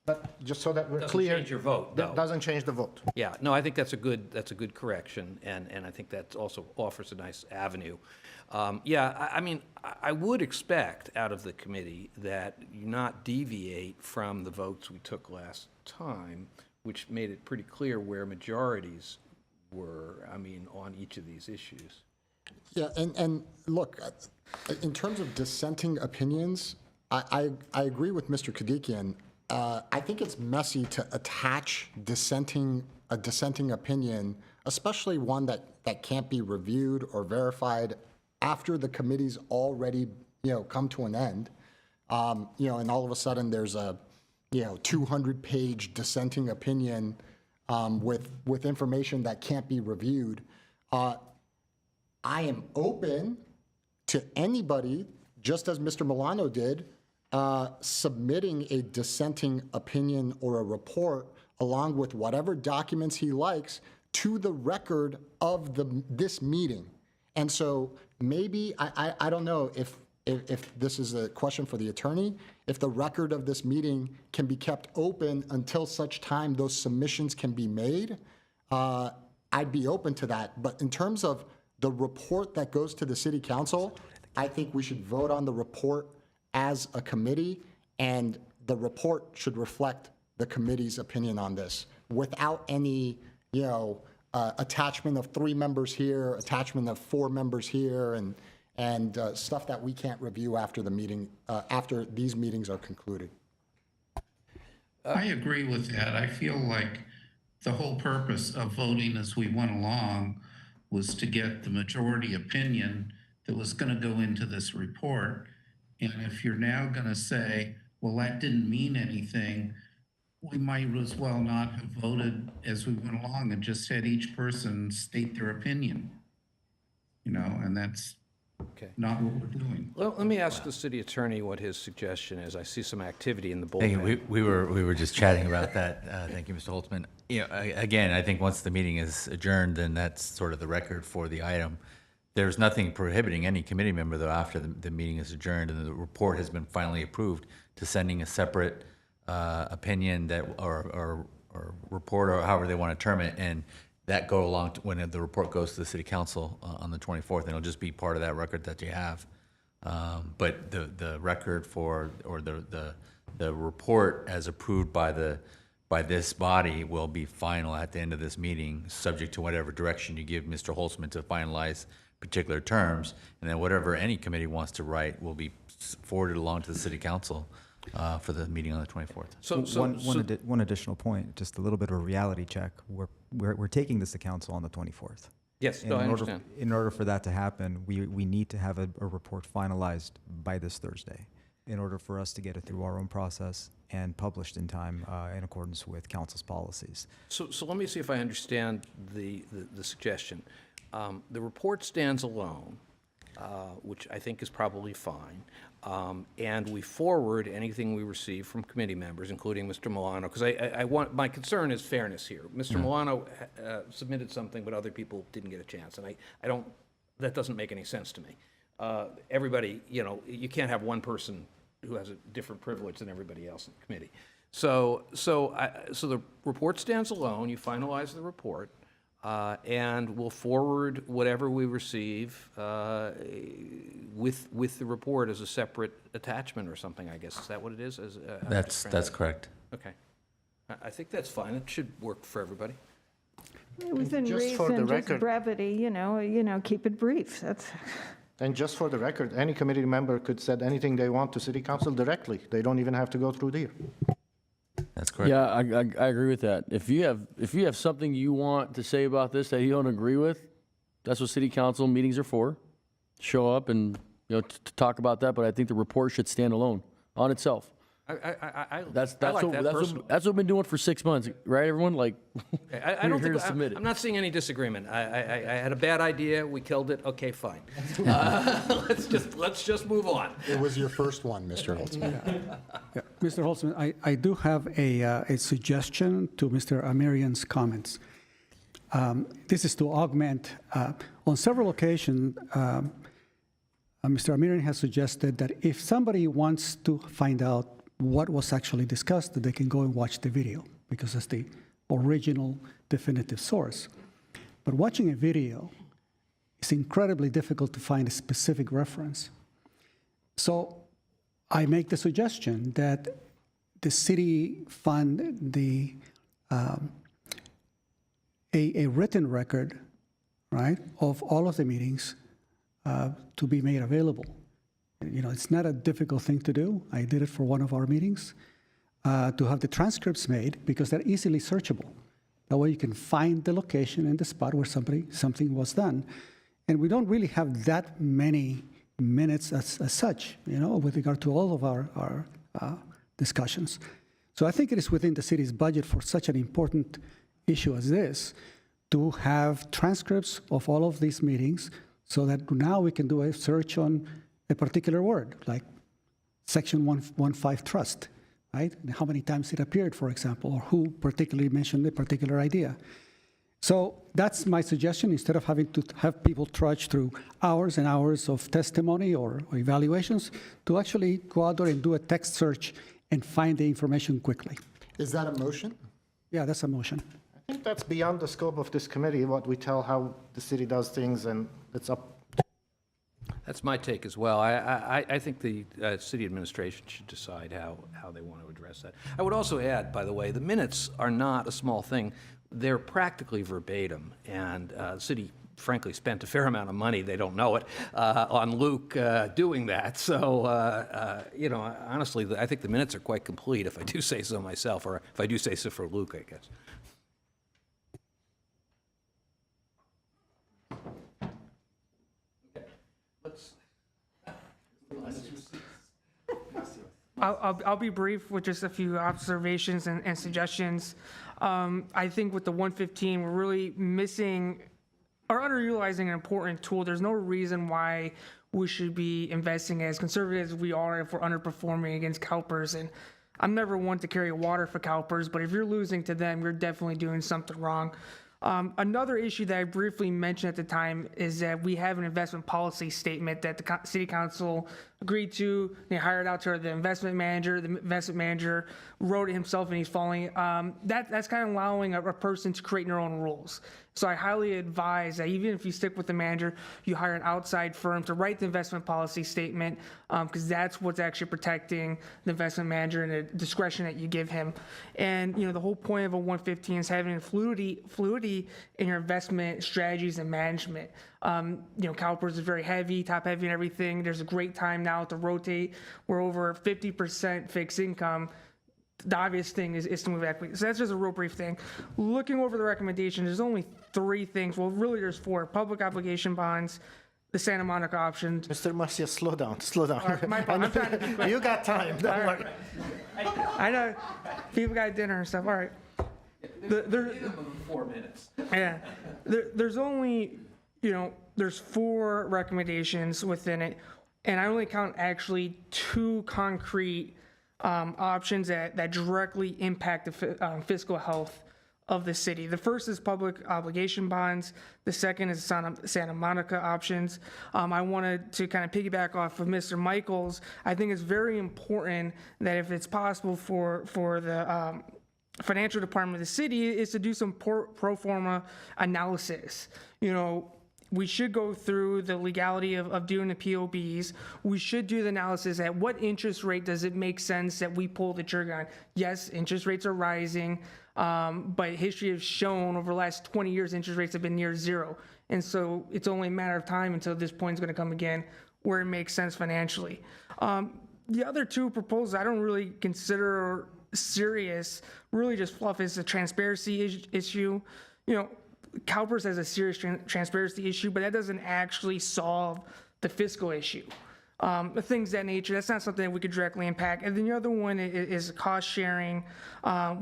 [SPEAKER 14] but just so that we're
[SPEAKER 6] Doesn't
[SPEAKER 14] clear.
[SPEAKER 6] change your vote,
[SPEAKER 14] That
[SPEAKER 6] though.
[SPEAKER 14] doesn't change the vote.
[SPEAKER 6] Yeah, no, I think that's a good correction, and I think that also offers a nice avenue. I would expect out of the committee that you not deviate from the votes we took last time, which made it pretty clear where majorities were, on each of these issues.
[SPEAKER 2] Yeah, and look, in terms of dissenting opinions, I agree with Mr. Kadikian. I think it's messy to attach a dissenting opinion, especially one that can't be reviewed or verified after the committee's already, come to an end. And all of a sudden there's a, 200-page dissenting opinion with information that can't be reviewed. I am open to anybody, just as Mr. Milano did, submitting a dissenting opinion or a report along with whatever documents he likes to the record of this meeting. And so maybe, I don't know if this is a question for the attorney, if the record of this meeting can be kept open until such time those submissions can be made, I'd be open to that. But in terms of the report that goes to the city council, I think we should vote on the report as a committee, and the report should reflect the committee's opinion on this without any, attachment of 3 members here, attachment of 4 members here, and stuff that we can't review after the meeting, after these meetings are concluded.
[SPEAKER 3] I agree with that. I feel like the whole purpose of voting as we went along was to get the majority opinion that was going to go into this report. And if you're now going to say, well, that didn't mean anything, we might as well not have voted as we went along and just had each person state their opinion. And that's not what we're doing.
[SPEAKER 6] Well, let me ask the city attorney what his suggestion is. I see some activity in the
[SPEAKER 5] Thank you.
[SPEAKER 6] bullpen.
[SPEAKER 5] We were just chatting about that. Thank you, Mr. Holtzman. Again, I think once the meeting is adjourned, then that's sort of the record for the item. There's nothing prohibiting any committee member, though, after the meeting is adjourned and the report has been finally approved, to sending a separate opinion or report, or however they want to term it, and that go along when the report goes to the city council on the 24th, and it'll just be part of that record that you have. But the record for, or the report as approved by this body will be final at the end of this meeting, subject to whatever direction you give Mr. Holtzman to finalize particular terms. And then whatever any committee wants to write will be forwarded along to the city council for the meeting on the 24th.
[SPEAKER 13] One additional point, just a little bit of a reality check. We're taking this to council on the 24th.
[SPEAKER 6] Yes, no, I understand.
[SPEAKER 13] In order for that to happen, we need to have a report finalized by this Thursday in order for us to get it through our own process and published in time in accordance with council's policies.
[SPEAKER 6] So let me see if I understand the suggestion. The report stands alone, which I think is probably fine, and we forward anything we receive from committee members, including Mr. Milano, because I want, my concern is fairness here. Mr. Milano submitted something, but other people didn't get a chance, and I don't, that doesn't make any sense to me. Everybody, you can't have one person who has a different privilege than everybody else in the committee. So the report stands alone. You finalize the report, and we'll forward whatever we receive with the report as a separate attachment or something. I guess, is that what it is?
[SPEAKER 5] That's correct.
[SPEAKER 6] Okay, I think that's fine. It should work for everybody.
[SPEAKER 8] Within
[SPEAKER 14] Just for the
[SPEAKER 8] reason, just
[SPEAKER 14] record-
[SPEAKER 8] brevity, keep it brief. That's.
[SPEAKER 14] And just for the record, any committee member could send anything they want to city council directly. They don't even have to go through there.
[SPEAKER 5] That's correct.
[SPEAKER 4] Yeah, I agree with that. If you have something you want to say about this that you don't agree with, that's what city council meetings are for. Show up and to talk about that. But I think the report should stand alone on itself. That's what we've been doing for 6 months, right? Everyone,
[SPEAKER 6] I don't
[SPEAKER 4] here
[SPEAKER 6] think,
[SPEAKER 4] to submit it.
[SPEAKER 6] I'm not seeing any disagreement. I had a bad idea. We killed it. Okay, fine. Let's just move on.
[SPEAKER 2] It was your first one, Mr. Holtzman.
[SPEAKER 12] Yeah. Mr. Holtzman, I do have a suggestion to Mr. Amirian's comments. This is to augment, on several occasions, Mr. Amirian has suggested that if somebody wants to find out what was actually discussed, that they can go and watch the video, because that's the original definitive source. But watching a video is incredibly difficult to find a specific reference. So I make the suggestion that the city fund a written record, right, of all of the meetings to be made available. It's not a difficult thing to do. I did it for one of our meetings, to have the transcripts made, because they're easily searchable. That way you can find the location and the spot where something was done. And we don't really have that many minutes as such, with regard to all of our discussions. So I think it is within the city's budget for such an important issue as this to have transcripts of all of these meetings, so that now we can do a search on a particular word, like Section 115 trust, right? And how many times it appeared, for example, or who particularly mentioned a particular idea. So that's my suggestion, instead of having to have people trudge through hours and hours of testimony or evaluations, to actually go out there and do a text search and find the information quickly.
[SPEAKER 2] Is that a motion?
[SPEAKER 12] Yeah, that's a motion.
[SPEAKER 14] I think that's beyond the scope of this committee, what we tell how the city does things, and it's up.
[SPEAKER 6] That's my take as well. I think the city administration should decide how they want to address that. I would also add, by the way, the minutes are not a small thing. They're practically verbatim, and the city, frankly, spent a fair amount of money, they don't know it, on Luke doing that. So, honestly, I think the minutes are quite complete, if I do say so myself, or if I do say so for Luke, I guess.
[SPEAKER 16] I'll be brief with just a few observations and suggestions. I think with the 115, we're really missing or underutilizing an important tool. There's no reason why we should be investing as conservative as we are if we're underperforming against Calpers. And I'm never one to carry water for Calpers, but if you're losing to them, you're definitely doing something wrong. Another issue that I briefly mentioned at the time is that we have an investment policy statement that the city council agreed to. They hired out to the investment manager. The investment manager wrote it himself, and he's following. That's kind of allowing a person to create their own rules. So I highly advise that even if you stick with the manager, you hire an outside firm to write the investment policy statement, because that's what's actually protecting the investment manager and the discretion that you give him. And, the whole point of a 115 is having fluidity in your investment strategies and management. Calpers is very heavy, top heavy and everything. There's a great time now to rotate. We're over 50% fixed income. The obvious thing is to move equity. So that's just a real brief thing. Looking over the recommendations, there's only 3 things. Well, really, there's 4. Public obligation bonds, the Santa Monica options.
[SPEAKER 14] Mr. Marcia, slow down.
[SPEAKER 16] All right, my fault. I'm trying to be quick.
[SPEAKER 14] You got time. Don't
[SPEAKER 16] All right.
[SPEAKER 14] worry.
[SPEAKER 16] I know people got dinner and stuff. All right. There,
[SPEAKER 6] 4 minutes.
[SPEAKER 16] yeah. There's only, there's 4 recommendations within it, and I only count actually 2 concrete options that directly impact the fiscal health of the city. The first is public obligation bonds. The second is Santa Monica options. I wanted to kind of piggyback off of Mr. Michaels. I think it's very important that if it's possible for the financial department of the city is to do some pro forma analysis. We should go through the legality of doing the POBs. We should do the analysis at what interest rate does it make sense that we pull the trigger on. Yes, interest rates are rising, but history has shown over the last 20 years, interest rates have been near 0. And so it's only a matter of time until this point is going to come again where it makes sense financially. The other 2 proposals I don't really consider serious, really just fluff. Is the transparency issue. Calpers has a serious transparency issue, but that doesn't actually solve the fiscal issue. The things of that nature, that's not something that we could directly impact. And then the other one is cost sharing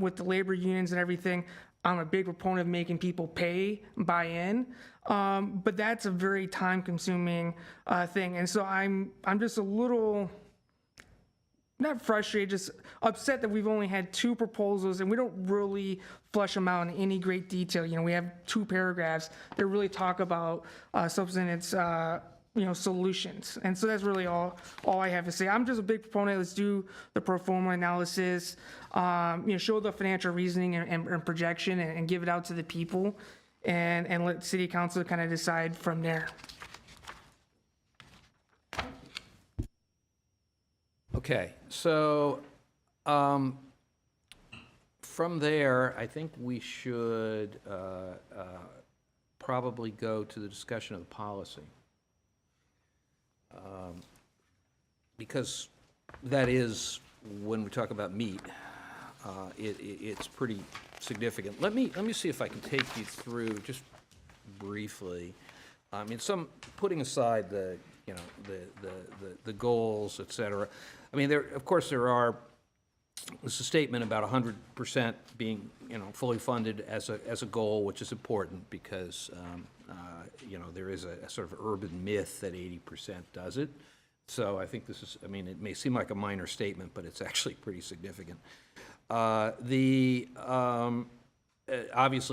[SPEAKER 16] with the labor unions and everything. I'm a big proponent of making people buy in, but that's a very time-consuming thing. And so I'm just a little, not frustrated, just upset that we've only had 2 proposals and we don't really flesh them out in any great detail. We have 2 paragraphs that really talk about substance, solutions. And so that's really all I have to say. I'm just a big proponent. Let's do the pro forma analysis, show the financial reasoning and projection and give it out to the people and let city council kind of decide from there.
[SPEAKER 6] Okay, so from there, I think we should probably go to the discussion of the policy. Because that is, when we talk about meat, it's pretty significant. Let me see if I can take you through just briefly. Putting aside the goals, et cetera. Of course, there's a statement about 100% being, fully funded as a goal, which is important because, there is a sort of urban myth that 80% does it. So I think this is, it may seem like a minor statement, but it's actually pretty significant. Obviously,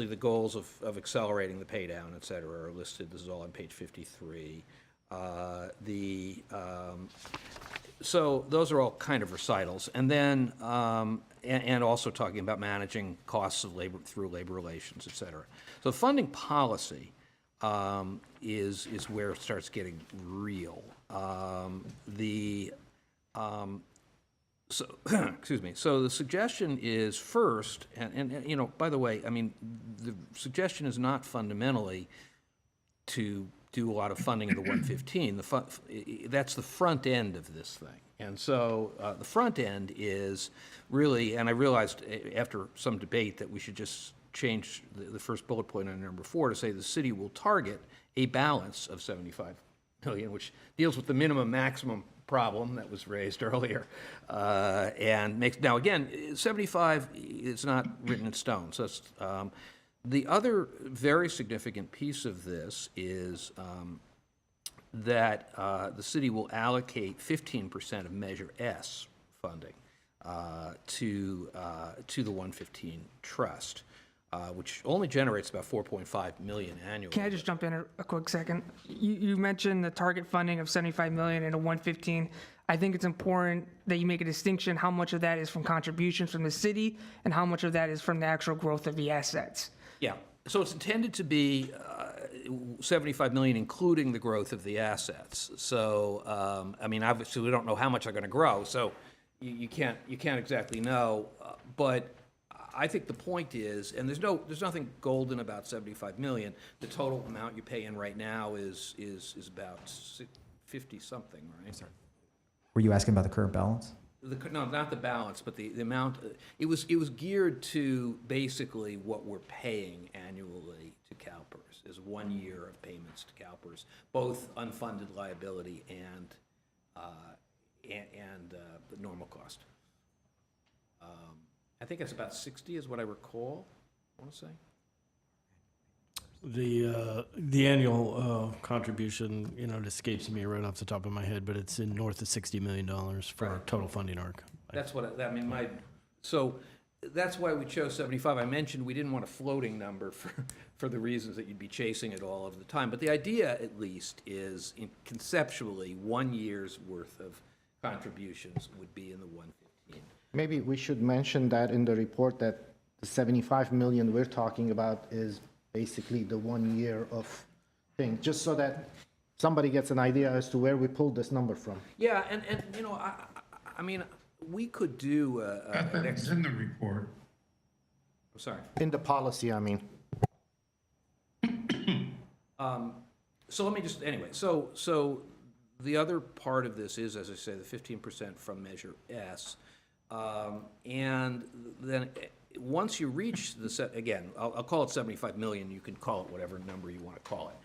[SPEAKER 6] the goals of accelerating the pay down, et cetera, are listed. This is all on page 53. So those are all kind of recitals. And then, and also talking about managing costs of labor through labor relations, et cetera. So funding policy is where it starts getting real. Excuse me. So the suggestion is first, and by the way, the suggestion is not fundamentally to do a lot of funding of the 115. That's the front end of this thing. And so the front end is really, and I realized after some debate that we should just change the first bullet point on number 4 to say the city will target a balance of 75 million, which deals with the minimum maximum problem that was raised earlier. Now again, 75 is not written in stone. So it's, the other very significant piece of this is that the city will allocate 15% of Measure S funding to the 115 Trust, which only generates about 4.5 million annually.
[SPEAKER 16] Can I just jump in a quick second? You mentioned the target funding of 75 million in a 115. I think it's important that you make a distinction how much of that is from contributions from the city and how much of that is from the actual growth of the assets.
[SPEAKER 6] Yeah. So it's intended to be 75 million, including the growth of the assets. So, I mean, obviously, we don't know how much they're going to grow, so you can't exactly know. But I think the point is, and there's nothing golden about 75 million. The total amount you pay in right now is about 50-something, right? Sorry.
[SPEAKER 13] Were you asking about the current balance?
[SPEAKER 6] No, not the balance, but the amount. It was geared to basically what we're paying annually to Calpers, is 1 year of payments to Calpers, both unfunded liability and the normal cost. I think it's about 60 is what I recall, I want to say.
[SPEAKER 15] The annual contribution, it escapes me right off the top of my head, but it's in north of $60 million for our total funding arc.
[SPEAKER 6] That's what, I mean, so that's why we chose 75. I mentioned we didn't want a floating number for the reasons that you'd be chasing it all of the time. But the idea, at least, is conceptually, 1 year's worth of contributions would be in the 115.
[SPEAKER 14] Maybe we should mention that in the report that the 75 million we're talking about is basically the 1 year of thing, just so that somebody gets an idea as to where we pulled this number from.
[SPEAKER 6] Yeah, and I mean, we could do
[SPEAKER 3] That's in the report.
[SPEAKER 6] I'm sorry.
[SPEAKER 14] In the policy, I mean.
[SPEAKER 6] So let me just, anyway, so the other part of this is, as I say, the 15% from Measure S. And then once you reach again, I'll call it 75 million, you can call it whatever number you want to call it.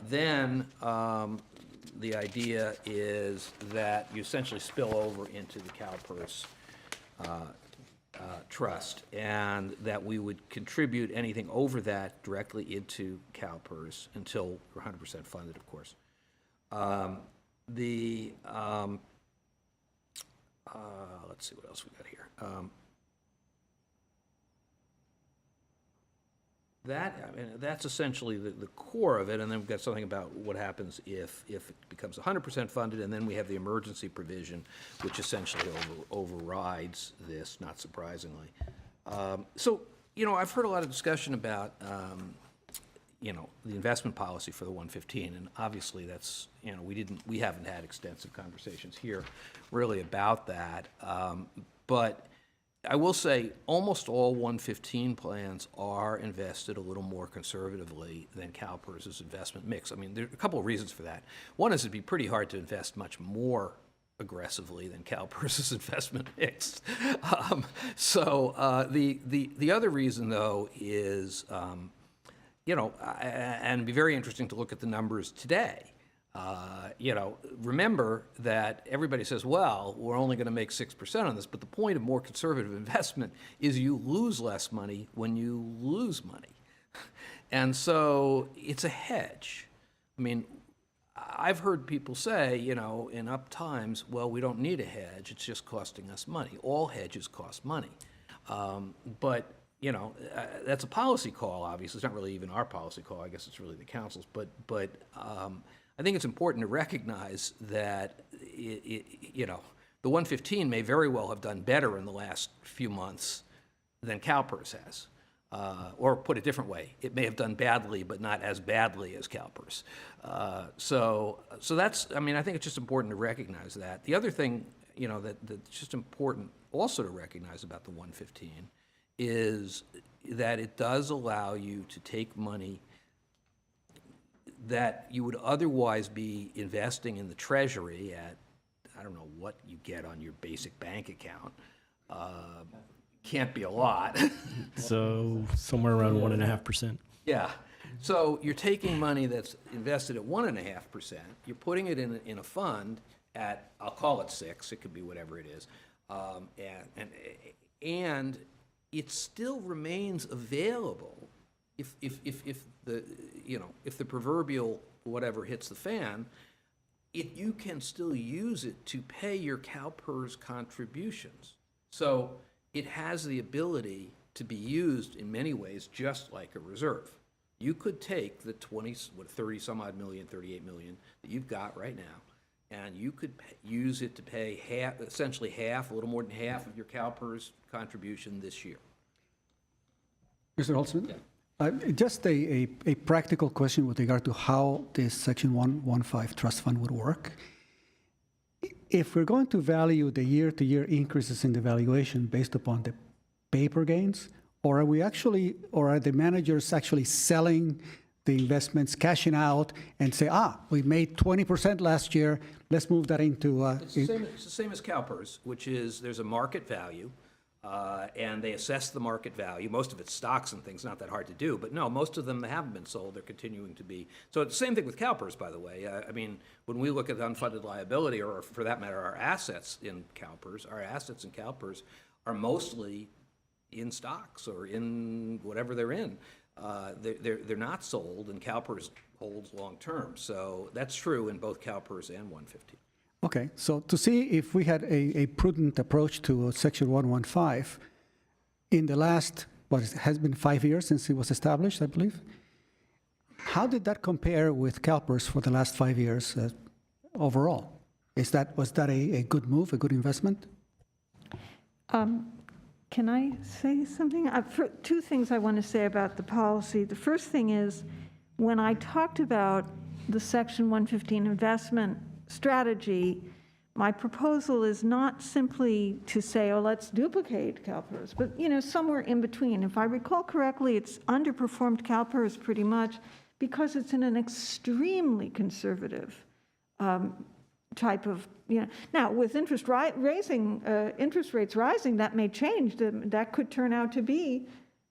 [SPEAKER 6] Then the idea is that you essentially spill over into the Calpers trust, and that we would contribute anything over that directly into Calpers until we're 100% funded, of course. Let's see what else we got here. That's essentially the core of it, and then we've got something about what happens if it becomes 100% funded, and then we have the emergency provision, which essentially overrides this, not surprisingly. So, I've heard a lot of discussion about, the investment policy for the 115, and obviously that's, we haven't had extensive conversations here really about that. But I will say almost all 115 plans are invested a little more conservatively than CalPERS' investment mix. I mean, there are a couple of reasons for that. One is it'd be pretty hard to invest much more aggressively than CalPERS' investment mix. The other reason, though, is, and it'd be very interesting to look at the numbers today. Remember that everybody says, well, we're only going to make 6% on this, but the point of more conservative investment is you lose less money when you lose money. And so it's a hedge. I mean, I've heard people say, in up times, well, we don't need a hedge, it's just costing us money. All hedges cost money. But that's a policy call, obviously. It's not really even our policy call. I guess it's really the council's. But I think it's important to recognize that, the 115 may very well have done better in the last few months than CalPERS has. Or put a different way, it may have done badly, but not as badly as CalPERS. So that's, I think it's just important to recognize that. The other thing, that's just important also to recognize about the 115 is that it does allow you to take money that you would otherwise be investing in the Treasury at, I don't know what you get on your basic bank account. Can't be a lot.
[SPEAKER 15] So somewhere around 1.5%.
[SPEAKER 6] Yeah. So you're taking money that's invested at 1.5%, you're putting it in a fund at, I'll call it 6, it could be whatever it is, and it still remains available if the proverbial whatever hits the fan, you can still use it to pay your CalPERS contributions. So it has the ability to be used in many ways just like a reserve. You could take the 30 some odd million, 38 million that you've got right now, and you could use it to pay essentially half, a little more than half of your CalPERS contribution this year.
[SPEAKER 12] Mr. Holtzman?
[SPEAKER 6] Yeah.
[SPEAKER 12] Just a practical question with regard to how this Section 115 trust fund would work. If we're going to value the year-to-year increases in the valuation based upon the paper gains, or are the managers actually selling the investments, cashing out, and say, we made 20% last year, let's move that into...
[SPEAKER 6] It's the same as Calpers, which is there's a market value, and they assess the market value. Most of it's stocks and things, not that hard to do. But no, most of them haven't been sold. They're continuing to be. So it's the same thing with Calpers, by the way. I mean, when we look at unfunded liability, or for that matter, our assets in Calpers are mostly in stocks or in whatever they're in. They're not sold, and Calpers holds long-term. So that's true in both Calpers and 115.
[SPEAKER 12] Okay, so to see if we had a prudent approach to Section 115 in the last, it has been 5 years since it was established, I believe. How did that compare with CalPERS for the last 5 years overall? Was that a good move, a good investment?
[SPEAKER 8] Can I say something? Two things I want to say about the policy. The first thing is, when I talked about the Section 115 investment strategy, my proposal is not simply to say, let's duplicate CalPERS, but, somewhere in between. If I recall correctly, it's underperformed CalPERS pretty much because it's in an extremely conservative type of, Now, with interest rates rising, that may change. That could turn out to be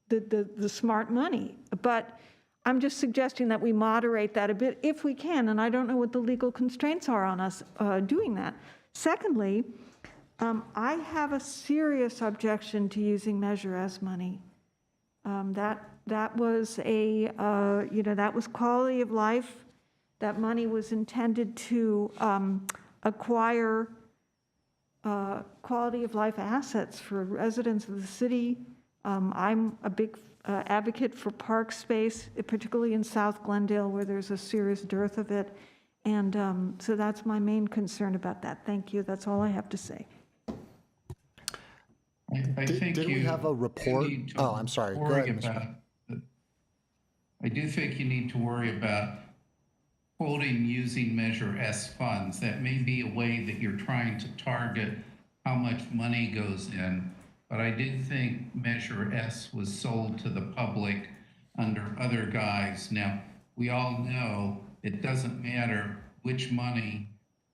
[SPEAKER 8] the smart money. But I'm just suggesting that we moderate that a bit if we can, and I don't know what the legal constraints are on us doing that. Secondly, I have a serious objection to using Measure S money. That was that was quality of life. That money was intended to acquire quality of life assets for residents of the city. I'm a big advocate for park space, particularly in South Glendale, where there's a serious dearth of it. And so that's my main concern about that. Thank you. That's all I have to say.
[SPEAKER 3] I think
[SPEAKER 2] Did we have a report? Oh, I'm sorry. Go ahead.
[SPEAKER 3] I do think you need to worry about quoting using Measure S funds. That may be a way that you're trying to target how much money goes in. But I did think Measure S was sold to the public under other guise. Now, we all know it doesn't matter which money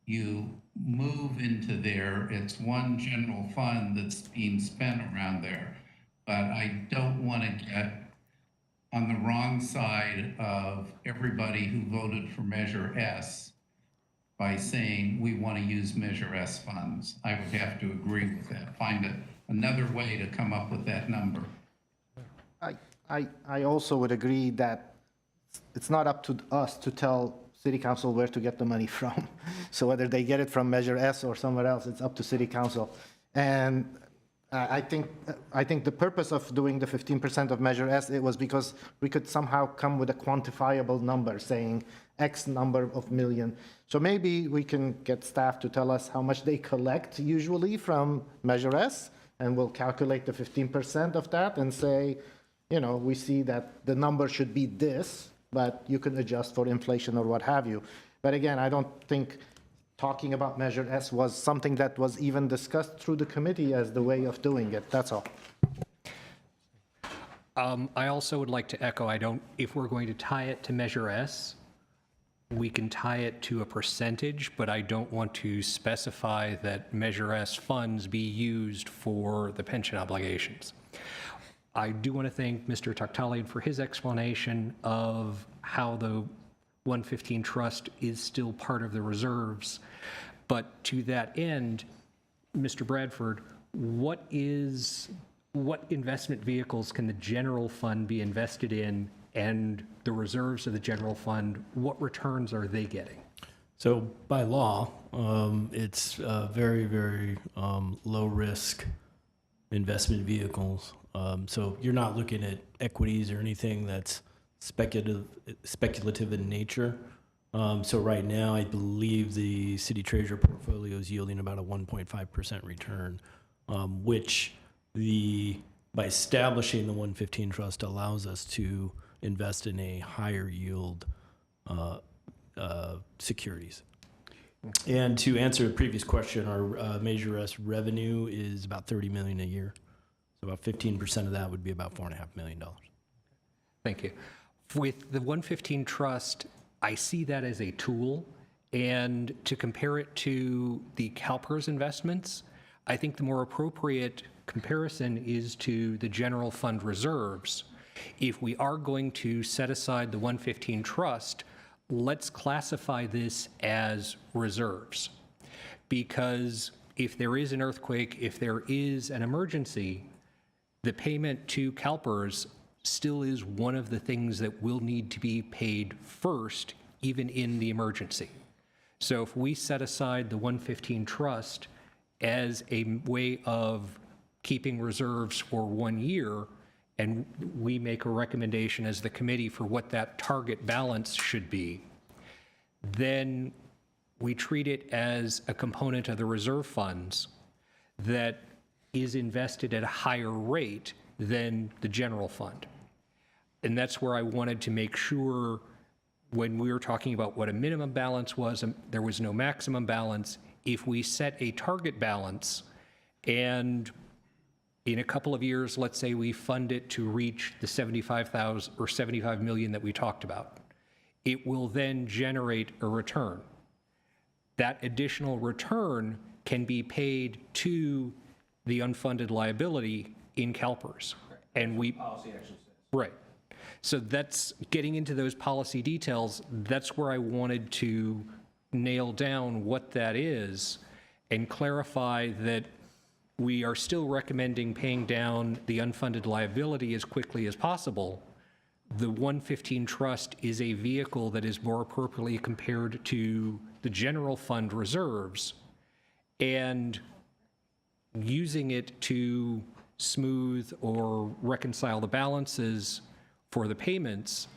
[SPEAKER 3] you move into there. It's one general fund that's being spent around there. But I don't want to get on the wrong side of everybody who voted for Measure S by saying we want to use Measure S funds. I would have to agree with that. Find another way to come up with that number.
[SPEAKER 14] I also would agree that it's not up to us to tell City Council where to get the money from. So whether they get it from Measure S or somewhere else, it's up to City Council. And I think the purpose of doing the 15% of Measure S, it was because we could somehow come with a quantifiable number saying X number of million. So maybe we can get staff to tell us how much they collect usually from Measure S, and we'll calculate the 15% of that and say, we see that the number should be this, but you can adjust for inflation or what have you. But again, I don't think talking about Measure S was something that was even discussed through the committee as the way of doing it. That's all.
[SPEAKER 11] I also would like to echo, if we're going to tie it to Measure S, we can tie it to a percentage, but I don't want to specify that Measure S funds be used for the pension obligations. I do want to thank Mr. Taktalian for his explanation of how the 115 trust is still part of the reserves. But to that end, Mr. Bradford, what investment vehicles can the general fund be invested in, and the reserves of the general fund, what returns are they getting?
[SPEAKER 15] So by law, it's very, very low risk investment vehicles. So you're not looking at equities or anything that's speculative in nature. So right now, I believe the city treasurer portfolio is yielding about a 1.5% return, which by establishing the 115 trust allows us to invest in a higher yield securities. And to answer the previous question, our Measure S revenue is about $30 million a year. So about 15% of that would be about $4.5 million.
[SPEAKER 11] Thank you. With the 115 Trust, I see that as a tool, and to compare it to the Calpers investments, I think the more appropriate comparison is to the general fund reserves. If we are going to set aside the 115 Trust, let's classify this as reserves. Because if there is an earthquake, if there is an emergency, the payment to Calpers still is one of the things that will need to be paid first, even in the emergency. So if we set aside the 115 Trust as a way of keeping reserves for 1 year, and we make a recommendation as the committee for what that target balance should be, then we treat it as a component of the reserve funds that is invested at a higher rate than the general fund. And that's where I wanted to make sure when we were talking about what a minimum balance was, there was no maximum balance. If we set a target balance and in a couple of years, let's say we fund it to reach the 75,000 or 75 million that we talked about, it will then generate a return. That additional return can be paid to the unfunded liability in Calpers. And we, policy actually says. Right. So that's getting into those policy details. That's where I wanted to nail down what that is and clarify that we are still recommending paying down the unfunded liability as quickly as possible. The 115 Trust is a vehicle that is more appropriately compared to the general fund reserves, and using it to smooth or reconcile the balances for the payments.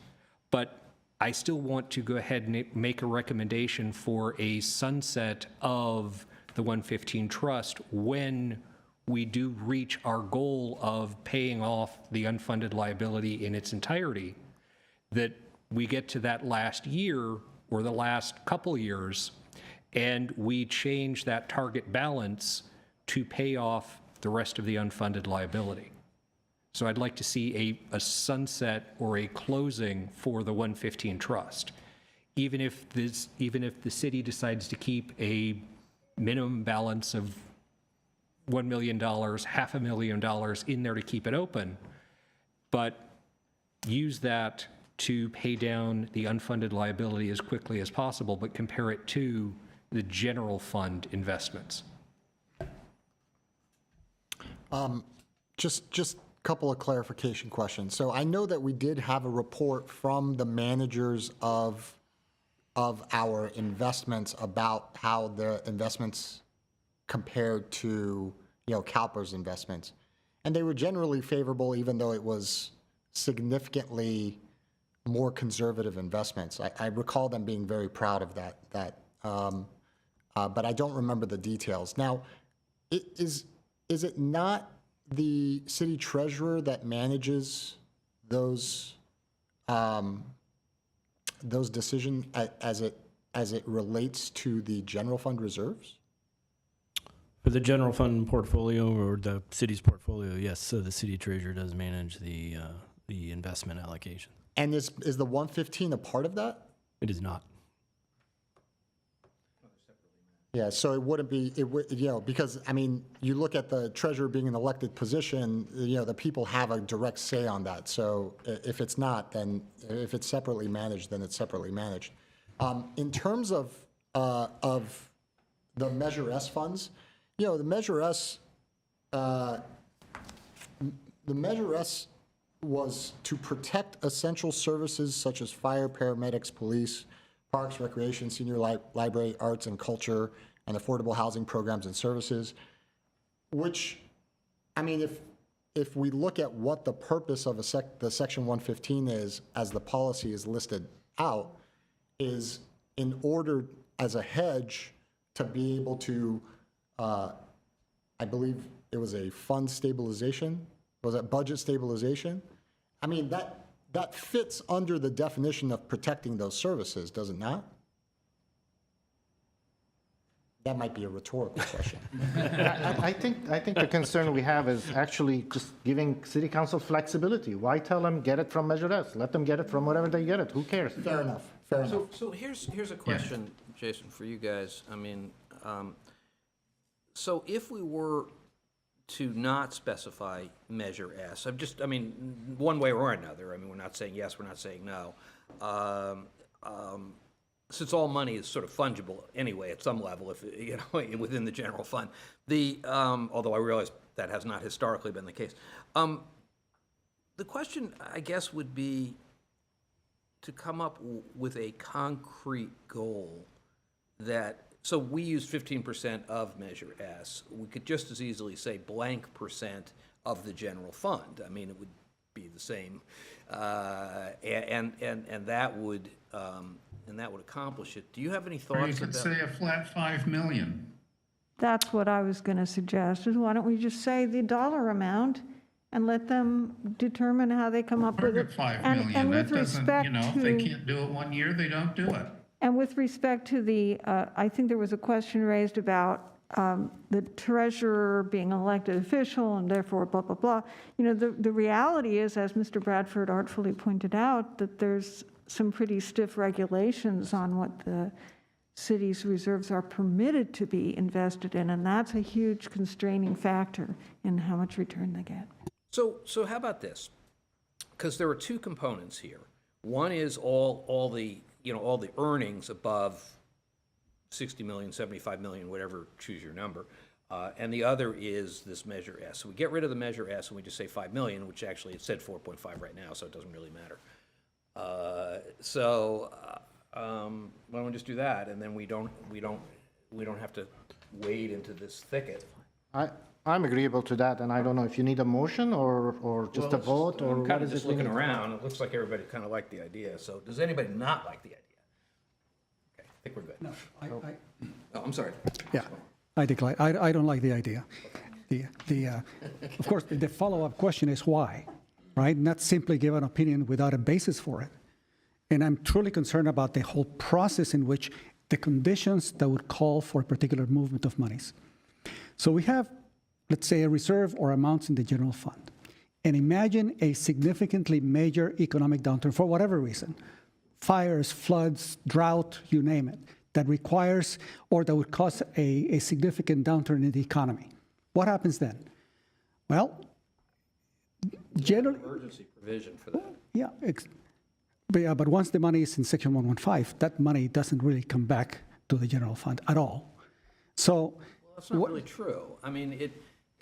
[SPEAKER 11] But I still want to go ahead and make a recommendation for a sunset of the 115 Trust when we do reach our goal of paying off the unfunded liability in its entirety, that we get to that last year or the last couple years and we change that target balance to pay off the rest of the unfunded liability. So I'd like to see a sunset or a closing for the 115 Trust. Even if the city decides to keep a minimum balance of $1 million, $500,000 in there to keep it open, but use that to pay down the unfunded liability as quickly as possible, but compare it to the general fund investments.
[SPEAKER 2] Just a couple of clarification questions. So I know that we did have a report from the managers of our investments about how the investments compared to, Calpers investments. And they were generally favorable, even though it was significantly more conservative investments. I recall them being very proud of that. But I don't remember the details. Now, is it not the city treasurer that manages those decisions as it relates to the general fund reserves?
[SPEAKER 15] For the general fund portfolio or the city's portfolio, yes. So the city treasurer does manage the investment allocation.
[SPEAKER 2] And is the 115 a part of that?
[SPEAKER 15] It is not.
[SPEAKER 2] Yeah, so it wouldn't be, because, you look at the treasurer being an elected position, the people have a direct say on that. So if it's not, then if it's separately managed, then it's separately managed. In terms of the Measure S funds, the Measure S was to protect essential services such as fire, paramedics, police, parks, recreation, senior library, arts and culture, and affordable housing programs and services, which, if we look at what the purpose of the Section 115 is, as the policy is listed out, is in order as a hedge to be able to, I believe it was a fund stabilization, was it budget stabilization? that fits under the definition of protecting those services, does it not? That might be a rhetorical question.
[SPEAKER 14] I think the concern we have is actually just giving city council flexibility. Why tell them get it from Measure S? Let them get it from wherever they get it. Who cares?
[SPEAKER 2] Fair enough, fair enough.
[SPEAKER 6] So here's a question, Jason, for you guys. I mean, so if we were to not specify Measure S, I mean, one way or another, I mean, we're not saying yes, we're not saying no. Since all money is sort of fungible anyway at some level, if within the general fund, although I realize that has not historically been the case. The question, I guess, would be to come up with a concrete goal that. So we use 15% of Measure S. We could just as easily say blank percent of the general fund. I mean, it would be the same, and that would. And that would accomplish it. Do you have any thoughts?
[SPEAKER 3] Or you could say a flat 5 million.
[SPEAKER 8] That's what I was going to suggest, is why don't we just say the dollar amount and let them determine how they come up with it.
[SPEAKER 3] 5
[SPEAKER 8] And
[SPEAKER 3] million, that
[SPEAKER 8] with
[SPEAKER 3] doesn't,
[SPEAKER 8] respect
[SPEAKER 3] if they
[SPEAKER 8] to,
[SPEAKER 3] can't do it 1 year, they don't do it.
[SPEAKER 8] and with respect to the, I think there was a question raised about the treasurer being an elected official and therefore blah, blah, blah. The reality is, as Mr. Bradford artfully pointed out, that there's some pretty stiff regulations on what the city's reserves are permitted to be invested in, and that's a huge constraining factor in how much return they get.
[SPEAKER 6] So how about this? Because there are two components here. One is all the earnings above 60 million, 75 million, whatever, choose your number. And the other is this Measure S. So we get rid of the Measure S and we just say 5 million, which actually it said 4.5 right now, so it doesn't really matter. Why don't we just do that, and then we don't have to wade into this thicket.
[SPEAKER 14] I'm agreeable to that, and I don't know if you need a motion or just a vote, or
[SPEAKER 6] I'm
[SPEAKER 14] what
[SPEAKER 6] kind of
[SPEAKER 14] is
[SPEAKER 6] just
[SPEAKER 14] it we
[SPEAKER 6] looking
[SPEAKER 14] need?
[SPEAKER 6] around. It looks like everybody kind of liked the idea. So does anybody not like the idea? Okay, I think we're good.
[SPEAKER 12] No,
[SPEAKER 6] Oh, I'm sorry.
[SPEAKER 12] yeah, I decline. I don't like the idea. Of course, the follow-up question is why, right? Not simply give an opinion without a basis for it. And I'm truly concerned about the whole process in which the conditions that would call for a particular movement of monies. So we have, let's say, a reserve or amounts in the general fund. And imagine a significantly major economic downturn for whatever reason, fires, floods, drought, you name it, that requires or that would cause a significant downturn in the economy. What happens then? Well, generally,
[SPEAKER 6] Emergency provision for that.
[SPEAKER 12] yeah, but once the money is in Section 115, that money doesn't really come back to the general fund at all. So,
[SPEAKER 6] Well, that's not really true. I mean,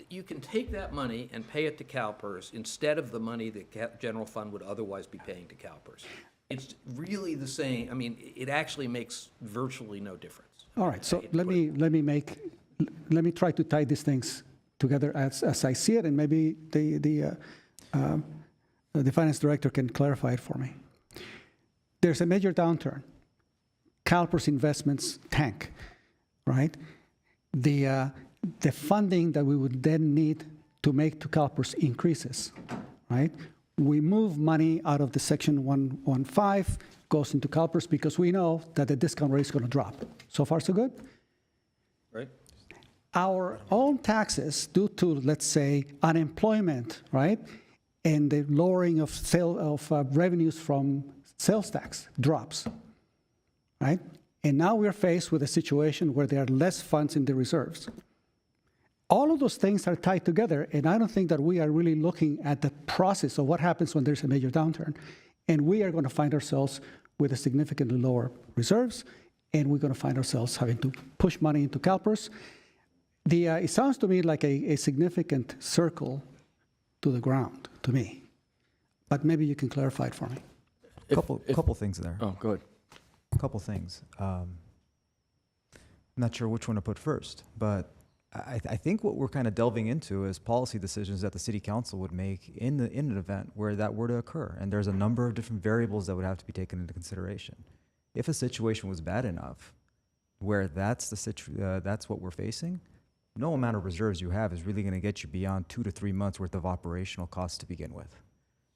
[SPEAKER 6] you can take that money and pay it to Calpers instead of the money that general fund would otherwise be paying to Calpers. It's really the same. I mean, it actually makes virtually no difference.
[SPEAKER 12] all right, so let me try to tie these things together as I see it, and maybe the finance director can clarify it for me. There's a major downturn. Calpers investments tank, right? The funding that we would then need to make to Calpers increases, right? We move money out of the Section 115, goes into Calpers because we know that the discount rate is going to drop. So far, so good?
[SPEAKER 6] Right?
[SPEAKER 12] Our own taxes, due to, let's say, unemployment, right, and the lowering of revenues from sales tax drops, right? And now we're faced with a situation where there are less funds in the reserves. All of those things are tied together, and I don't think that we are really looking at the process of what happens when there's a major downturn. And we are going to find ourselves with a significantly lower reserves, and we're going to find ourselves having to push money into Calpers. It sounds to me like a significant circle to the ground, to me. But maybe you can clarify it for me.
[SPEAKER 13] Couple things there.
[SPEAKER 4] Oh, go ahead.
[SPEAKER 13] A couple things. Not sure which one to put first, but I think what we're kind of delving into is policy decisions that the city council would make in an event where that were to occur. And there's a number of different variables that would have to be taken into consideration. If a situation was bad enough where that's what we're facing, no amount of reserves you have is really going to get you beyond 2 to 3 months worth of operational costs to begin with.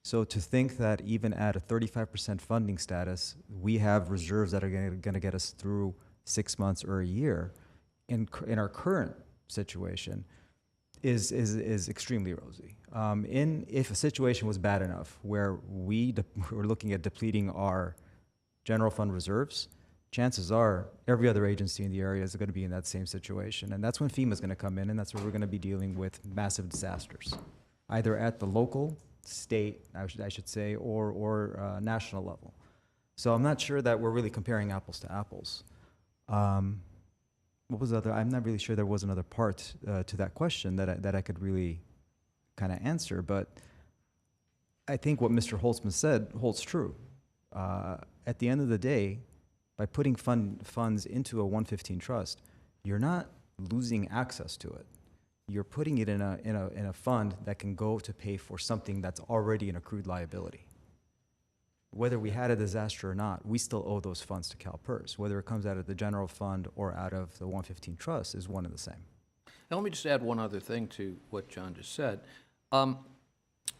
[SPEAKER 13] So to think that even at a 35% funding status, we have reserves that are going to get us through 6 months or a year in our current situation is extremely rosy. If a situation was bad enough where we're looking at depleting our general fund reserves, chances are every other agency in the area is going to be in that same situation. And that's when FEMA is going to come in, and that's where we're going to be dealing with massive disasters, either at the local, state, I should say, or national level. So I'm not sure that we're really comparing apples to apples. What was the other? I'm not really sure there was another part to that question that I could really kind of answer, but I think what Mr. Holtzman said holds true. At the end of the day, by putting funds into a 115 trust, you're not losing access to it. You're putting it in a fund that can go to pay for something that's already an accrued liability. Whether we had a disaster or not, we still owe those funds to Calpers. Whether it comes out of the general fund or out of the 115 trust is one and the same.
[SPEAKER 6] Now, let me just add one other thing to what John just said.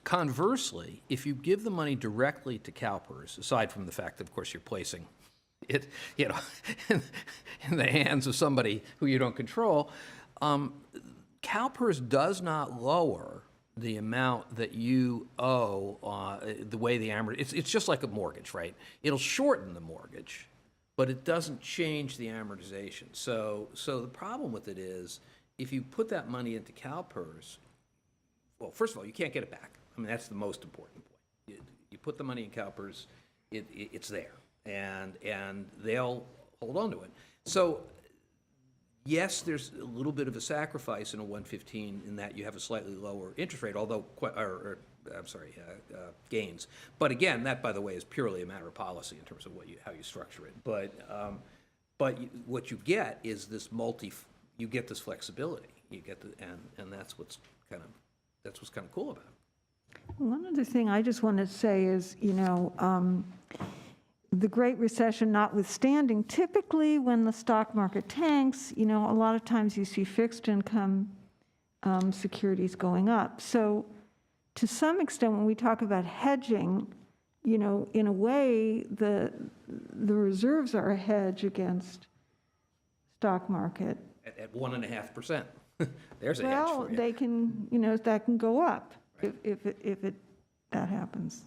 [SPEAKER 6] Conversely, if you give the money directly to Calpers, aside from the fact that, of course, you're placing it, in the hands of somebody who you don't control, Calpers does not lower the amount that you owe, the way the it's just like a mortgage, right? It'll shorten the mortgage, but it doesn't change the amortization. So the problem with it is, if you put that money into Calpers, well, first of all, you can't get it back. I mean, that's the most important point. You put the money in Calpers, it's there, and they'll hold on to it. So yes, there's a little bit of a sacrifice in a 115 in that you have a slightly lower interest rate, although, gains. But again, that, by the way, is purely a matter of policy in terms of how you structure it. But what you get is this you get this flexibility. You get and that's what's kind of cool about it.
[SPEAKER 8] One other thing I just want to say is, the Great Recession notwithstanding, typically when the stock market tanks, a lot of times you see fixed income securities going up. So to some extent, when we talk about hedging, in a way, the reserves are a hedge against stock market.
[SPEAKER 6] At 1.5%. There's a hedge for
[SPEAKER 8] Well,
[SPEAKER 6] you.
[SPEAKER 8] they can, that can go up if that happens.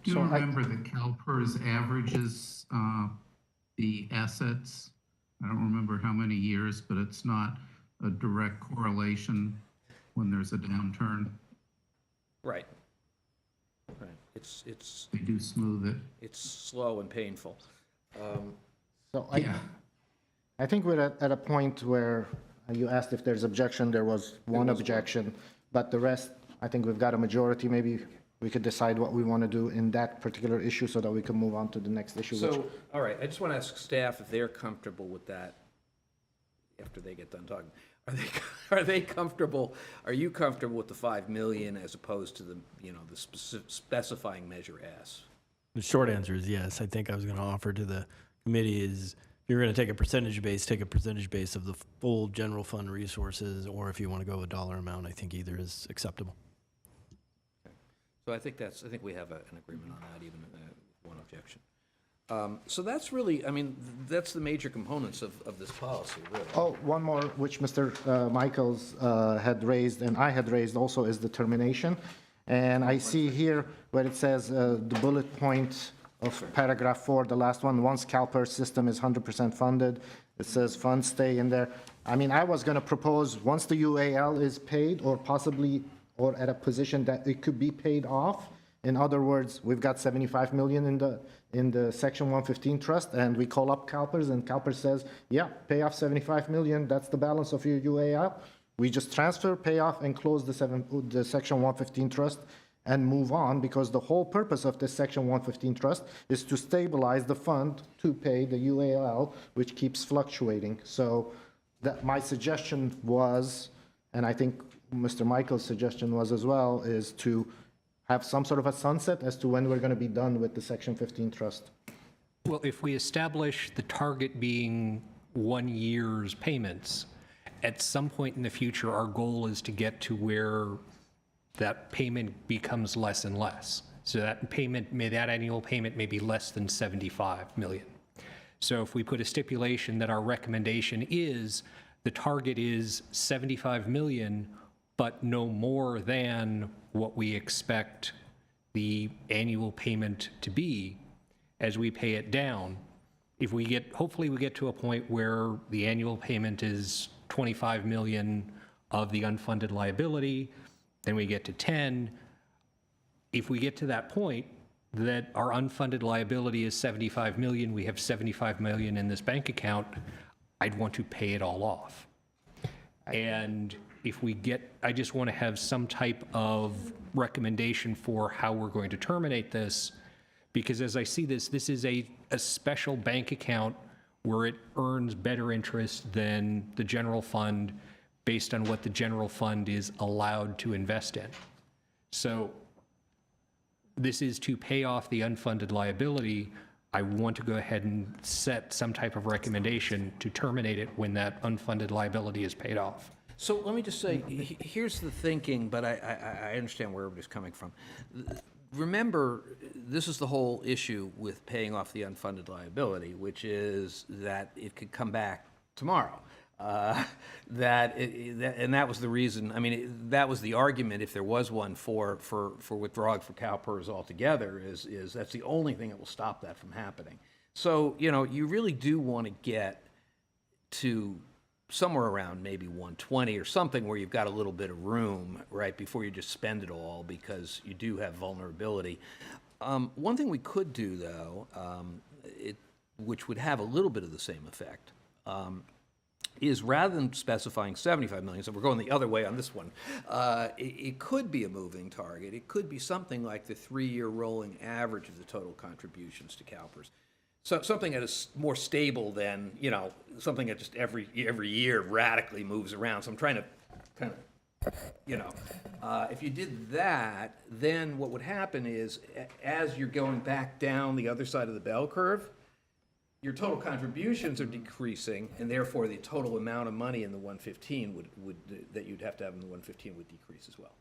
[SPEAKER 3] Do you remember that CalPERS averages the assets? I don't remember how many years, but it's not a direct correlation when there's a downturn.
[SPEAKER 6] Right. Right. It's
[SPEAKER 3] They do smooth it.
[SPEAKER 6] It's slow and painful.
[SPEAKER 14] So I think we're at a point where you asked if there's objection. There was one objection, but the rest, I think we've got a majority. Maybe we could decide what we want to do in that particular issue so that we can move on to the next issue.
[SPEAKER 6] So, all right, I just want to ask staff if they're comfortable with that after they get done talking. Are they comfortable? Are you comfortable with the 5 million as opposed to the specifying Measure S?
[SPEAKER 15] The short answer is yes. I think I was going to offer to the committee is, if you're going to take a percentage base of the full general fund resources, or if you want to go a dollar amount, I think either is acceptable.
[SPEAKER 6] So I think we have an agreement on that, even one objection. So that's really, that's the major components of this policy, really.
[SPEAKER 14] Oh, one more, which Mr. Michaels had raised and I had raised also, is the termination. And I see here where it says the bullet point of paragraph 4, the last one, once CalPERS system is 100% funded, it says funds stay in there. I was going to propose once the UAL is paid, or possibly or at a position that it could be paid off. In other words, we've got 75 million in the Section 115 trust, and we call up CalPERS, and CalPERS says, yeah, pay off 75 million, that's the balance of your UAL. We just transfer, pay off, and close the Section 115 trust and move on, because the whole purpose of this Section 115 trust is to stabilize the fund to pay the UAL, which keeps fluctuating. So that my suggestion was, and I think Mr. Michael's suggestion was as well, is to have some sort of a sunset as to when we're going to be done with the Section 15 trust.
[SPEAKER 11] Well, if we establish the target being 1 year's payments, at some point in the future, our goal is to get to where that payment becomes less and less. So that annual payment may be less than 75 million. So if we put a stipulation that our recommendation is, the target is 75 million, but no more than what we expect the annual payment to be as we pay it down. Hopefully we get to a point where the annual payment is 25 million of the unfunded liability, then we get to 10. If we get to that point that our unfunded liability is 75 million, we have 75 million in this bank account, I'd want to pay it all off. And I just want to have some type of recommendation for how we're going to terminate this, because as I see this is a special bank account where it earns better interest than the general fund based on what the general fund is allowed to invest in. So this is to pay off the unfunded liability. I want to go ahead and set some type of recommendation to terminate it when that unfunded liability is paid off.
[SPEAKER 6] So let me just say, here's the thinking, but I understand where everybody's coming from. Remember, this is the whole issue with paying off the unfunded liability, which is that it could come back tomorrow. And that was the reason, that was the argument, if there was one, for withdrawing from Calpers altogether, is that's the only thing that will stop that from happening. So, you really do want to get to somewhere around maybe 120 or something where you've got a little bit of room, right, before you just spend it all, because you do have vulnerability. One thing we could do, though, which would have a little bit of the same effect, is rather than specifying 75 million, so we're going the other way on this one, it could be a moving target. It could be something like the 3-year rolling average of the total contributions to Calpers. So something that is more stable than, something that just every year radically moves around. So I'm trying to kind of, if you did that, then what would happen is, as you're going back down the other side of the bell curve, your total contributions are decreasing, and therefore the total amount of money in the 115 that you'd have to have in the 115 would decrease as well.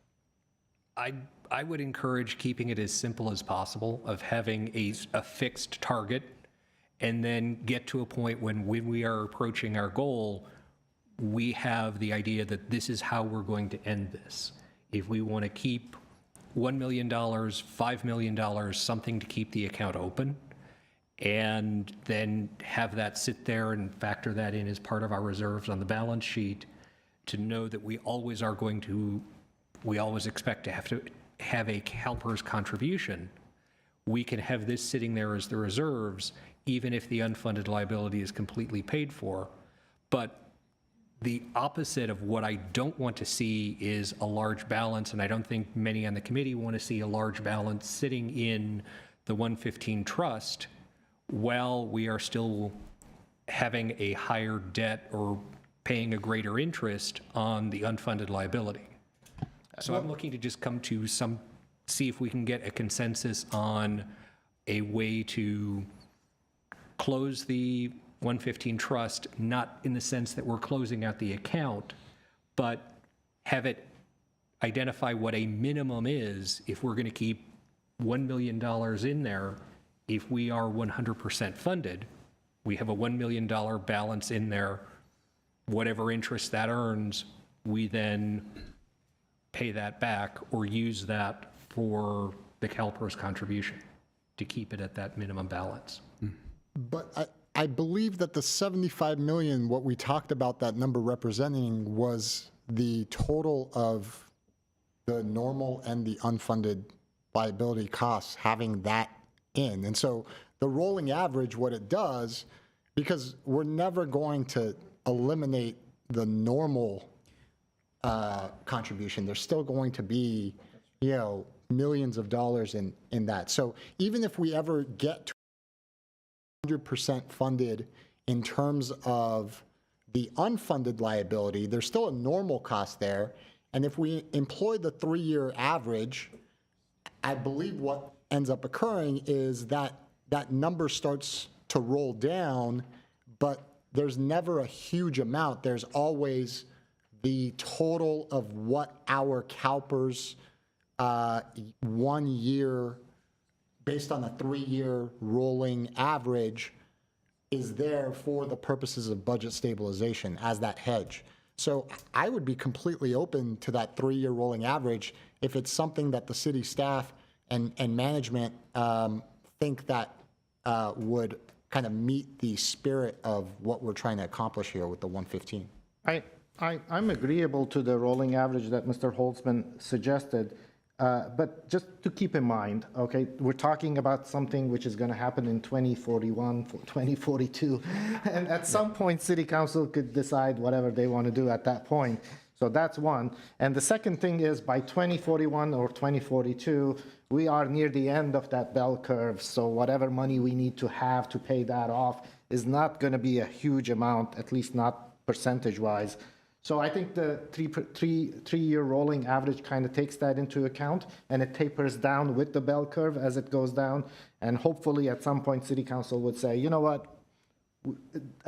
[SPEAKER 11] I would encourage keeping it as simple as possible, of having a fixed target, and then get to a point when we are approaching our goal, we have the idea that this is how we're going to end this. If we want to keep $1 million, $5 million, something to keep the account open, and then have that sit there and factor that in as part of our reserves on the balance sheet, to know that we always expect to have a Calpers contribution. We can have this sitting there as the reserves, even if the unfunded liability is completely paid for. But the opposite of what I don't want to see is a large balance, and I don't think many on the committee want to see a large balance sitting in the 115 trust while we are still having a higher debt or paying a greater interest on the unfunded liability. So I'm looking to just come to see if we can get a consensus on a way to close the 115 trust, not in the sense that we're closing out the account, but have it identify what a minimum is if we're going to keep $1 million in there. If we are 100% funded, we have a $1 million balance in there. Whatever interest that earns, we then pay that back or use that for the Calpers contribution to keep it at that minimum balance.
[SPEAKER 2] But I believe that the 75 million, what we talked about that number representing, was the total of the normal and the unfunded liability costs, having that in. And so the rolling average, what it does, because we're never going to eliminate the normal contribution, there's still going to be, millions of dollars in that. So even if we ever get to 100% funded in terms of the unfunded liability, there's still a normal cost there. And if we employ the 3-year average, I believe what ends up occurring is that that number starts to roll down, but there's never a huge amount. There's always the total of what our Calpers 1 year, based on a 3-year rolling average, is there for the purposes of budget stabilization as that hedge. So I would be completely open to that 3-year rolling average if it's something that the city staff and management think that would kind of meet the spirit of what we're trying to accomplish here with the 115.
[SPEAKER 14] I'm agreeable to the rolling average that Mr. Holtzman suggested, but just to keep in mind, okay, we're talking about something which is going to happen in 2041, 2042, and at some point, City Council could decide whatever they want to do at that point. So that's one. And the second thing is, by 2041 or 2042, we are near the end of that bell curve, so whatever money we need to have to pay that off is not going to be a huge amount, at least not percentage-wise. So I think the three-year rolling average kind of takes that into account, and it tapers down with the bell curve as it goes down. And hopefully, at some point, City Council would say, you know what,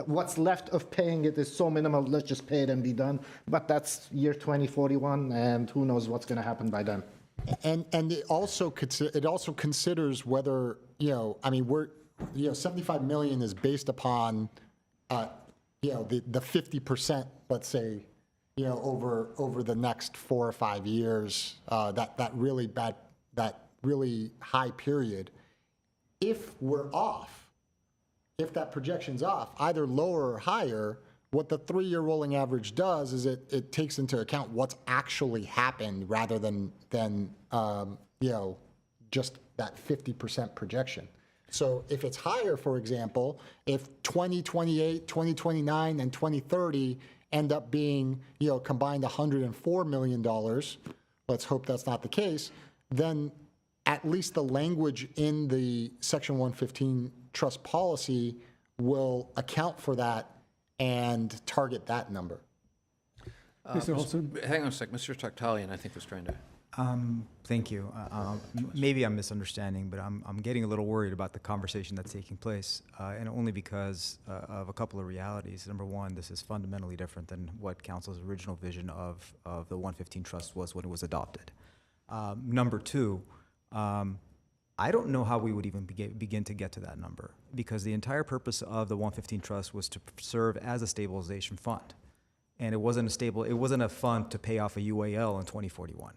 [SPEAKER 14] what's left of paying it is so minimal, let's just pay it and be done. But that's year 2041, and who knows what's going to happen by then.
[SPEAKER 2] And it also considers whether, I mean, 75 million is based upon, the 50%, let's say, over the next 4 or 5 years, that really high period. If we're off, if that projection's off, either lower or higher, what the 3-year rolling average does is it takes into account what's actually happened rather than just that 50% projection. So if it's higher, for example, if 2028, 2029, and 2030 end up being, combined $104 million, let's hope that's not the case, then at least the language in the Section 115 trust policy will account for that and target that number.
[SPEAKER 12] Mr. Holson?
[SPEAKER 6] Hang on a sec. Mr. Tuktalian, I think, was trying to.
[SPEAKER 13] Thank you. Maybe I'm misunderstanding, but I'm getting a little worried about the conversation that's taking place, and only because of a couple of realities. Number one, this is fundamentally different than what Council's original vision of the 115 Trust was when it was adopted. Number two, I don't know how we would even begin to get to that number, because the entire purpose of the 115 Trust was to serve as a stabilization fund, and it wasn't a fund to pay off a UAL in 2041.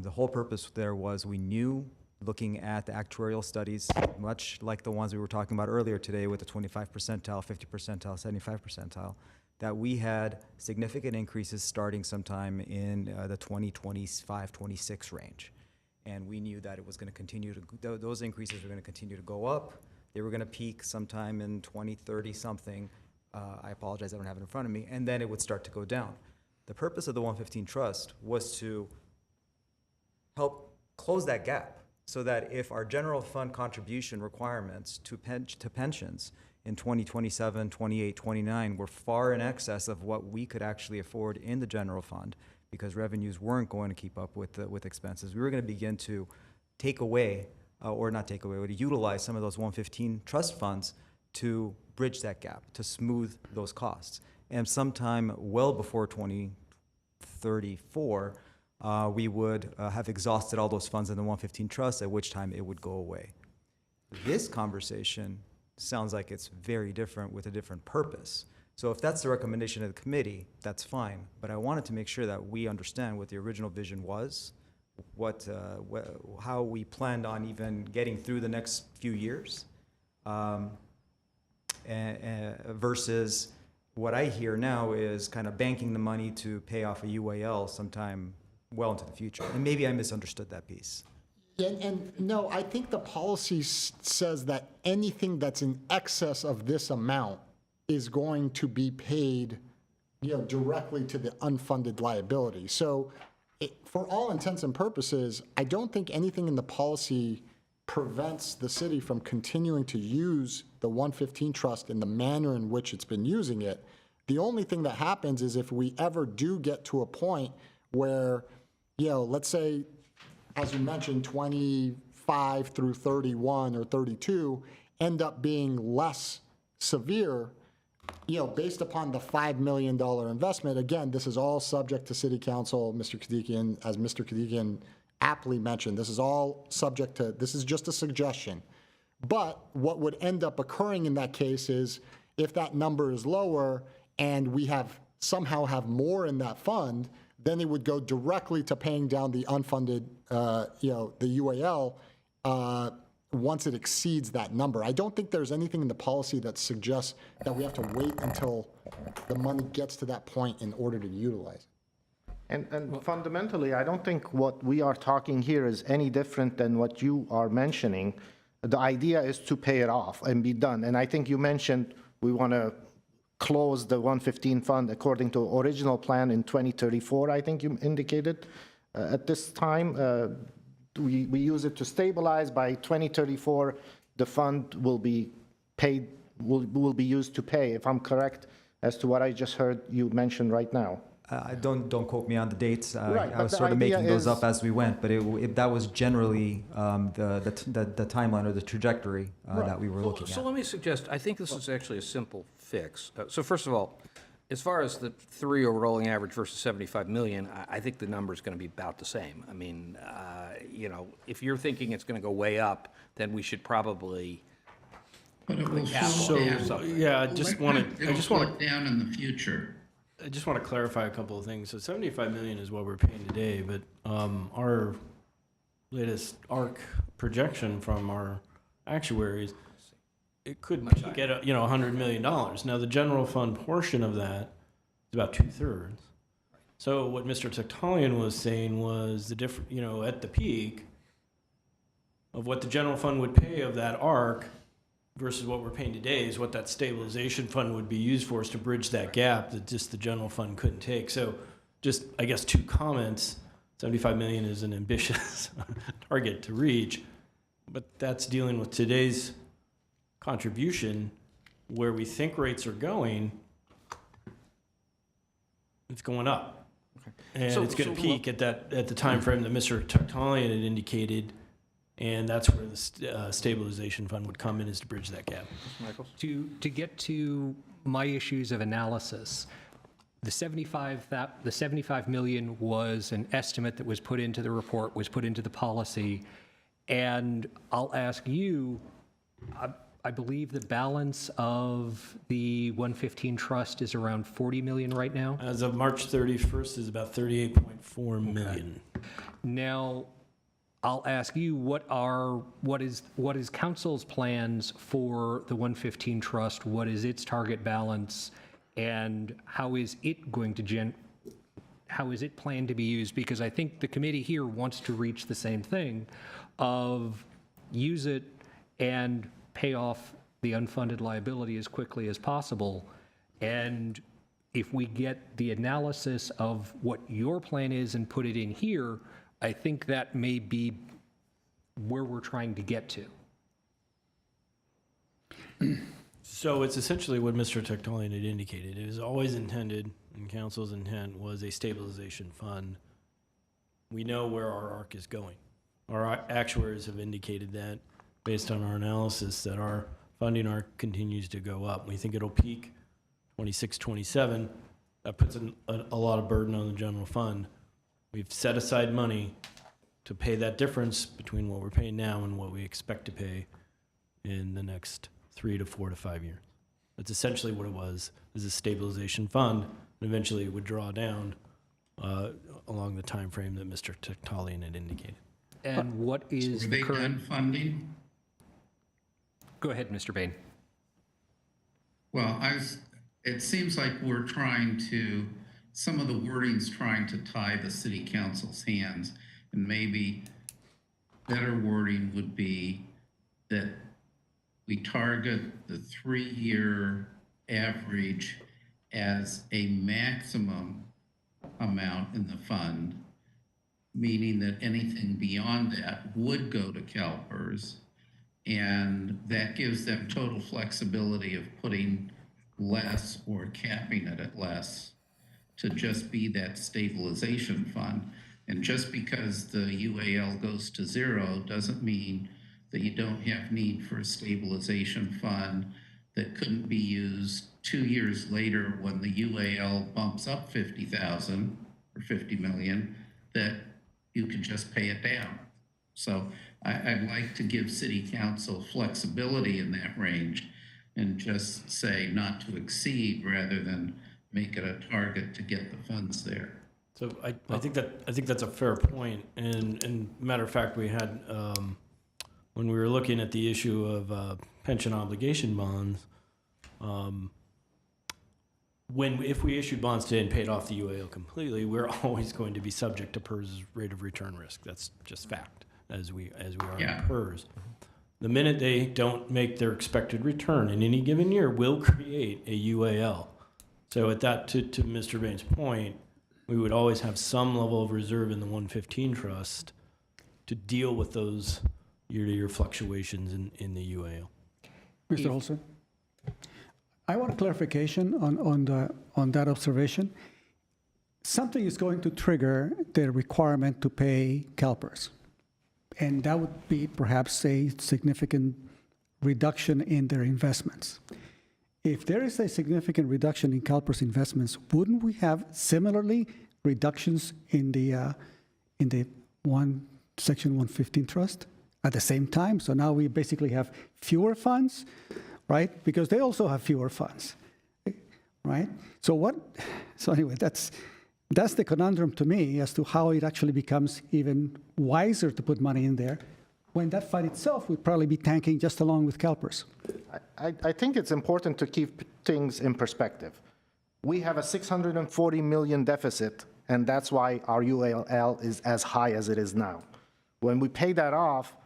[SPEAKER 13] The whole purpose there was we knew, looking at the actuarial studies, much like the ones we were talking about earlier today with the 25 percentile, 50 percentile, 75 percentile, that we had significant increases starting sometime in the 2025, 26 range. And we knew that it was going to continue to, those increases were going to continue to go up. They were going to peak sometime in 2030 something. I apologize, I don't have it in front of me. And then it would start to go down. The purpose of the 115 Trust was to help close that gap so that if our general fund contribution requirements to pensions in 2027, 28, 29 were far in excess of what we could actually afford in the general fund, because revenues weren't going to keep up with expenses, we were going to begin to take away, or not take away, but to utilize some of those 115 trust funds to bridge that gap, to smooth those costs. And sometime well before 2034, we would have exhausted all those funds in the 115 Trust, at which time it would go away. This conversation sounds like it's very different with a different purpose. So if that's the recommendation of the committee, that's fine. But I wanted to make sure that we understand what the original vision was, how we planned on even getting through the next few years, versus what I hear now is kind of banking the money to pay off a UAL sometime well into the future. And maybe I misunderstood that piece.
[SPEAKER 2] Yeah, and no, I think the policy says that anything that's in excess of this amount is going to be paid, directly to the unfunded liability. So for all intents and purposes, I don't think anything in the policy prevents the city from continuing to use the 115 Trust in the manner in which it's been using it. The only thing that happens is if we ever do get to a point where, let's say, as you mentioned, 25 through 31 or 32 end up being less severe, based upon the $5 million investment. Again, this is all subject to City Council, Mr. Kadikian aptly mentioned, this is all subject to, this is just a suggestion. But what would end up occurring in that case is if that number is lower and we somehow have more in that fund, then it would go directly to paying down the unfunded, the UAL, once it exceeds that number. I don't think there's anything in the policy that suggests that we have to wait until the money gets to that point in order to utilize it.
[SPEAKER 14] And fundamentally, I don't think what we are talking here is any different than what you are mentioning. The idea is to pay it off and be done. And I think you mentioned we want to close the 115 fund according to original plan in 2034, I think you indicated. At this time, we use it to stabilize. By 2034, the fund will be paid, will be used to pay, if I'm correct, as to what I just heard you mention right now.
[SPEAKER 13] Don't quote me on the dates.
[SPEAKER 14] Right,
[SPEAKER 13] I was
[SPEAKER 14] but
[SPEAKER 13] sort
[SPEAKER 14] the
[SPEAKER 13] of making
[SPEAKER 14] idea
[SPEAKER 13] those
[SPEAKER 14] is-
[SPEAKER 13] up as we went, but that was generally the timeline or the trajectory that we were looking
[SPEAKER 6] So
[SPEAKER 13] at.
[SPEAKER 6] let me suggest, I think this is actually a simple fix. So first of all, as far as the 3-year rolling average versus 75 million, I think the number is going to be about the same. I mean, if you're thinking it's going to go way up, then we should probably
[SPEAKER 3] But it will
[SPEAKER 6] So-
[SPEAKER 3] slow down.
[SPEAKER 6] something.
[SPEAKER 15] Yeah, I just want
[SPEAKER 3] It will
[SPEAKER 15] to
[SPEAKER 3] slow down in the future.
[SPEAKER 15] I just want to clarify a couple of things. So 75 million is what we're paying today, but our latest ARC projection from our actuaries, it could get $100 million. Now the general fund portion of that is about 2/3. So what Mr. Tectalian was saying was the different, at the peak of what the general fund would pay of that ARC versus what we're paying today is what that stabilization fund would be used for, is to bridge that gap that just the general fund couldn't take. So just, I guess, 2 comments. 75 million is an ambitious target to reach, but that's dealing with today's contribution where we think rates are going. It's going up. And
[SPEAKER 6] So-
[SPEAKER 15] it's going to
[SPEAKER 6] so-
[SPEAKER 15] peak at the time frame that Mr. Tectalian had indicated. And that's where the stabilization fund would come in, is to bridge that gap.
[SPEAKER 11] To get to my issues of analysis, the 75 million was an estimate that was put into the report, was put into the policy, and I'll ask you, I believe the balance of the 115 trust is around 40 million right now?
[SPEAKER 15] As of March 31st is about 38.4 million.
[SPEAKER 11] Now, I'll ask you, what is council's plans for the 115 trust? What is its target balance, and how is it going to how is it planned to be used? Because I think the committee here wants to reach the same thing of use it and pay off the unfunded liability as quickly as possible. And if we get the analysis of what your plan is and put it in here, I think that may be where we're trying to get to.
[SPEAKER 15] So it's essentially what Mr. Tectalian had indicated. It was always intended, and council's intent was a stabilization fund. We know where our ARC is going. Our actuaries have indicated that, based on our analysis, that our funding ARC continues to go up. We think it'll peak 26, 27. That puts a lot of burden on the general fund. We've set aside money to pay that difference between what we're paying now and what we expect to pay in the next 3 to 4 to 5 years. That's essentially what it was, is a stabilization fund, and eventually it would draw down along the time frame that Mr. Tectalian had indicated.
[SPEAKER 11] And what is
[SPEAKER 3] Were
[SPEAKER 11] the
[SPEAKER 3] they
[SPEAKER 11] current?
[SPEAKER 3] done funding?
[SPEAKER 11] Go ahead, Mr. Bain.
[SPEAKER 3] Well, it seems like we're trying to, some of the wording's trying to tie the city council's hands, and maybe better wording would be that we target the 3-year average as a maximum amount in the fund, meaning that anything beyond that would go to Calpers, and that gives them total flexibility of putting less or capping it at less to just be that stabilization fund. And just because the UAL goes to 0 doesn't mean that you don't have need for a stabilization fund that couldn't be used 2 years later when the UAL bumps up 50,000 or 50 million, that you can just pay it down. So I'd like to give city council flexibility in that range and just say not to exceed rather than make it a target to get the funds there.
[SPEAKER 15] So I think that's a fair point. And matter of fact, we had, when we were looking at the issue of pension obligation bonds, if we issued bonds today and paid off the UAL completely, we're always going to be subject to PERS rate of return risk. That's just fact, as we are in PERS. The minute they don't make their expected return in any given year, will create a UAL. So at that, to Mr. Bain's point, we would always have some level of reserve in the 115 trust to deal with those year-to-year fluctuations in the UAL.
[SPEAKER 12] Mr. Olson? I want a clarification on that observation. Something is going to trigger the requirement to pay Calpers, and that would be perhaps a significant reduction in their investments. If there is a significant reduction in Calpers investments, wouldn't we have similarly reductions in the Section 115 trust at the same time? So now we basically have fewer funds, right? Because they also have fewer funds, right? So anyway, that's the conundrum to me as to how it actually becomes even wiser to put money in there when that fund itself would probably be tanking just along with Calpers.
[SPEAKER 14] I think it's important to keep things in perspective. We have a $640 million deficit, and that's why our UAL is as high as it is now. When we pay that off,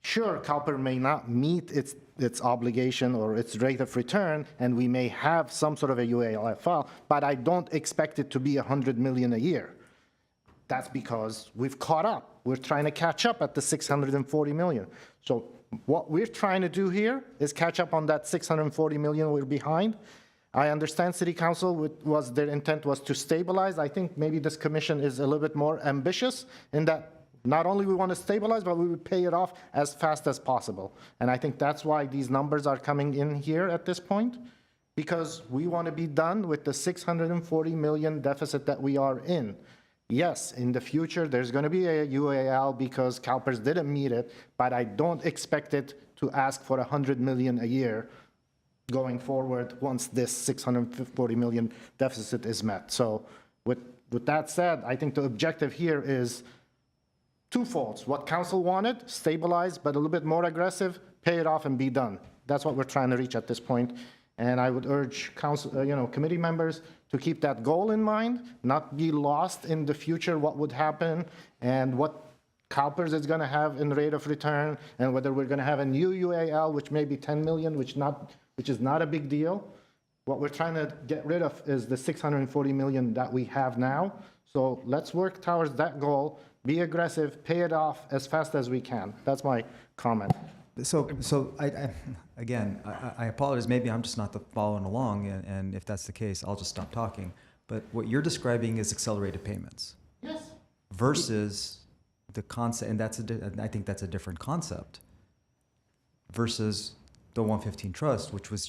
[SPEAKER 14] sure, Calper may not meet its obligation or its rate of return, and we may have some sort of a UALFL, but I don't expect it to be $100 million a year. That's because we've caught up. We're trying to catch up at the $640 million. So what we're trying to do here is catch up on that $640 million we're behind. I understand City Council their intent was to stabilize. I think maybe this commission is a little bit more ambitious in that not only we want to stabilize, but we would pay it off as fast as possible. And I think that's why these numbers are coming in here at this point, because we want to be done with the $640 million deficit that we are in. Yes, in the future, there's going to be a UAL because Calpers didn't meet it, but I don't expect it to ask for $100 million a year going forward once this $640 million deficit is met. So with that said, I think the objective here is twofold. What council wanted, stabilize, but a little bit more aggressive, pay it off and be done. That's what we're trying to reach at this point. And I would urge council, committee members to keep that goal in mind, not be lost in the future what would happen and what Calpers is going to have in rate of return, and whether we're going to have a new UAL, which may be 10 million, which is not a big deal. What we're trying to get rid of is the 640 million that we have now. So let's work towards that goal, be aggressive, pay it off as fast as we can. That's my comment.
[SPEAKER 13] So again, I apologize. Maybe I'm just not following along, and if that's the case, I'll just stop talking. But what you're describing is accelerated payments.
[SPEAKER 14] Yes.
[SPEAKER 13] Versus the concept, and I think that's a different concept. Versus the 115 trust, which was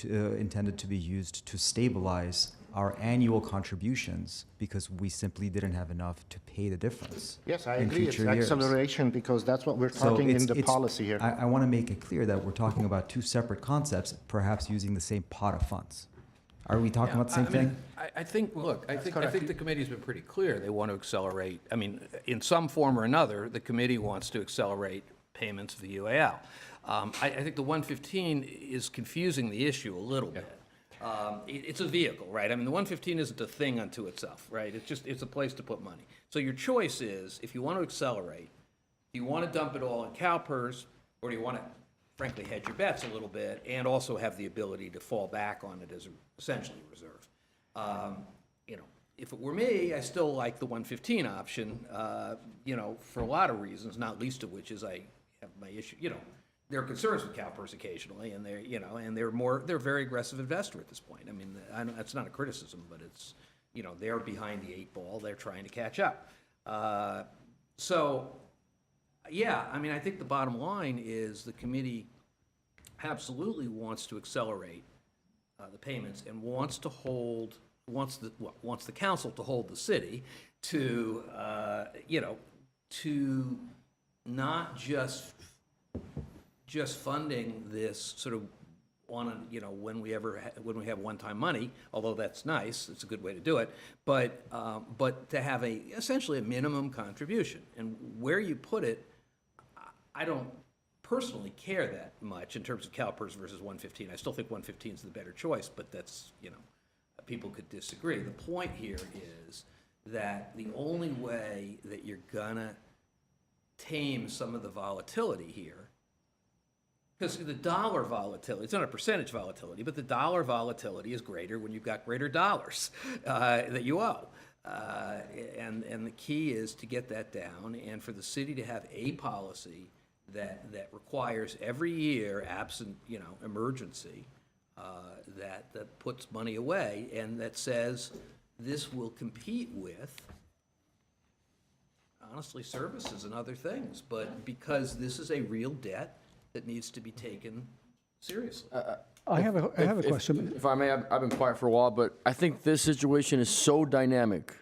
[SPEAKER 13] intended to be used to stabilize our annual contributions because we simply didn't have enough to pay the difference.
[SPEAKER 14] Yes, I agree. It's acceleration because that's what we're talking in the policy here.
[SPEAKER 13] I want to make it clear that we're talking about two separate concepts, perhaps using the same pot of funds. Are we talking about the same thing?
[SPEAKER 6] I think the committee's been pretty clear. They want to accelerate, in some form or another, the committee wants to accelerate payments of the UAL. I think the 115 is confusing the issue a little bit. It's a vehicle, right? The 115 isn't a thing unto itself, right? It's a place to put money. So your choice is, if you want to accelerate, do you want to dump it all in Calpers, or do you want to, frankly, hedge your bets a little bit and also have the ability to fall back on it as essentially a reserve? If it were me, I still like the 115 option, for a lot of reasons, not least of which is I have my issue, there are concerns with Calpers occasionally, and they're a very aggressive investor at this point. That's not a criticism, but it's, they're behind the 8 ball. They're trying to catch up. I think the bottom line is the committee absolutely wants to accelerate the payments and wants the council to hold the city to, to not just funding this sort of on a, you know, when we have one-time money, although that's nice, it's a good way to do it, but to have essentially a minimum contribution. And where you put it, I don't personally care that much in terms of Calpers versus 115. I still think 115 is the better choice, but that's, you know, people could disagree. The point here is that the only way that you're gonna tame some of the volatility here, because the dollar volatility, it's not a percentage volatility, but the dollar volatility is greater when you've got greater dollars that you owe. And the key is to get that down and for the city to have a policy that requires every year, absent, you know, emergency, that puts money away and that says this will compete with, honestly, services and other things. But because this is a real debt that needs to be taken seriously.
[SPEAKER 12] I have a question.
[SPEAKER 4] If I may, I've been quiet for a while, but I think this situation is so dynamic.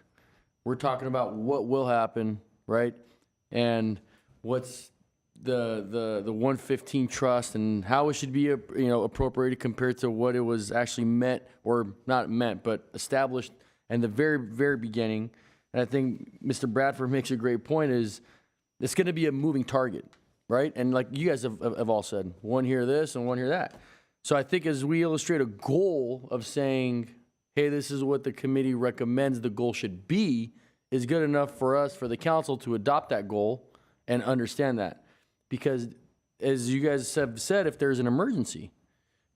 [SPEAKER 4] We're talking about what will happen, right? And what's the 115 trust and how it should be, you know, appropriated compared to what it was actually meant, or not meant, but established in the very, very beginning. And I think Mr. Bradford makes a great point, is it's going to be a moving target, right? And like you guys have all said, one here this and one here that. So I think as we illustrate a goal of saying, hey, this is what the committee recommends the goal should be, is good enough for us, for the council to adopt that goal and understand that. Because as you guys have said, if there's an emergency,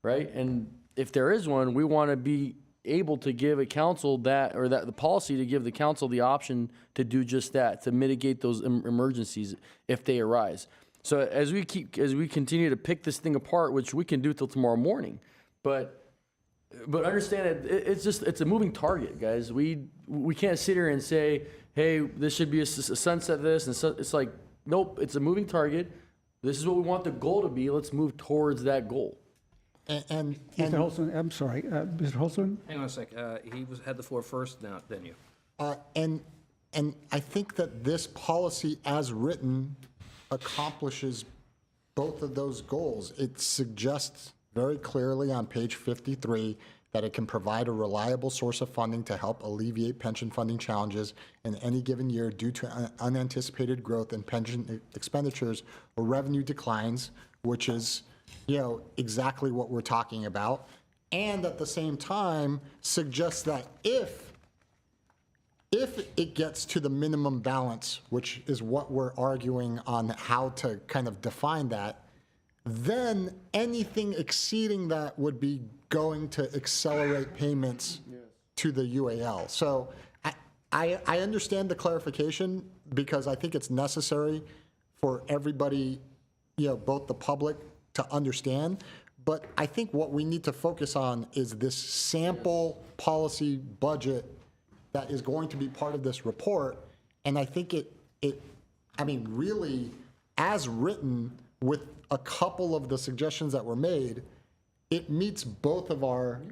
[SPEAKER 4] right? And if there is one, we want to be able to give a council that, or that the policy to give the council the option to do just that, to mitigate those emergencies if they arise. So as we continue to pick this thing apart, which we can do till tomorrow morning, but understand that it's a moving target, guys. We can't sit here and say, hey, this should be a sunset this, and so, it's like, nope, it's a moving target. This is what we want the goal to be. Let's move towards that goal.
[SPEAKER 2] And
[SPEAKER 12] Mr. Holtzman, I'm sorry, Mr. Holtzman?
[SPEAKER 6] Hang on a sec. He had the floor first, now then you.
[SPEAKER 2] And I think that this policy as written accomplishes both of those goals. It suggests very clearly on page 53 that it can provide a reliable source of funding to help alleviate pension funding challenges in any given year due to unanticipated growth in pension expenditures or revenue declines, which is, you know, exactly what we're talking about. And at the same time suggests that if it gets to the minimum balance, which is what we're arguing on how to kind of define that, then anything exceeding that would be going to accelerate payments to the UAL. So I understand the clarification because I think it's necessary for everybody, you know, both the public to understand. But I think what we need to focus on is this sample policy budget that is going to be part of this report. And I think I mean, really, as written with a couple of the suggestions that were made, it meets both of our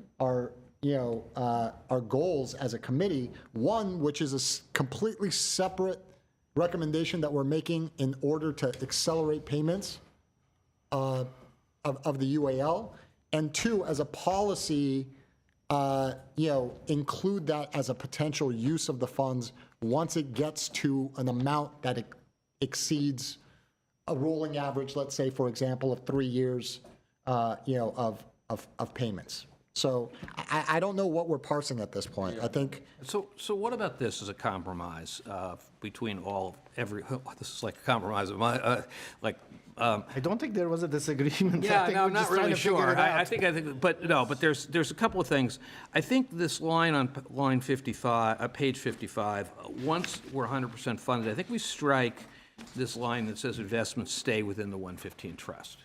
[SPEAKER 2] goals as a committee. One, which is a completely separate recommendation that we're making in order to accelerate payments of the UAL, and two, as a policy, include that as a potential use of the funds once it gets to an amount that exceeds a rolling average, let's say, for example, of 3 years, of payments. So I don't know what we're parsing at this point. I think.
[SPEAKER 6] So what about this as a compromise between this is like a compromise of my,
[SPEAKER 14] I don't think there was a disagreement. I
[SPEAKER 6] Yeah,
[SPEAKER 14] think
[SPEAKER 6] no,
[SPEAKER 14] we're
[SPEAKER 6] I'm not
[SPEAKER 14] just trying
[SPEAKER 6] really
[SPEAKER 14] to figure
[SPEAKER 6] sure.
[SPEAKER 14] it out.
[SPEAKER 6] I think, but there's a couple of things. I think this line on line 55, page 55, once we're 100% funded, I think we strike this line that says investments stay within the 115 trust.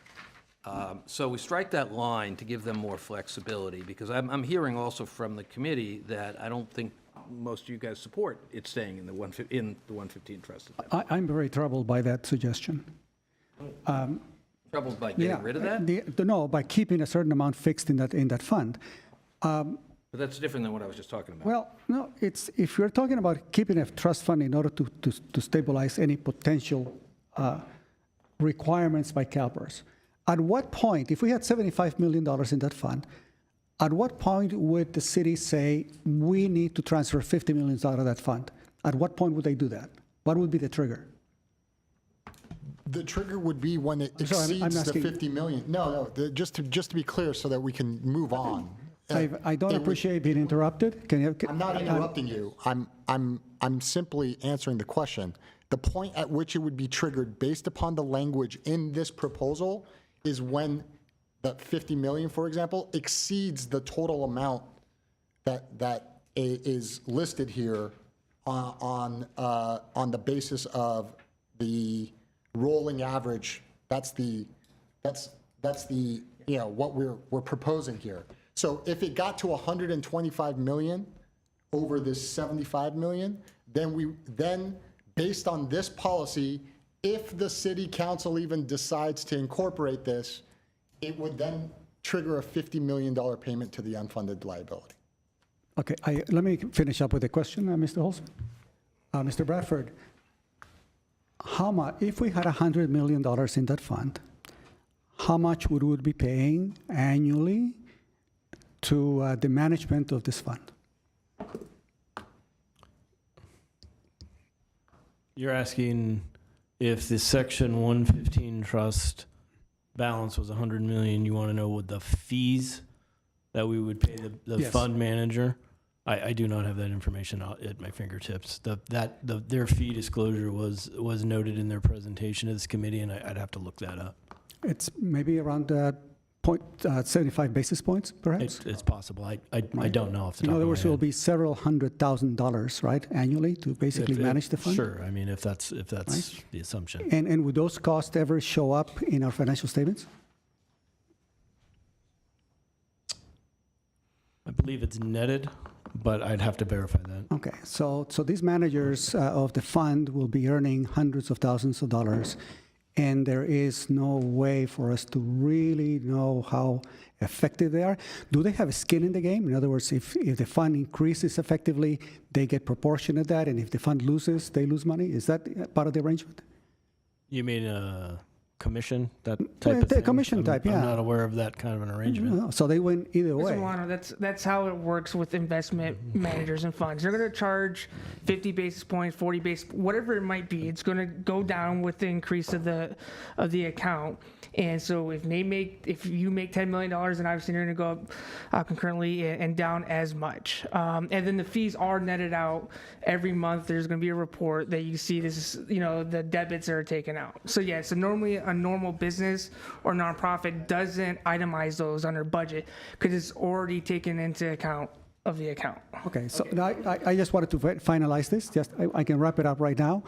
[SPEAKER 6] So we strike that line to give them more flexibility, because I'm hearing also from the committee that I don't think most of you guys support it staying in the 115 trust.
[SPEAKER 12] I'm very troubled by that suggestion.
[SPEAKER 6] Troubled by getting rid of that?
[SPEAKER 12] No, by keeping a certain amount fixed in that fund.
[SPEAKER 6] But that's different than what I was just talking about.
[SPEAKER 12] Well, no, it's, if you're talking about keeping a trust fund in order to stabilize any potential requirements by Calpers, at what point, if we had $75 million in that fund, at what point would the city say, we need to transfer $50 million out of that fund? At what point would they do that? What would be the trigger?
[SPEAKER 2] The trigger would be when it
[SPEAKER 12] I'm sorry, I'm
[SPEAKER 2] exceeds the
[SPEAKER 12] asking-
[SPEAKER 2] 50 million. No, just to be clear so that we can move on.
[SPEAKER 12] I don't appreciate being interrupted. Can you?
[SPEAKER 2] I'm not interrupting you. I'm simply answering the question. The point at which it would be triggered based upon the language in this proposal is when the 50 million, for example, exceeds the total amount that is listed here on the basis of the rolling average. That's the what we're proposing here. So if it got to 125 million over this 75 million, then based on this policy, if the city council even decides to incorporate this, it would then trigger a $50 million payment to the unfunded liability.
[SPEAKER 12] Okay, let me finish up with a question, Mr. Holzman. Mr. Bradford, how much, if we had $100 million in that fund, how much would we be paying annually to the management of this fund?
[SPEAKER 15] You're asking if the Section 115 trust balance was 100 million, you want to know what the fees that we would pay the
[SPEAKER 12] Yes.
[SPEAKER 15] fund manager? I do not have that information at my fingertips. Their fee disclosure was noted in their presentation to this committee, and I'd have to look that up.
[SPEAKER 12] It's maybe around 75 basis points, perhaps?
[SPEAKER 15] It's possible. I don't know off the top of my head.
[SPEAKER 12] In other words, it will be several $100,000, right, annually to basically manage the fund?
[SPEAKER 15] Sure. I mean, if that's the assumption.
[SPEAKER 12] And would those costs ever show up in our financial statements?
[SPEAKER 15] I believe it's netted, but I'd have to verify that.
[SPEAKER 12] Okay, so these managers of the fund will be earning hundreds of thousands of dollars, and there is no way for us to really know how effective they are. Do they have a skin in the game? In other words, if the fund increases effectively, they get proportion of that, and if the fund loses, they lose money? Is that part of the arrangement?
[SPEAKER 15] You mean a commission, that type of
[SPEAKER 12] The
[SPEAKER 15] thing?
[SPEAKER 12] commission type, yeah.
[SPEAKER 15] I'm not aware of that kind of an arrangement.
[SPEAKER 12] So they win either
[SPEAKER 16] Mr.
[SPEAKER 12] way.
[SPEAKER 16] Milano, that's how it works with investment managers and funds. They're going to charge 50 basis points, 40 basis, whatever it might be. It's going to go down with the increase of the account. And so if you make $10 million, and obviously you're going to go up concurrently and down as much. And then the fees are netted out every month. There's going to be a report that you see this is, the debits are taken out. So yeah, so normally a normal business or nonprofit doesn't itemize those on their budget because it's already taken into account of the account.
[SPEAKER 12] Okay, so now I just wanted to finalize this. I can wrap it up right now.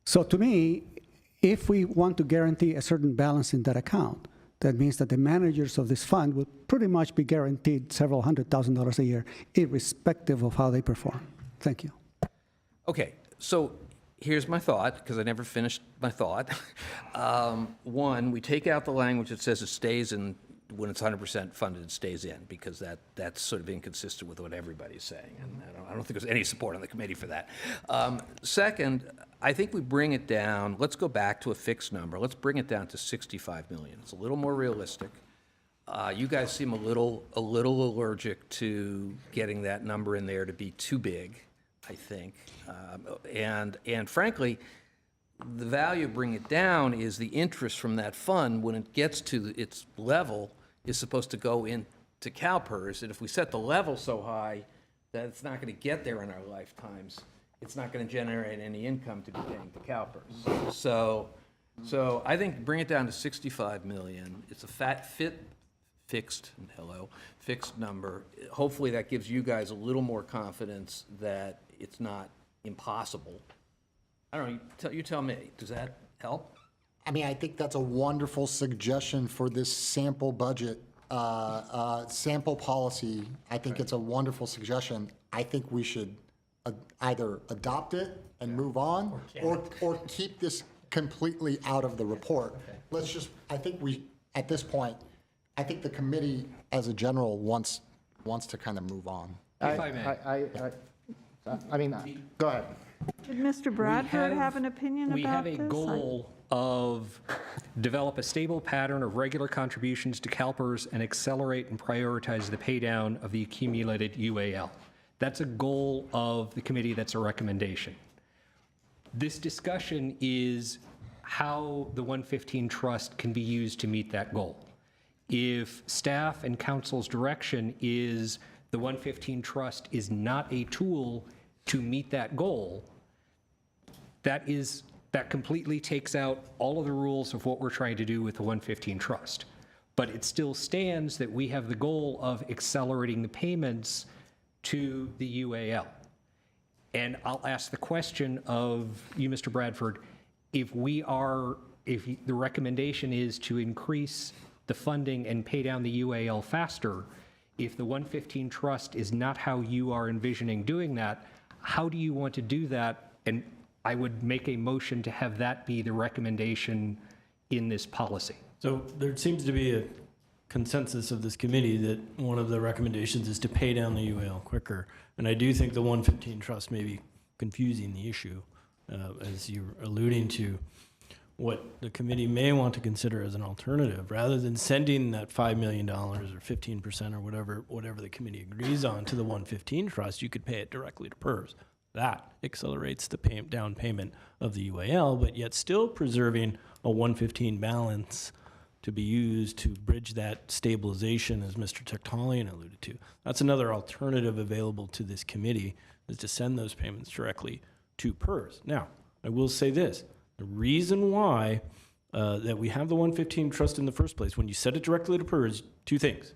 [SPEAKER 12] So to me, if we want to guarantee a certain balance in that account, that means that the managers of this fund would pretty much be guaranteed several $100,000 a year, irrespective of how they perform. Thank you.
[SPEAKER 6] Okay, so here's my thought, because I never finished my thought. One, we take out the language that says it stays in, when it's 100% funded, it stays in, because that's sort of inconsistent with what everybody's saying, and I don't think there's any support on the committee for that. Second, I think we bring it down, let's go back to a fixed number, let's bring it down to 65 million. It's a little more realistic. You guys seem a little allergic to getting that number in there to be too big, I think. And frankly, the value of bringing it down is the interest from that fund when it gets to its level is supposed to go into Calpers. And if we set the level so high that it's not going to get there in our lifetimes, it's not going to generate any income to be paying to Calpers. So I think bring it down to 65 million. It's a fixed number. Hopefully that gives you guys a little more confidence that it's not impossible. I don't know, you tell me, does that help?
[SPEAKER 2] I mean, I think that's a wonderful suggestion for this sample budget, sample policy. I think it's a wonderful suggestion. I think we should either adopt it and move on, or keep this completely out of the report. Let's just, I think at this point, I think the committee as a general wants to kind of move on.
[SPEAKER 11] If I may.
[SPEAKER 14] I mean, go ahead.
[SPEAKER 8] Did Mr. Bradford have an opinion
[SPEAKER 11] We
[SPEAKER 8] about
[SPEAKER 11] have
[SPEAKER 8] this?
[SPEAKER 11] a goal of develop a stable pattern of regular contributions to CalPERS and accelerate and prioritize the paydown of the accumulated UAL. That's a goal of the committee, that's a recommendation. This discussion is how the 115 trust can be used to meet that goal. If staff and council's direction is the 115 trust is not a tool to meet that goal, that completely takes out all of the rules of what we're trying to do with the 115 trust. But it still stands that we have the goal of accelerating the payments to the UAL. And I'll ask the question of you, Mr. Bradford, if the recommendation is to increase the funding and pay down the UAL faster, if the 115 trust is not how you are envisioning doing that, how do you want to do that? And I would make a motion to have that be the recommendation in this policy.
[SPEAKER 15] So there seems to be a consensus of this committee that one of the recommendations is to pay down the UAL quicker. And I do think the 115 trust may be confusing the issue, as you're alluding to. What the committee may want to consider as an alternative, rather than sending that $5 million or 15% or whatever the committee agrees on to the 115 trust, you could pay it directly to PERS. That accelerates the down payment of the UAL, but yet still preserving a 115 balance to be used to bridge that stabilization, as Mr. Tektalian alluded to. That's another alternative available to this committee, is to send those payments directly to PERS. Now, I will say this. The reason why that we have the 115 trust in the first place, when you set it directly to PERS, two things.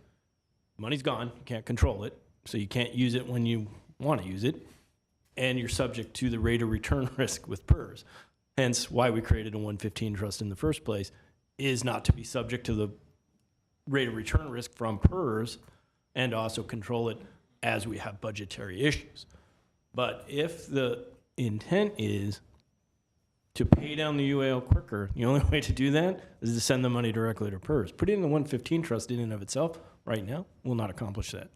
[SPEAKER 15] Money's gone, you can't control it, so you can't use it when you want to use it, and you're subject to the rate of return risk with PERS. Hence, why we created a 115 trust in the first place is not to be subject to the rate of return risk from PERS and also control it as we have budgetary issues. But if the intent is to pay down the UAL quicker, the only way to do that is to send the money directly to PERS. Putting in the 115 trust in and of itself right now will not accomplish that.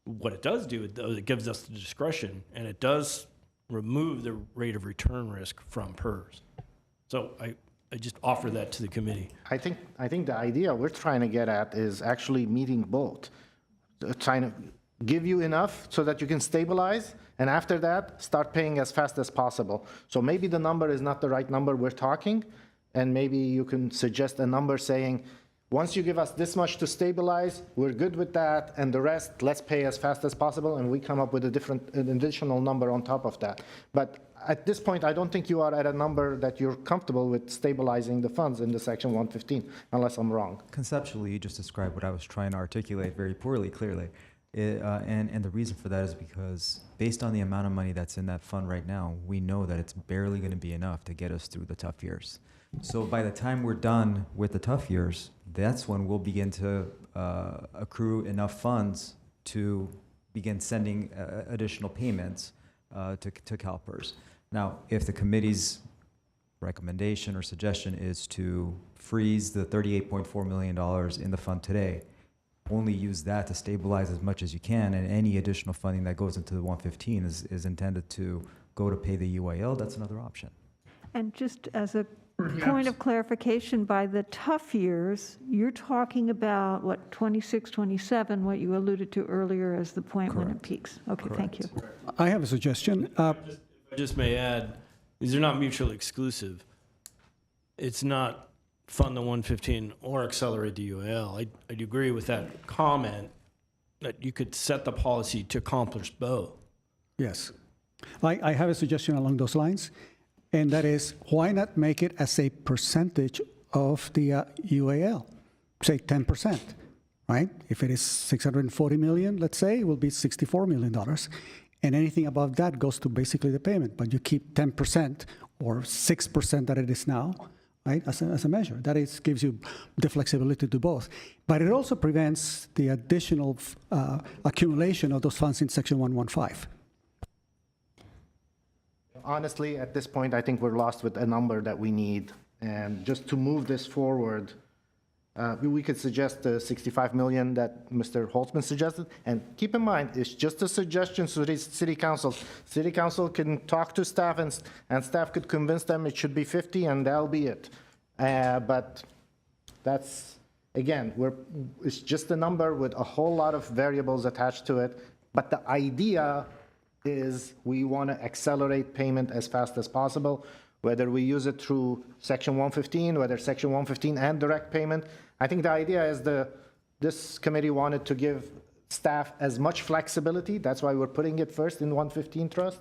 [SPEAKER 15] What it does do, it gives us the discretion, and it does remove the rate of return risk from PERS. So I just offer that to the committee.
[SPEAKER 14] I think the idea we're trying to get at is actually meeting both. Trying to give you enough so that you can stabilize, and after that, start paying as fast as possible. So maybe the number is not the right number we're talking, and maybe you can suggest a number saying, once you give us this much to stabilize, we're good with that, and the rest, let's pay as fast as possible, and we come up with an additional number on top of that. But at this point, I don't think you are at a number that you're comfortable with stabilizing the funds in the section 115, unless I'm wrong.
[SPEAKER 13] Conceptually, you just described what I was trying to articulate very poorly, clearly. And the reason for that is because based on the amount of money that's in that fund right now, we know that it's barely going to be enough to get us through the tough years. So by the time we're done with the tough years, that's when we'll begin to accrue enough funds to begin sending additional payments to CalPERS. Now, if the committee's recommendation or suggestion is to freeze the $38.4 million in the fund today, only use that to stabilize as much as you can, and any additional funding that goes into the 115 is intended to go to pay the UAL, that's another option.
[SPEAKER 8] And just as a point of clarification, by the tough years, you're talking about, what, 26, 27, what you alluded to earlier as the point when it peaks. Okay, thank you.
[SPEAKER 12] I have a suggestion.
[SPEAKER 15] I just may add, these are not mutually exclusive. It's not fund the 115 or accelerate the UAL. I do agree with that comment that you could set the policy to accomplish both.
[SPEAKER 12] Yes. I have a suggestion along those lines, and that is, why not make it as a percentage of the UAL? Say 10%, right? If it is $640 million, let's say, it will be $64 million. And anything above that goes to basically the payment, but you keep 10% or 6% that it is now, right, as a measure. That gives you the flexibility to do both. But it also prevents the additional accumulation of those funds in Section 115.
[SPEAKER 14] Honestly, at this point, I think we're lost with a number that we need. And just to move this forward, We could suggest the 65 million that Mr. Holtzman suggested. And keep in mind, it's just a suggestion to the city council. City council can talk to staff and staff could convince them it should be 50 and that'll be it. But that's, again, it's just a number with a whole lot of variables attached to it. But the idea is we want to accelerate payment as fast as possible, whether we use it through Section 115, whether Section 115 and direct payment. I think the idea is this committee wanted to give staff as much flexibility. That's why we're putting it first in 115 trust.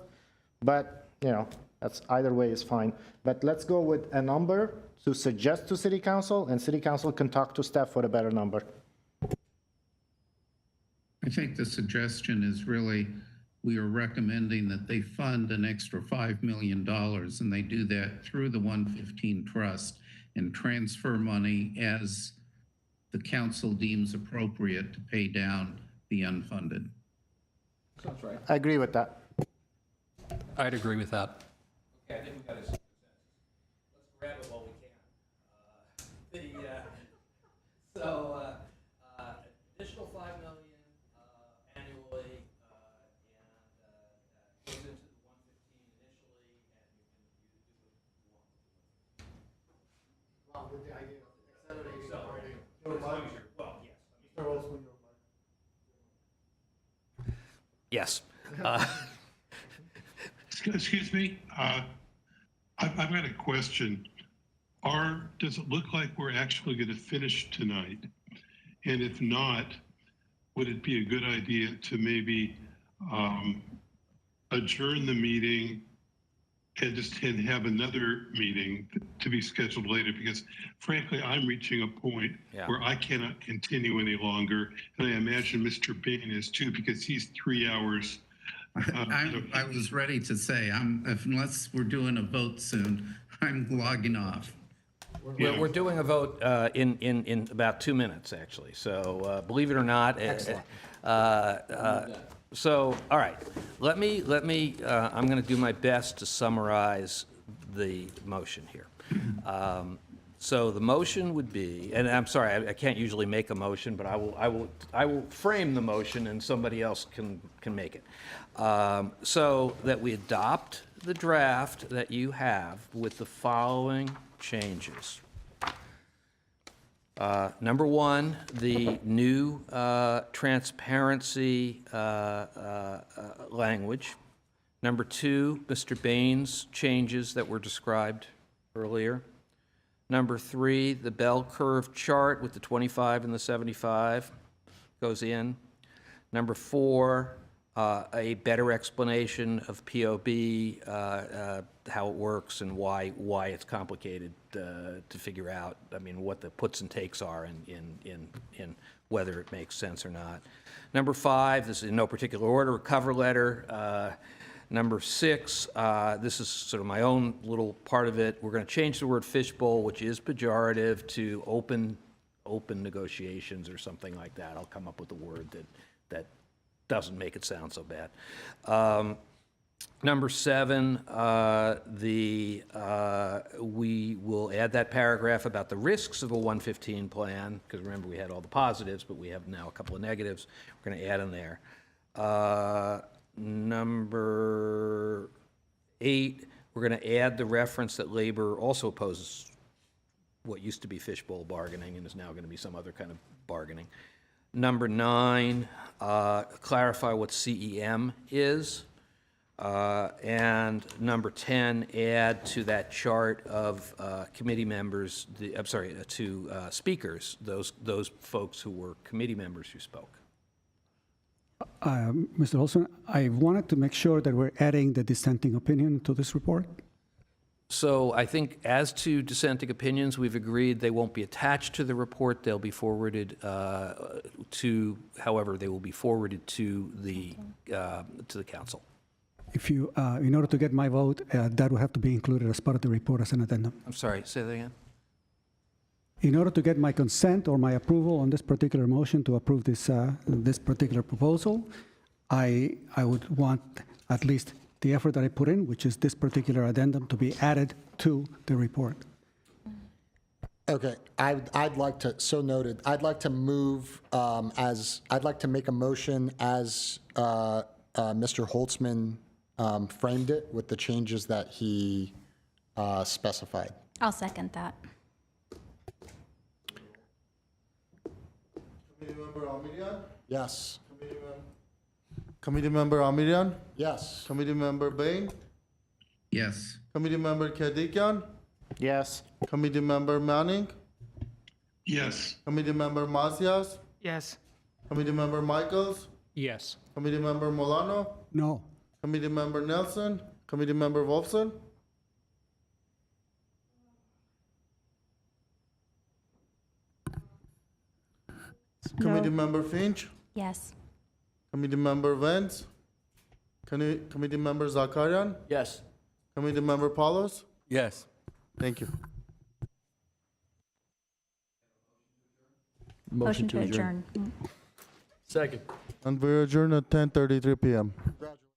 [SPEAKER 14] But, that's either way is fine. But let's go with a number to suggest to city council, and city council can talk to staff for a better number.
[SPEAKER 3] I think the suggestion is really, we are recommending that they fund an extra $5 million, and they do that through the 115 trust and transfer money as the council deems appropriate to pay down the unfunded.
[SPEAKER 6] Sounds right.
[SPEAKER 14] I agree with that.
[SPEAKER 11] I'd agree with that.
[SPEAKER 6] Okay, I think we got a consensus. Let's grab it while we can. Additional $5 million annually, and goes into the 115 initially, and you can do what you want.
[SPEAKER 14] Well, with the idea of accelerating.
[SPEAKER 6] Well, yes. Yes.
[SPEAKER 7] Excuse me, I've got a question. Does it look like we're actually going to finish tonight? And if not, would it be a good idea to maybe adjourn the meeting and have another meeting to be scheduled later? Because frankly, I'm reaching a point where I cannot continue any longer. And I imagine Mr. Bain is too, because he's 3 hours.
[SPEAKER 3] I was ready to say, unless we're doing a vote soon, I'm logging off.
[SPEAKER 6] We're doing a vote in about 2 minutes, actually. So believe it or not.
[SPEAKER 2] Excellent.
[SPEAKER 6] So, all right, let me, I'm going to do my best to summarize the motion here. So the motion would be, and I'm sorry, I can't usually make a motion, but I will frame the motion and somebody else can make it. So that we adopt the draft that you have with the following changes. Number one, the new transparency language. Number two, Mr. Bain's changes that were described earlier. Number three, the bell curve chart with the 25 and the 75 goes in. Number four, a better explanation of POB, how it works and why it's complicated to figure out. I mean, what the puts and takes are in whether it makes sense or not. Number five, this is in no particular order, a cover letter. Number six, this is sort of my own little part of it. We're going to change the word fishbowl, which is pejorative, to open negotiations or something like that. I'll come up with a word that doesn't make it sound so bad. Number seven, we will add that paragraph about the risks of a 115 plan, because remember we had all the positives, but we have now a couple of negatives. We're going to add in there. Number eight, we're going to add the reference that labor also opposes what used to be fishbowl bargaining and is now going to be some other kind of bargaining. Number nine, clarify what CEM is. And number 10, add to that chart of committee members, to speakers, those folks who were committee members who spoke.
[SPEAKER 12] Mr. Olson, I wanted to make sure that we're adding the dissenting opinion to this report.
[SPEAKER 6] So I think as to dissenting opinions, we've agreed they won't be attached to the report. They'll be forwarded however, they will be forwarded to the council.
[SPEAKER 12] If you, in order to get my vote, that will have to be included as part of the report as an addendum.
[SPEAKER 6] I'm sorry, say that again?
[SPEAKER 12] In order to get my consent or my approval on this particular motion to approve this, this particular proposal, I would want at least the effort that I put in, which is this particular addendum, to be added to the report.
[SPEAKER 2] Okay, I'd like to, so noted, I'd like to move I'd like to make a motion as Mr. Holtzman framed it with the changes that he specified.
[SPEAKER 9] I'll second that.
[SPEAKER 1] Committee Member Amirian?
[SPEAKER 2] Yes.
[SPEAKER 1] Committee Member Amirian?
[SPEAKER 2] Yes.
[SPEAKER 1] Committee Member Bain?
[SPEAKER 3] Yes.
[SPEAKER 1] Committee Member Kadikian?
[SPEAKER 14] Yes.
[SPEAKER 1] Committee Member Manning?
[SPEAKER 7] Yes.
[SPEAKER 1] Committee Member Macias?
[SPEAKER 16] Yes.
[SPEAKER 1] Committee Member Michaels?
[SPEAKER 11] Yes.
[SPEAKER 1] Committee Member Molano?
[SPEAKER 12] No.
[SPEAKER 1] Committee Member Nelson? Committee Member Wolfson? Committee Member Finch?
[SPEAKER 9] Yes.
[SPEAKER 1] Committee Member Vance? Committee Member Zakarian?
[SPEAKER 4] Yes.
[SPEAKER 1] Committee Member Paulos?
[SPEAKER 5] Yes.
[SPEAKER 1] Thank you.
[SPEAKER 9] Motion to adjourn.
[SPEAKER 4] Second.
[SPEAKER 1] And we're adjourned at 10:33 p.m.
[SPEAKER 2] Congratulations.